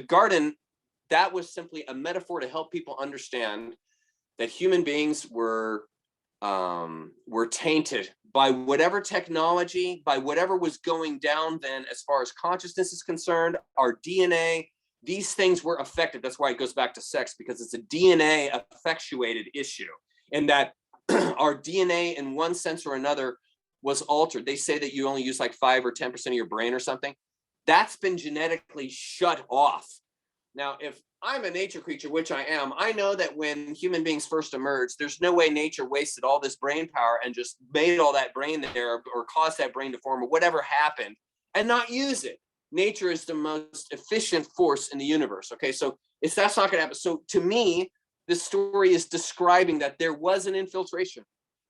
garden, that was simply a metaphor to help people understand that human beings were tainted by whatever technology, by whatever was going down then as far as consciousness is concerned, our DNA, these things were affected. That's why it goes back to sex, because it's a DNA effectuated issue, and that our DNA in one sense or another was altered. They say that you only use like 5 or 10% of your brain or something. That's been genetically shut off. Now, if I'm a nature creature, which I am, I know that when human beings first emerged, there's no way nature wasted all this brain power and just made all that brain there or caused that brain to form or whatever happened and not use it. Nature is the most efficient force in the universe. Okay, so that's not going to happen. So to me, this story is describing that there was an infiltration,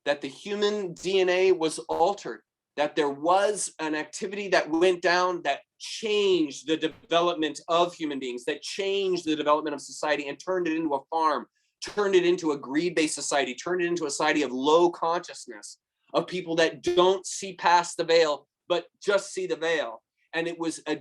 that the human DNA was altered, that there was an activity that went down that changed the development of human beings, that changed the development of society and turned it into a farm, turned it into a greed-based society, turned it into a society of low consciousness, of people that don't see past the veil, but just see the veil. And it was a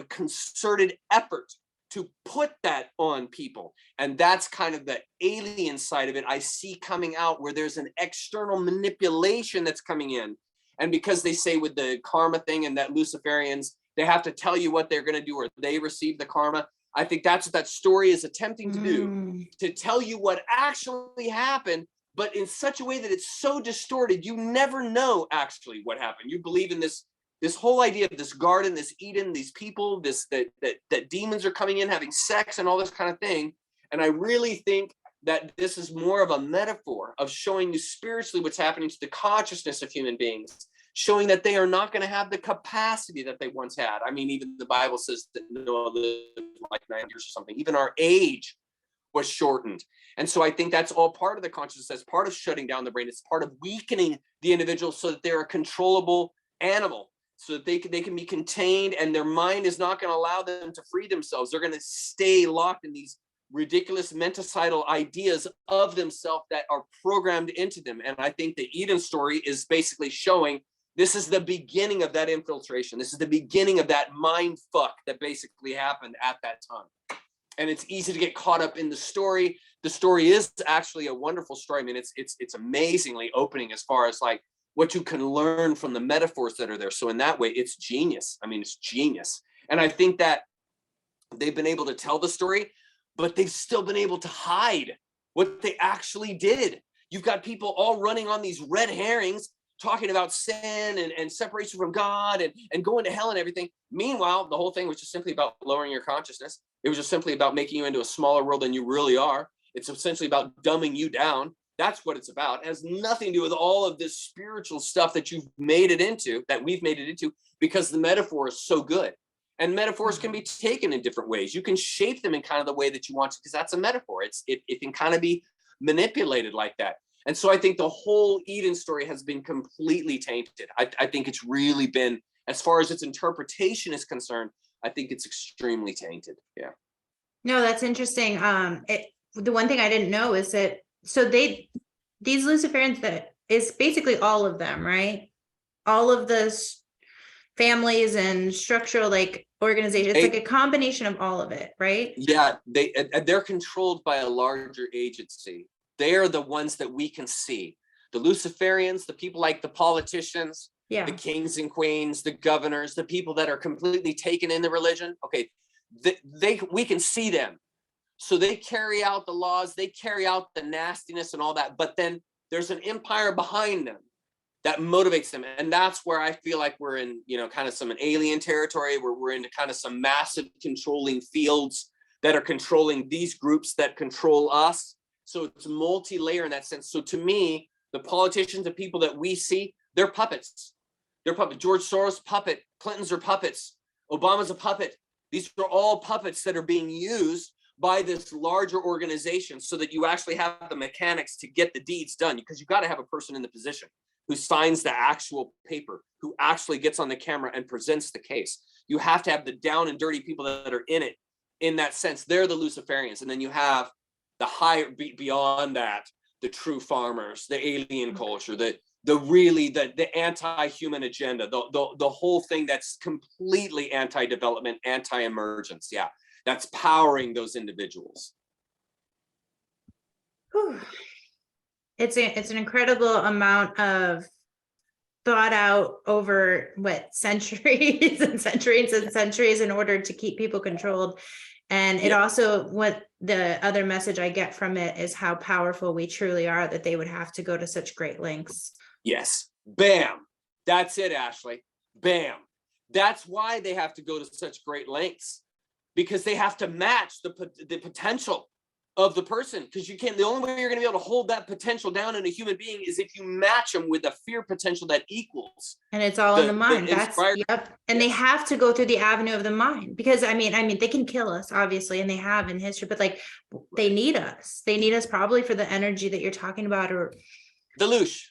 concerted effort to put that on people. And that's kind of the alien side of it I see coming out, where there's an external manipulation that's coming in. And because they say with the karma thing and that Luciferians, they have to tell you what they're going to do or they receive the karma. I think that's what that story is attempting to do, to tell you what actually happened, but in such a way that it's so distorted, you never know actually what happened. You believe in this whole idea of this garden, this Eden, these people, that demons are coming in, having sex and all this kind of thing. And I really think that this is more of a metaphor of showing you spiritually what's happening to the consciousness of human beings, showing that they are not going to have the capacity that they once had. I mean, even the Bible says that Noah lived like 9 years or something. Even our age was shortened. And so I think that's all part of the consciousness. That's part of shutting down the brain. It's part of weakening the individual so that they're a controllable animal, so that they can be contained, and their mind is not going to allow them to free themselves. They're going to stay locked in these ridiculous menticidal ideas of themselves that are programmed into them. And I think the Eden story is basically showing this is the beginning of that infiltration. This is the beginning of that mind fuck that basically happened at that time. And it's easy to get caught up in the story. The story is actually a wonderful story. I mean, it's amazingly opening as far as like what you can learn from the metaphors that are there. So in that way, it's genius. I mean, it's genius. And I think that they've been able to tell the story but they've still been able to hide what they actually did. You've got people all running on these red herrings, talking about sin and separation from God and going to hell and everything. Meanwhile, the whole thing was just simply about lowering your consciousness. It was just simply about making you into a smaller world than you really are. It's essentially about dumbing you down. That's what it's about. It has nothing to do with all of this spiritual stuff that you've made it into, that we've made it into, because the metaphor is so good. And metaphors can be taken in different ways. You can shape them in kind of the way that you want to, because that's a metaphor. It can kind of be manipulated like that. And so I think the whole Eden story has been completely tainted. I think it's really been, as far as its interpretation is concerned, I think it's extremely tainted. Yeah. No, that's interesting. The one thing I didn't know is that, so these Luciferians, that is basically all of them, right? All of the families and structural like organizations. It's like a combination of all of it, right? Yeah, they're controlled by a larger agency. They are the ones that we can see. The Luciferians, the people like the politicians, the kings and queens, the governors, the people that are completely taken in the religion. Okay, we can see them. So they carry out the laws, they carry out the nastiness and all that, but then there's an empire behind them that motivates them. And that's where I feel like we're in, kind of some alien territory, where we're into kind of some massive controlling fields that are controlling these groups that control us. So it's multi-layer in that sense. So to me, the politicians, the people that we see, they're puppets. They're puppets. George Soros, puppet. Clinton's are puppets. Obama's a puppet. These are all puppets that are being used by this larger organization so that you actually have the mechanics to get the deeds done, because you've got to have a person in the position who signs the actual paper, who actually gets on the camera and presents the case. You have to have the down and dirty people that are in it. In that sense, they're the Luciferians. And then you have the higher, beyond that, the true farmers, the alien culture, the anti-human agenda, the whole thing that's completely anti-development, anti-emergence. Yeah, that's powering those individuals. Whew. It's an incredible amount of thought out over centuries and centuries and centuries in order to keep people controlled. And it also, what the other message I get from it is how powerful we truly are, that they would have to go to such great lengths. Yes. Bam. That's it, Ashley. Bam. That's why they have to go to such great lengths, because they have to match the potential of the person. Because the only way you're going to be able to hold that potential down in a human being is if you match them with a fear potential that equals. And it's all in the mind. And they have to go through the avenue of the mind, because I mean, they can kill us, obviously, and they have in history, but like they need us. They need us probably for the energy that you're talking about, or the loosh.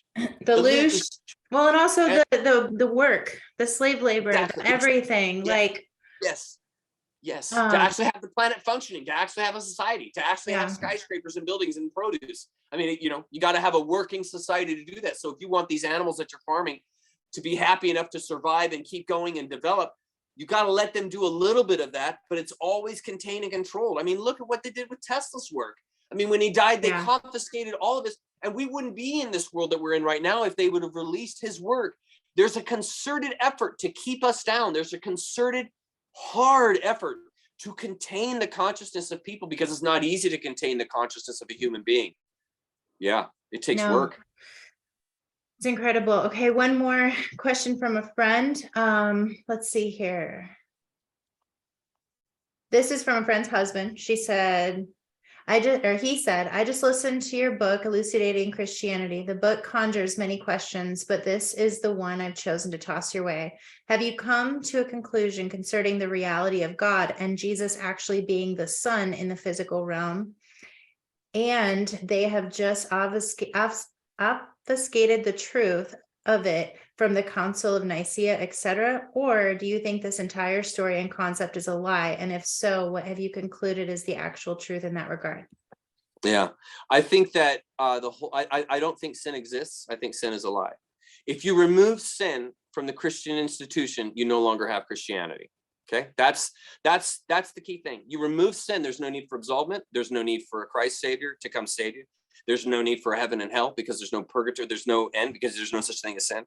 The loosh. Well, and also the work, the slave labor, everything. Like Yes, to actually have the planet functioning, to actually have a society, to actually have skyscrapers and buildings and produce. I mean, you got to have a working society to do that. So if you want these animals that you're farming to be happy enough to survive and keep going and develop, you got to let them do a little bit of that, but it's always contained and controlled. I mean, look at what they did with Tesla's work. I mean, when he died, they confiscated all of this, and we wouldn't be in this world that we're in right now if they would have released his work. There's a concerted effort to keep us down. There's a concerted, hard effort to contain the consciousness of people, because it's not easy to contain the consciousness of a human being. Yeah, it takes work. It's incredible. Okay, one more question from a friend. Let's see here. This is from a friend's husband. She said, he said, I just listened to your book, Elucidating Christianity. The book conjures many questions, but this is the one I've chosen to toss your way. Have you come to a conclusion concerning the reality of God and Jesus actually being the Son in the physical realm? And they have just obfuscated the truth of it from the Council of Nicaea, etc.? Or do you think this entire story and concept is a lie? And if so, what have you concluded is the actual truth in that regard? Yeah, I think that I don't think sin exists. I think sin is a lie. If you remove sin from the Christian institution, you no longer have Christianity. Okay, that's the key thing. You remove sin, there's no need for absolvement. There's no need for a Christ Savior to come save you. There's no need for heaven and hell, because there's no purgatory. There's no end, because there's no such thing as sin.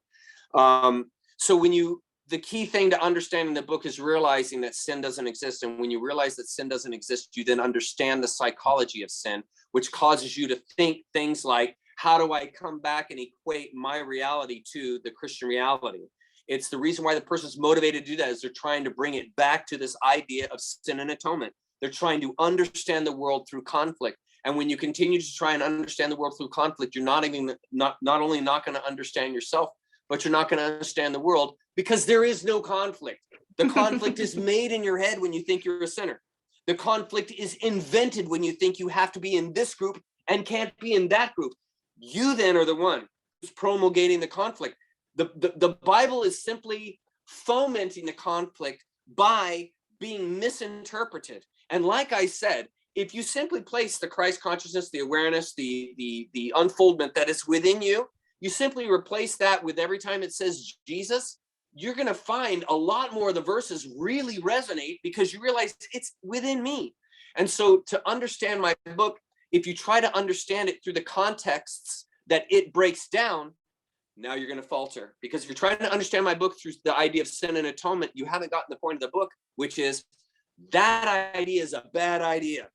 So when you the key thing to understanding the book is realizing that sin doesn't exist. And when you realize that sin doesn't exist, you then understand the psychology of sin, which causes you to think things like, how do I come back and equate my reality to the Christian reality? It's the reason why the person's motivated to do that is they're trying to bring it back to this idea of sin and atonement. They're trying to understand the world through conflict. And when you continue to try and understand the world through conflict, you're not only not going to understand yourself, but you're not going to understand the world, because there is no conflict. The conflict is made in your head when you think you're a sinner. The conflict is invented when you think you have to be in this group and can't be in that group. You then are the one who's promulgating the conflict. The Bible is simply fomenting the conflict by being misinterpreted. And like I said, if you simply place the Christ consciousness, the awareness, the unfoldment that is within you, you simply replace that with every time it says Jesus, you're going to find a lot more of the verses really resonate because you realize it's within me. And so to understand my book, if you try to understand it through the contexts that it breaks down, now you're going to falter. Because if you're trying to understand my book through the idea of sin and atonement, you haven't gotten the point of the book, which is that idea is a bad idea.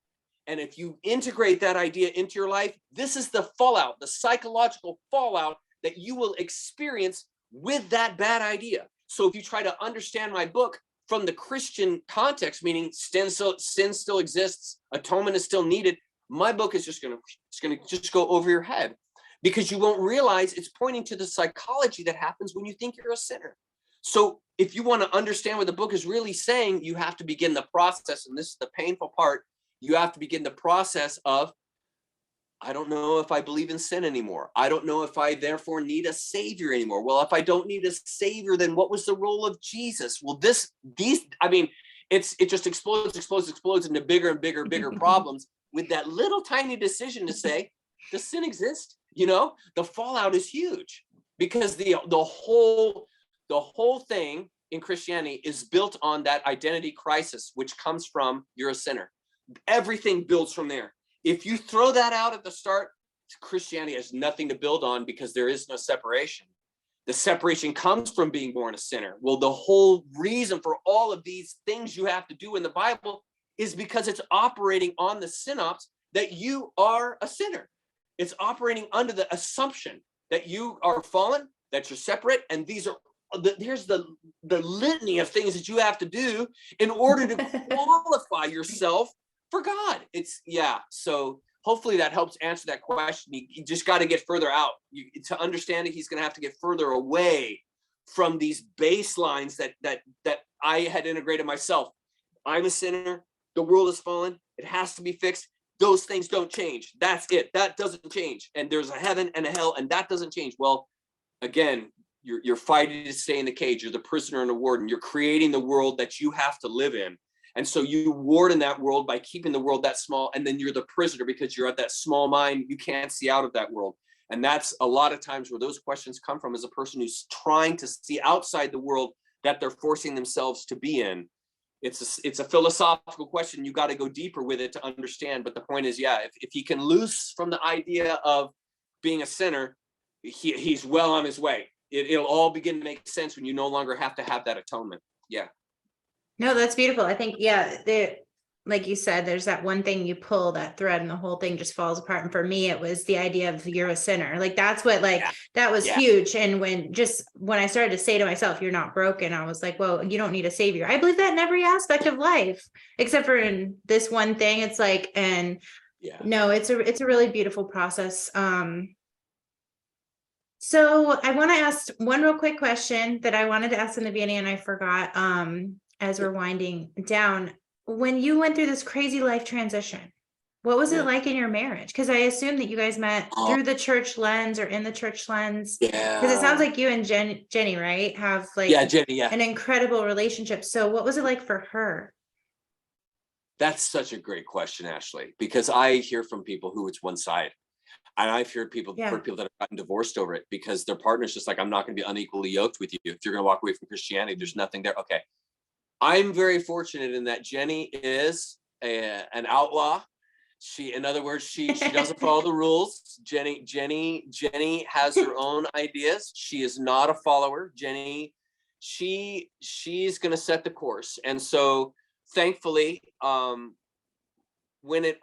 And if you integrate that idea into your life, this is the fallout, the psychological fallout that you will experience with that bad idea. So if you try to understand my book from the Christian context, meaning sin still exists, atonement is still needed, my book is just going to go over your head, because you won't realize it's pointing to the psychology that happens when you think you're a sinner. So if you want to understand what the book is really saying, you have to begin the process, and this is the painful part. You have to begin the process of, I don't know if I believe in sin anymore. I don't know if I therefore need a savior anymore. Well, if I don't need a savior, then what was the role of Jesus? Well, it just explodes into bigger and bigger problems with that little tiny decision to say, does sin exist? You know, the fallout is huge, because the whole thing in Christianity is built on that identity crisis, which comes from you're a sinner. Everything builds from there. If you throw that out at the start, Christianity has nothing to build on, because there is no separation. The separation comes from being born a sinner. Well, the whole reason for all of these things you have to do in the Bible is because it's operating on the synopsis that you are a sinner. It's operating under the assumption that you are fallen, that you're separate, and here's the litany of things that you have to do in order to qualify yourself for God. So hopefully that helps answer that question. You just got to get further out. To understand it, he's going to have to get further away from these baselines that I had integrated myself. I'm a sinner. The world is fallen. It has to be fixed. Those things don't change. That's it. That doesn't change. And there's a heaven and a hell, and that doesn't change. Well, again, you're fighting to stay in the cage. You're the prisoner and the warden. You're creating the world that you have to live in. And so you warden that world by keeping the world that small, and then you're the prisoner because you're at that small mind. You can't see out of that world. And that's a lot of times where those questions come from, as a person who's trying to see outside the world that they're forcing themselves to be in. It's a philosophical question. You got to go deeper with it to understand. But the point is, if he can loose from the idea of being a sinner, he's well on his way. It'll all begin to make sense when you no longer have to have that atonement. Yeah. No, that's beautiful. I think, like you said, there's that one thing you pull that thread and the whole thing just falls apart. And for me, it was the idea of you're a sinner. Like, that's what, that was huge. And when I started to say to myself, you're not broken, I was like, well, you don't need a savior. I believe that in every aspect of life, except for in this one thing. It's like, no, it's a really beautiful process. So I want to ask one real quick question that I wanted to ask in the beginning, and I forgot, as we're winding down. When you went through this crazy life transition, what was it like in your marriage? Because I assume that you guys met through the church lens or in the church lens. Yeah. Because it sounds like you and Jenny, right, have an incredible relationship. So what was it like for her? That's such a great question, Ashley, because I hear from people who it's one side. And I've heard people that have gotten divorced over it because their partner's just like, I'm not going to be unequally yoked with you. If you're going to walk away from Christianity, there's nothing there. Okay. I'm very fortunate in that Jenny is an outlaw. In other words, she doesn't follow the rules. Jenny has her own ideas. She is not a follower. Jenny she's going to set the course. And so thankfully, when it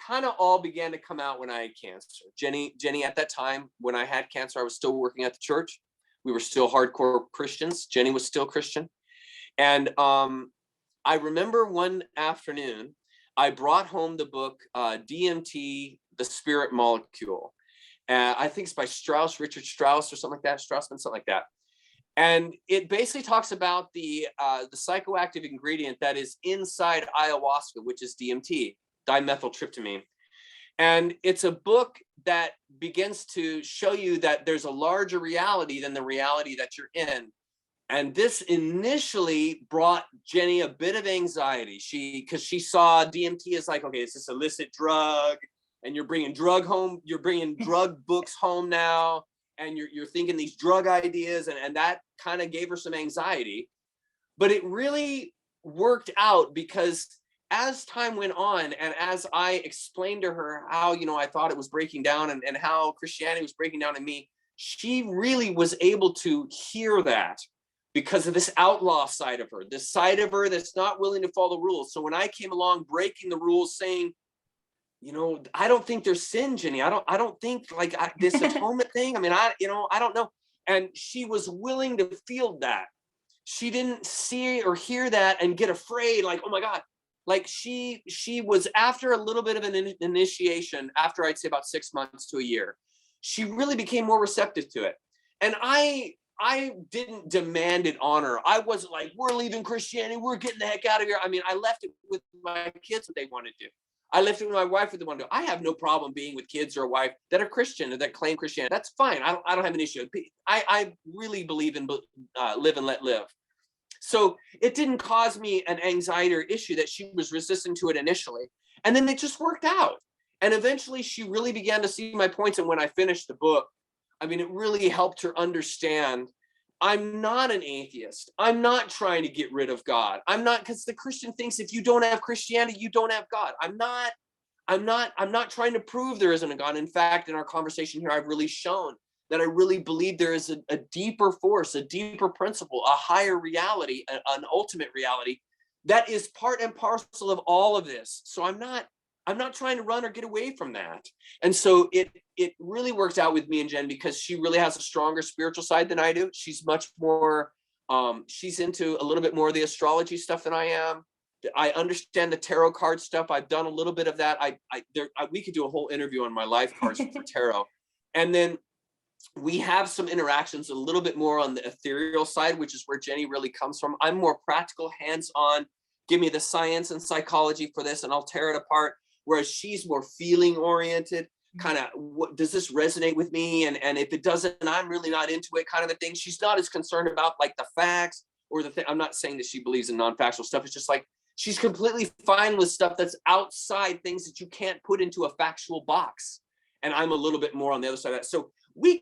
kind of all began to come out when I had cancer. Jenny, at that time, when I had cancer, I was still working at the church. We were still hardcore Christians. Jenny was still Christian. And I remember one afternoon, I brought home the book, DMT, The Spirit Molecule. I think it's by Richard Strauss or something like that, Straussman, something like that. And it basically talks about the psychoactive ingredient that is inside ayahuasca, which is DMT, dimethyltryptamine. And it's a book that begins to show you that there's a larger reality than the reality that you're in. And this initially brought Jenny a bit of anxiety. Because she saw DMT as like, okay, it's this illicit drug, and you're bringing drug books home now, and you're thinking these drug ideas, and that kind of gave her some anxiety. But it really worked out, because as time went on, and as I explained to her how, I thought it was breaking down, and how Christianity was breaking down in me, she really was able to hear that, because of this outlaw side of her, this side of her that's not willing to follow the rules. So when I came along breaking the rules, saying, I don't think there's sin, Jenny. I don't think like this atonement thing. I mean, I don't know. And she was willing to feel that. She didn't see or hear that and get afraid, like, oh my God. Like she was, after a little bit of an initiation, after I'd say about 6 months to a year, she really became more receptive to it. And I didn't demand it on her. I wasn't like, we're leaving Christianity, we're getting the heck out of here. I mean, I left it with my kids what they wanted to do. I left it with my wife what they wanted to do. I have no problem being with kids or a wife that are Christian or that claim Christianity. That's fine. I don't have an issue. I really believe in live and let live. So it didn't cause me an anxiety or issue that she was resistant to it initially. And then it just worked out. And eventually she really began to see my points. And when I finished the book, I mean, it really helped her understand I'm not an atheist. I'm not trying to get rid of God. I'm not, because the Christian thinks if you don't have Christianity, you don't have God. I'm not trying to prove there isn't a God. In fact, in our conversation here, I've really shown that I really believe there is a deeper force, a deeper principle, a higher reality, an ultimate reality that is part and parcel of all of this. So I'm not trying to run or get away from that. And so it really works out with me and Jen, because she really has a stronger spiritual side than I do. She's much more, she's into a little bit more of the astrology stuff than I am. I understand the tarot card stuff. I've done a little bit of that. We could do a whole interview on my life cards for tarot. And then we have some interactions a little bit more on the ethereal side, which is where Jenny really comes from. I'm more practical, hands-on, give me the science and psychology for this and I'll tear it apart. Whereas she's more feeling oriented, kind of, what does this resonate with me? And if it doesn't, I'm really not into it, kind of a thing. She's not as concerned about like the facts or the thing. I'm not saying that she believes in non-factual stuff. It's just like, she's completely fine with stuff that's outside things that you can't put into a factual box. And I'm a little bit more on the other side of that. So we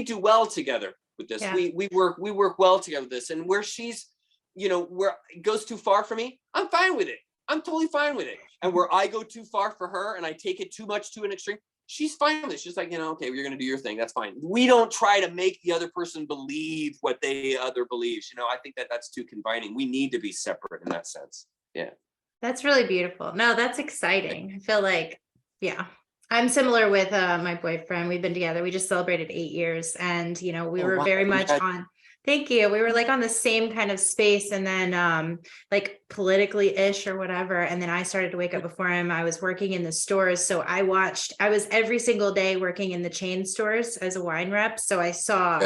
do well together with this. Yeah. We work well together with this. And where she's, where it goes too far for me, I'm fine with it. I'm totally fine with it. And where I go too far for her and I take it too much to an extreme, she's fine with it. She's like, okay, you're going to do your thing. That's fine. We don't try to make the other person believe what the other believes. I think that's too confining. We need to be separate in that sense. Yeah. That's really beautiful. No, that's exciting. I feel like, yeah. I'm similar with my boyfriend. We've been together. We just celebrated 8 years and, we were very much on, thank you. We were like on the same kind of space and then like politically ish or whatever. And then I started to wake up before him. I was working in the stores. So I was every single day working in the chain stores as a wine rep. So I saw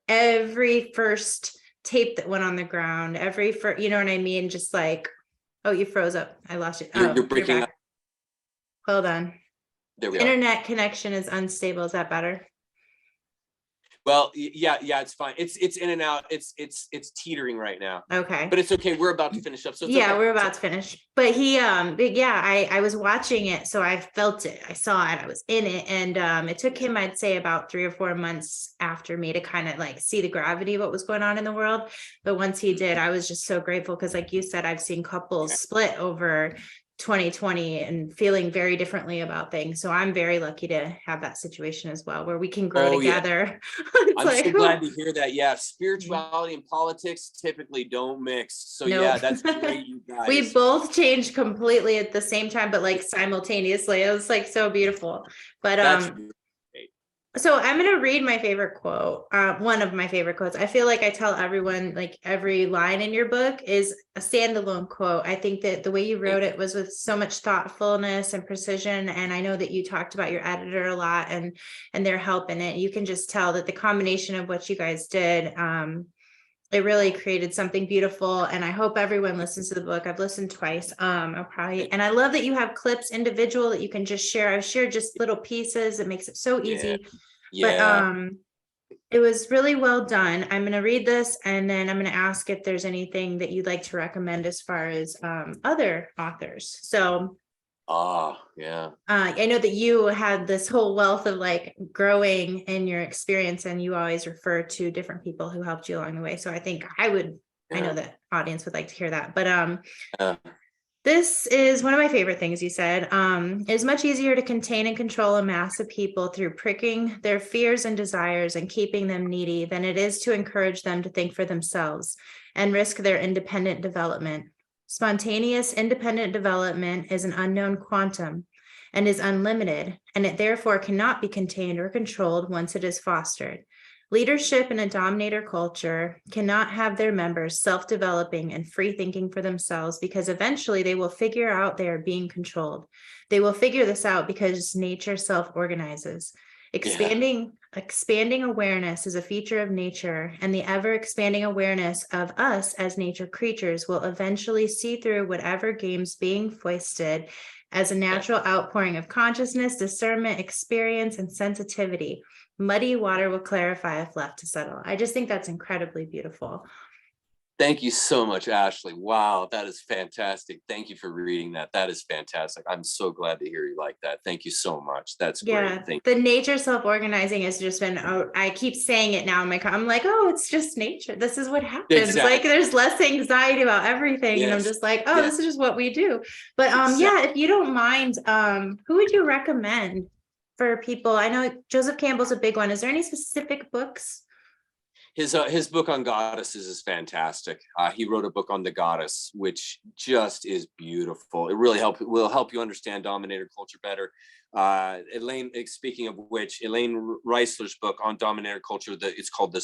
every first tape that went on the ground, you know what I mean? Just like, oh, you froze up. I lost you. You're breaking up. Hold on. There we Internet connection is unstable. Is that better? Well, yeah, it's fine. It's in and out. It's teetering right now. Okay. But it's okay. We're about to finish up. So yeah, okay. We're about to finish. But I was watching it, so I felt it. I saw it. I was in it, and it took him, I'd say, about 3 or 4 months after me to kind of like see the gravity of what was going on in the world. But once he did, I was just so grateful because, like you said, I've seen couples split over 2020 and feeling very differently about things. So I'm very lucky to have that situation as well, where we can grow together. I'm so glad to hear that. Yeah, spirituality and politics typically don't mix. So yeah, that's great, you guys. We both changed completely at the same time, but like simultaneously. It was like so beautiful. But that's so I'm going to read my favorite quote. One of my favorite quotes. I feel like I tell everyone, like every line in your book is a standalone quote. I think that the way you wrote it was with so much thoughtfulness and precision. And I know that you talked about your editor a lot and their help in it. You can just tell that the combination of what you guys did, it really created something beautiful. And I hope everyone listens to the book. I've listened twice. And I love that you have clips individual that you can just share. I've shared just little pieces. It makes it so easy. But it was really well done. I'm going to read this and then I'm going to ask if there's anything that you'd like to recommend as far as other authors. So I know that you had this whole wealth of like growing in your experience, and you always refer to different people who helped you along the way. So I think I know the audience would like to hear that. But this is one of my favorite things you said. It is much easier to contain and control a mass of people through pricking their fears and desires and keeping them needy than it is to encourage them to think for themselves and risk their independent development. Spontaneous independent development is an unknown quantum and is unlimited, and it therefore cannot be contained or controlled once it is fostered. Leadership in a dominator culture cannot have their members self-developing and free thinking for themselves, because eventually they will figure out they are being controlled. They will figure this out because nature self-organizes. Expanding awareness is a feature of nature, and the ever-expanding awareness of us as nature creatures will eventually see through whatever game's being foisted as a natural outpouring of consciousness, discernment, experience, and sensitivity. Muddy water will clarify if left to settle. I just think that's incredibly beautiful. Thank you so much, Ashley. Wow, that is fantastic. Thank you for reading that. That is fantastic. I'm so glad to hear you like that. Thank you so much. That's great. Thank you. The nature self-organizing has just been, I keep saying it now. I'm like, oh, it's just nature. This is what happens. Exactly. Like there's less anxiety about everything. Yes. And I'm just like, oh, this is just what we do. But if you don't mind, who would you recommend for people? I know Joseph Campbell's a big one. Is there any specific books? His book on goddesses is fantastic. He wrote a book on the goddess, which just is beautiful. It really will help you understand dominator culture better. Elaine, speaking of which, Elaine Risler's book on dominator culture, it's called the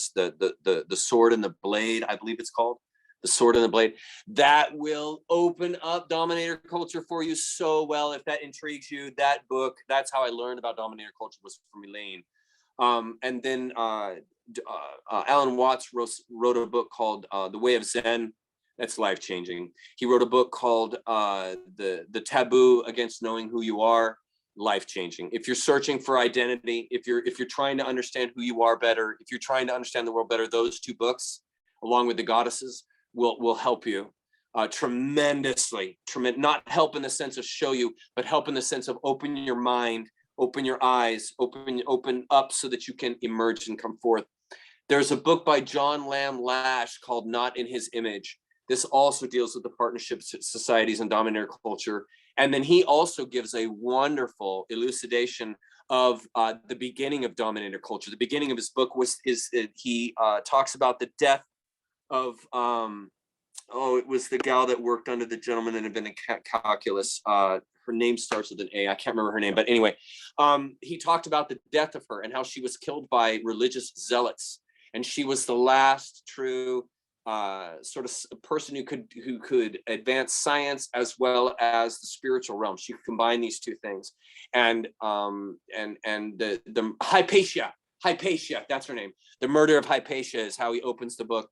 Sword and the Blade, I believe it's called. The Sword and the Blade. That will open up dominator culture for you so well. If that intrigues you, that book, that's how I learned about dominator culture, was from Elaine. And then Alan Watts wrote a book called The Way of Zen. That's life-changing. He wrote a book called the Taboo Against Knowing Who You Are. Life-changing. If you're searching for identity, if you're trying to understand who you are better, if you're trying to understand the world better, those two books, along with the goddesses, will help you tremendously. Not help in the sense of show you, but help in the sense of open your mind, open your eyes, open up so that you can emerge and come forth. There's a book by John Lamb Lash called Not in His Image. This also deals with the partnership societies and dominator culture. And then he also gives a wonderful elucidation of the beginning of dominator culture. The beginning of his book he talks about the death of, it was the gal that worked under the gentleman that invented calculus. Her name starts with an A. I can't remember her name, but anyway, he talked about the death of her and how she was killed by religious zealots, and she was the last true sort of person who could advance science as well as the spiritual realm. She could combine these two things, and the Hypatia, that's her name. The murder of Hypatia is how he opens the book,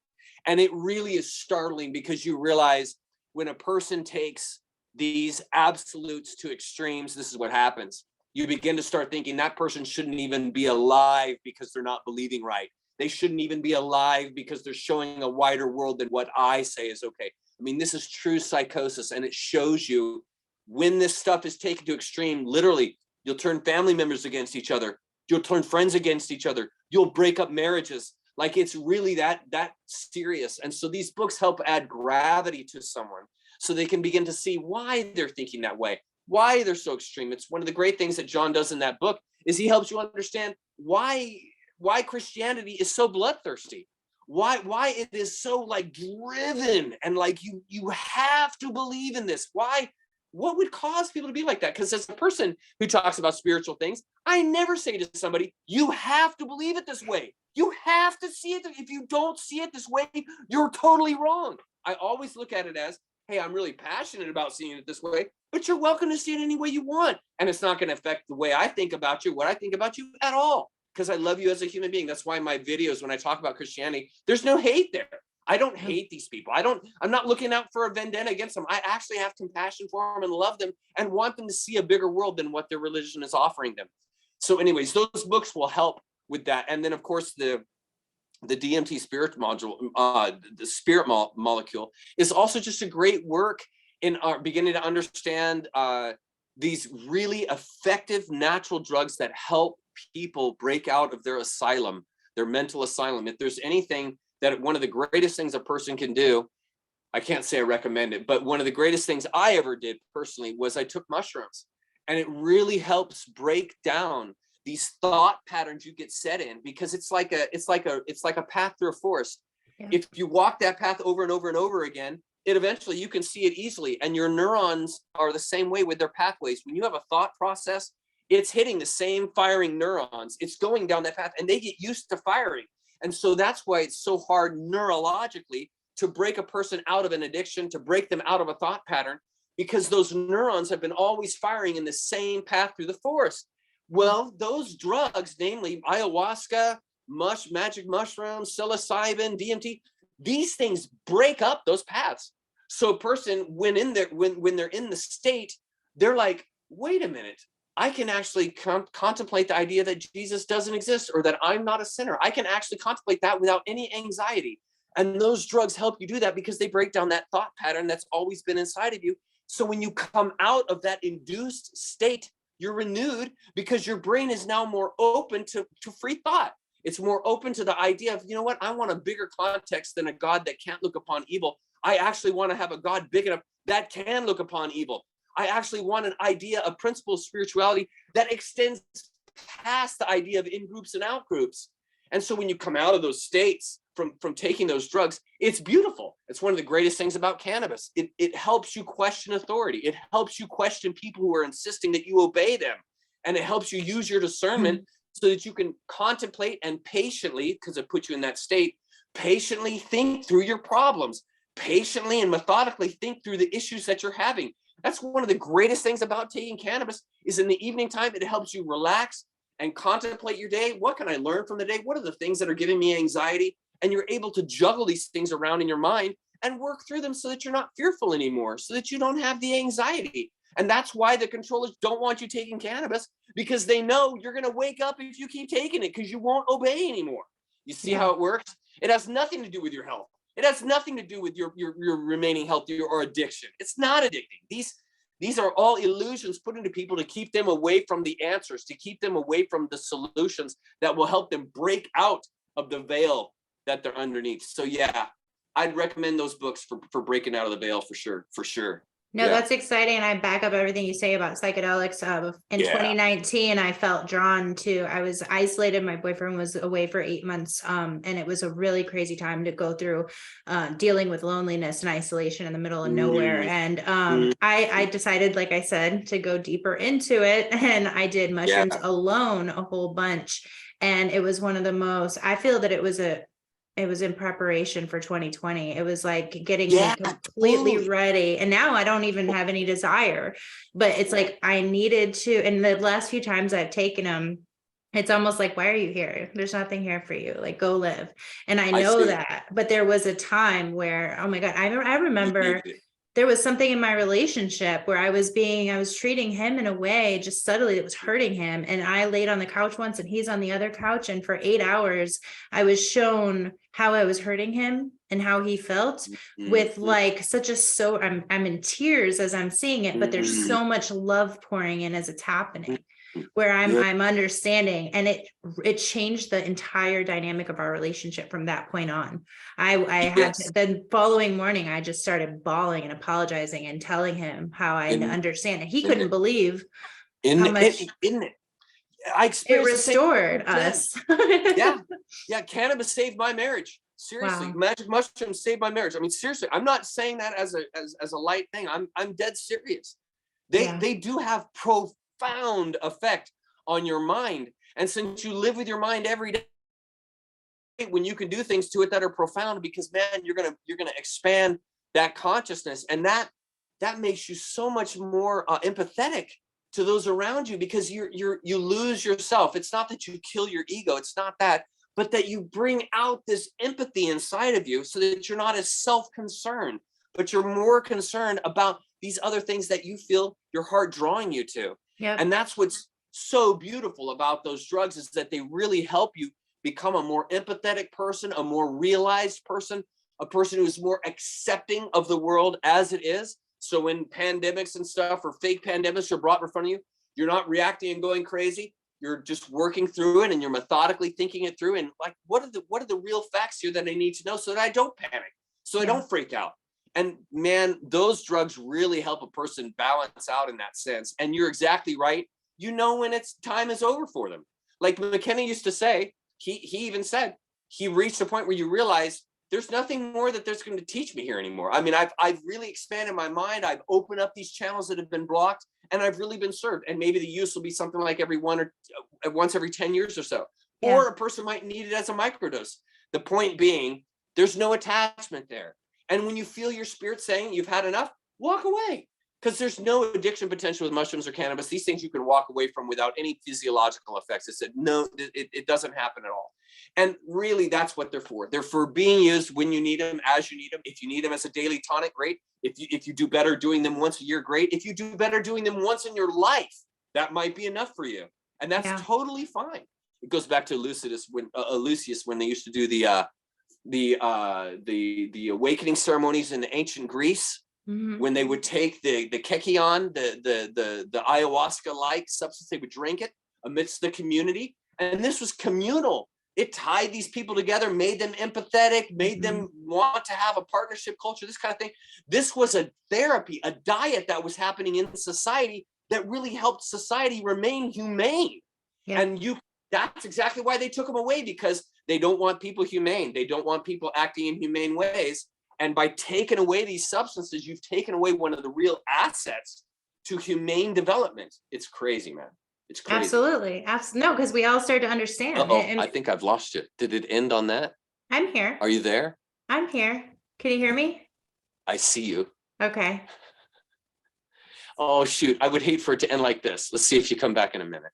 and it really is startling because you realize when a person takes these absolutes to extremes, this is what happens. You begin to start thinking that person shouldn't even be alive because they're not believing right. They shouldn't even be alive because they're showing a wider world than what I say is okay. I mean, this is true psychosis, and it shows you when this stuff is taken to extreme, literally, you'll turn family members against each other. You'll turn friends against each other. You'll break up marriages. Like, it's really that serious. And so these books help add gravity to someone so they can begin to see why they're thinking that way, why they're so extreme. It's one of the great things that John does in that book is he helps you understand why Christianity is so bloodthirsty, why it is so like driven, and like you have to believe in this. Why? What would cause people to be like that? Because as a person who talks about spiritual things, I never say to somebody, you have to believe it this way. You have to see it. If you don't see it this way, you're totally wrong. I always look at it as, hey, I'm really passionate about seeing it this way, but you're welcome to see it any way you want. And it's not going to affect the way I think about you, what I think about you at all, because I love you as a human being. That's why my videos, when I talk about Christianity, there's no hate there. I don't hate these people. I'm not looking out for a vendetta against them. I actually have compassion for them and love them and want them to see a bigger world than what their religion is offering them. So anyways, those books will help with that. And then of course the DMT spirit module, the spirit molecule is also just a great work in our beginning to understand these really effective natural drugs that help people break out of their asylum, their mental asylum. If there's anything that one of the greatest things a person can do, I can't say I recommend it, but one of the greatest things I ever did personally was I took mushrooms, and it really helps break down these thought patterns you get set in, because it's like a path through a forest. Yeah. If you walk that path over and over and over again, it eventually you can see it easily, and your neurons are the same way with their pathways. When you have a thought process, it's hitting the same firing neurons. It's going down that path, and they get used to firing. And so that's why it's so hard neurologically to break a person out of an addiction, to break them out of a thought pattern, because those neurons have been always firing in the same path through the forest. Well, those drugs, namely ayahuasca, magic mushrooms, psilocybin, DMT, these things break up those paths. So a person, when they're in the state, they're like, wait a minute, I can actually contemplate the idea that Jesus doesn't exist, or that I'm not a sinner. I can actually contemplate that without any anxiety. And those drugs help you do that because they break down that thought pattern that's always been inside of you. So when you come out of that induced state, you're renewed, because your brain is now more open to free thought. It's more open to the idea of, you know what, I want a bigger context than a God that can't look upon evil. I actually want to have a God big enough that can look upon evil. I actually want an idea, a principle of spirituality that extends past the idea of in-groups and out-groups. And so when you come out of those states from taking those drugs, it's beautiful. It's one of the greatest things about cannabis. It helps you question authority. It helps you question people who are insisting that you obey them. And it helps you use your discernment so that you can contemplate and patiently, because it puts you in that state, patiently think through your problems, patiently and methodically think through the issues that you're having. That's one of the greatest things about taking cannabis, is in the evening time, it helps you relax and contemplate your day. What can I learn from the day? What are the things that are giving me anxiety? And you're able to juggle these things around in your mind and work through them so that you're not fearful anymore, so that you don't have the anxiety. And that's why the controllers don't want you taking cannabis, because they know you're going to wake up if you keep taking it, because you won't obey anymore. You see how it works? It has nothing to do with your health. It has nothing to do with your remaining healthy or addiction. It's not addicting. These are all illusions put into people to keep them away from the answers, to keep them away from the solutions that will help them break out of the veil that they're underneath. So yeah, I'd recommend those books for breaking out of the veil for sure. No, that's exciting. And I back up everything you say about psychedelics. In 2019, I felt drawn to, I was isolated. My boyfriend was away for 8 months. And it was a really crazy time to go through dealing with loneliness and isolation in the middle of nowhere. And I decided, like I said, to go deeper into it. And I did mushrooms alone, a whole bunch. And it was one of the most, I feel that it was in preparation for 2020. It was like getting me completely ready. And now I don't even have any desire, but it's like I needed to. And the last few times I've taken them, it's almost like, why are you here? There's nothing here for you. Like, go live. And I know that, but there was a time where, oh my God, I remember there was something in my relationship where I was treating him in a way just subtly that was hurting him. And I laid on the couch once and he's on the other couch. and for 8 hours, I was shown how I was hurting him and how he felt with like I'm in tears as I'm seeing it, but there's so much love pouring in as it's happening. where I'm understanding, and it changed the entire dynamic of our relationship from that point on. I had the following morning, I just started bawling and apologizing and telling him how I understand it. He couldn't believe how much I it experienced restored us. Yeah. Cannabis saved my marriage. Seriously, Wow. magic mushrooms saved my marriage. I mean, seriously, I'm not saying that as a light thing. I'm dead serious. They do have profound effect on your mind. And since you live with your mind every day, when you can do things to it that are profound, because man, you're gonna expand that consciousness, and that makes you so much more empathetic to those around you, because you lose yourself. It's not that you kill your ego. It's not that, but that you bring out this empathy inside of you, so that you're not as self-concerned, but you're more concerned about these other things that you feel your heart drawing you to. Yep. And that's what's so beautiful about those drugs, is that they really help you become a more empathetic person, a more realized person, a person who's more accepting of the world as it is. So when pandemics and stuff, or fake pandemics, are brought in front of you, you're not reacting and going crazy. You're just working through it, and you're methodically thinking it through. And like, what are the real facts here that I need to know, so that I don't panic, so I don't freak out. And man, those drugs really help a person balance out in that sense. And you're exactly right. You know when it's time is over for them. Like McKenna used to say, he even said, he reached a point where you realize there's nothing more that there's going to teach me here anymore. I mean, I've really expanded my mind. I've opened up these channels that have been blocked, and I've really been served. And maybe the use will be something like once every 10 years or so. Yeah. Or a person might need it as a microdose. The point being, there's no attachment there. And when you feel your spirit saying you've had enough, walk away. Because there's no addiction potential with mushrooms or cannabis. These things you can walk away from without any physiological effects. It doesn't happen at all. And really, that's what they're for. They're for being used when you need them, as you need them. If you need them as a daily tonic, great. If you do better doing them once a year, great. If you do better doing them once in your life, that might be enough for you. And that's totally fine. It goes back to Lucidus Lucius, when they used to do the awakening ceremonies in ancient Greece. Mm-hmm. When they would take the kekion, the ayahuasca-like substance, they would drink it amidst the community. And this was communal. It tied these people together, made them empathetic, made them want to have a partnership culture, this kind of thing. This was a therapy, a diet that was happening in society that really helped society remain humane. Yeah. And that's exactly why they took them away, because they don't want people humane. They don't want people acting in humane ways. And by taking away these substances, you've taken away one of the real assets to humane development. It's crazy, man. It's crazy. Absolutely. No, because we all start to understand. I think I've lost you. Did it end on that? I'm here. Are you there? I'm here. Can you hear me? I see you. Okay. Oh, shoot. I would hate for it to end like this. Let's see if you come back in a minute.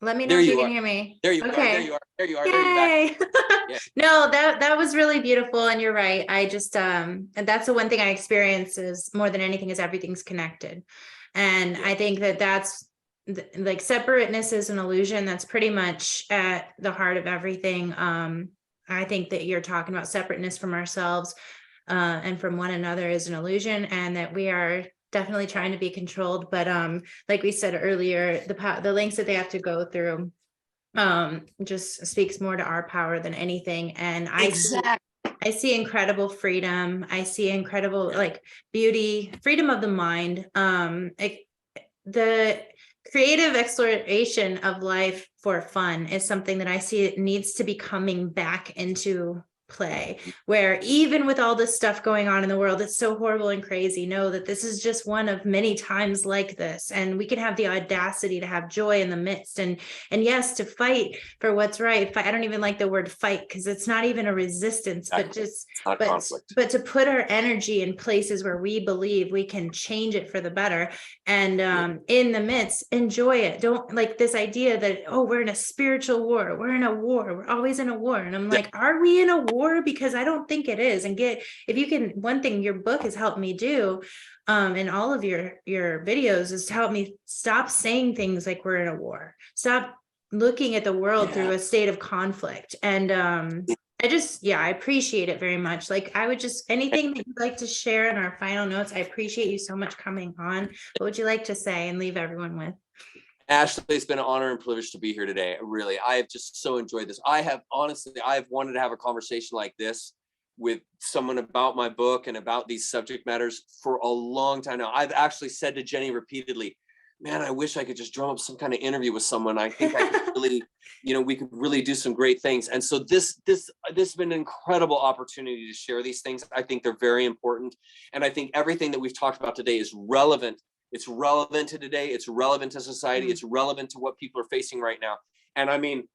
Let me know if you can hear me. There you are. There you are. There you are. Yay. There you back. Yeah. No, that was really beautiful. And you're right. I just, and that's the one thing I experience is more than anything is everything's connected. And I think that's like separateness is an illusion. That's pretty much at the heart of everything. I think that you're talking about separateness from ourselves and from one another is an illusion, and that we are definitely trying to be controlled. But like we said earlier, the lengths that they have to go through just speaks more to our power than anything. And I see incredible freedom. I see incredible like beauty, freedom of the mind. The creative exploration of life for fun is something that I see it needs to be coming back into play, where even with all this stuff going on in the world, it's so horrible and crazy, know that this is just one of many times like this, and we can have the audacity to have joy in the midst, and yes, to fight for what's right. I don't even like the word fight, because it's not even a resistance, but just but to put our energy in places where we believe we can change it for the better, and in the midst, enjoy it. Don't like this idea that, oh, we're in a spiritual war, we're always in a war, and I'm like, are we in a war? Because I don't think it is. And if you can, one thing your book has helped me do, and all of your videos, is to help me stop saying things like we're in a war, stop looking at the world through a state of conflict. And I appreciate it very much. Like, I would just, anything that you'd like to share in our final notes, I appreciate you so much coming on. What would you like to say and leave everyone with? Ashley, it's been an honor and privilege to be here today. Really, I have just so enjoyed this. I've wanted to have a conversation like this with someone about my book and about these subject matters for a long time now. I've actually said to Jenny repeatedly, man, I wish I could just drum up some kind of interview with someone. I think I could really, we could really do some great things. And so this has been an incredible opportunity to share these things. I think they're very important. And I think everything that we've talked about today is relevant. It's relevant to today. It's relevant to society. It's relevant to what people are facing right now. And I mean,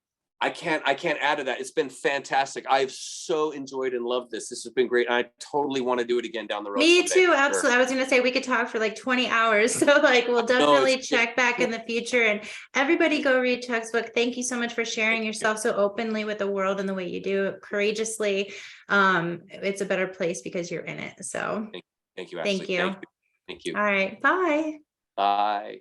I can't add to that. It's been fantastic. I've so enjoyed and loved this. This has been great. I totally want to do it again down the road. Me someday, too, absolutely. Sure. I was going to say we could talk for like 20 hours. So like we'll definitely check back in the future. And everybody go read Chuck's book. Thank you so much for sharing yourself so openly with the world and the way you do it courageously. It's a better place because you're in it. So thank you, Ashley. Thank you. Thank you. All right. Bye. Bye.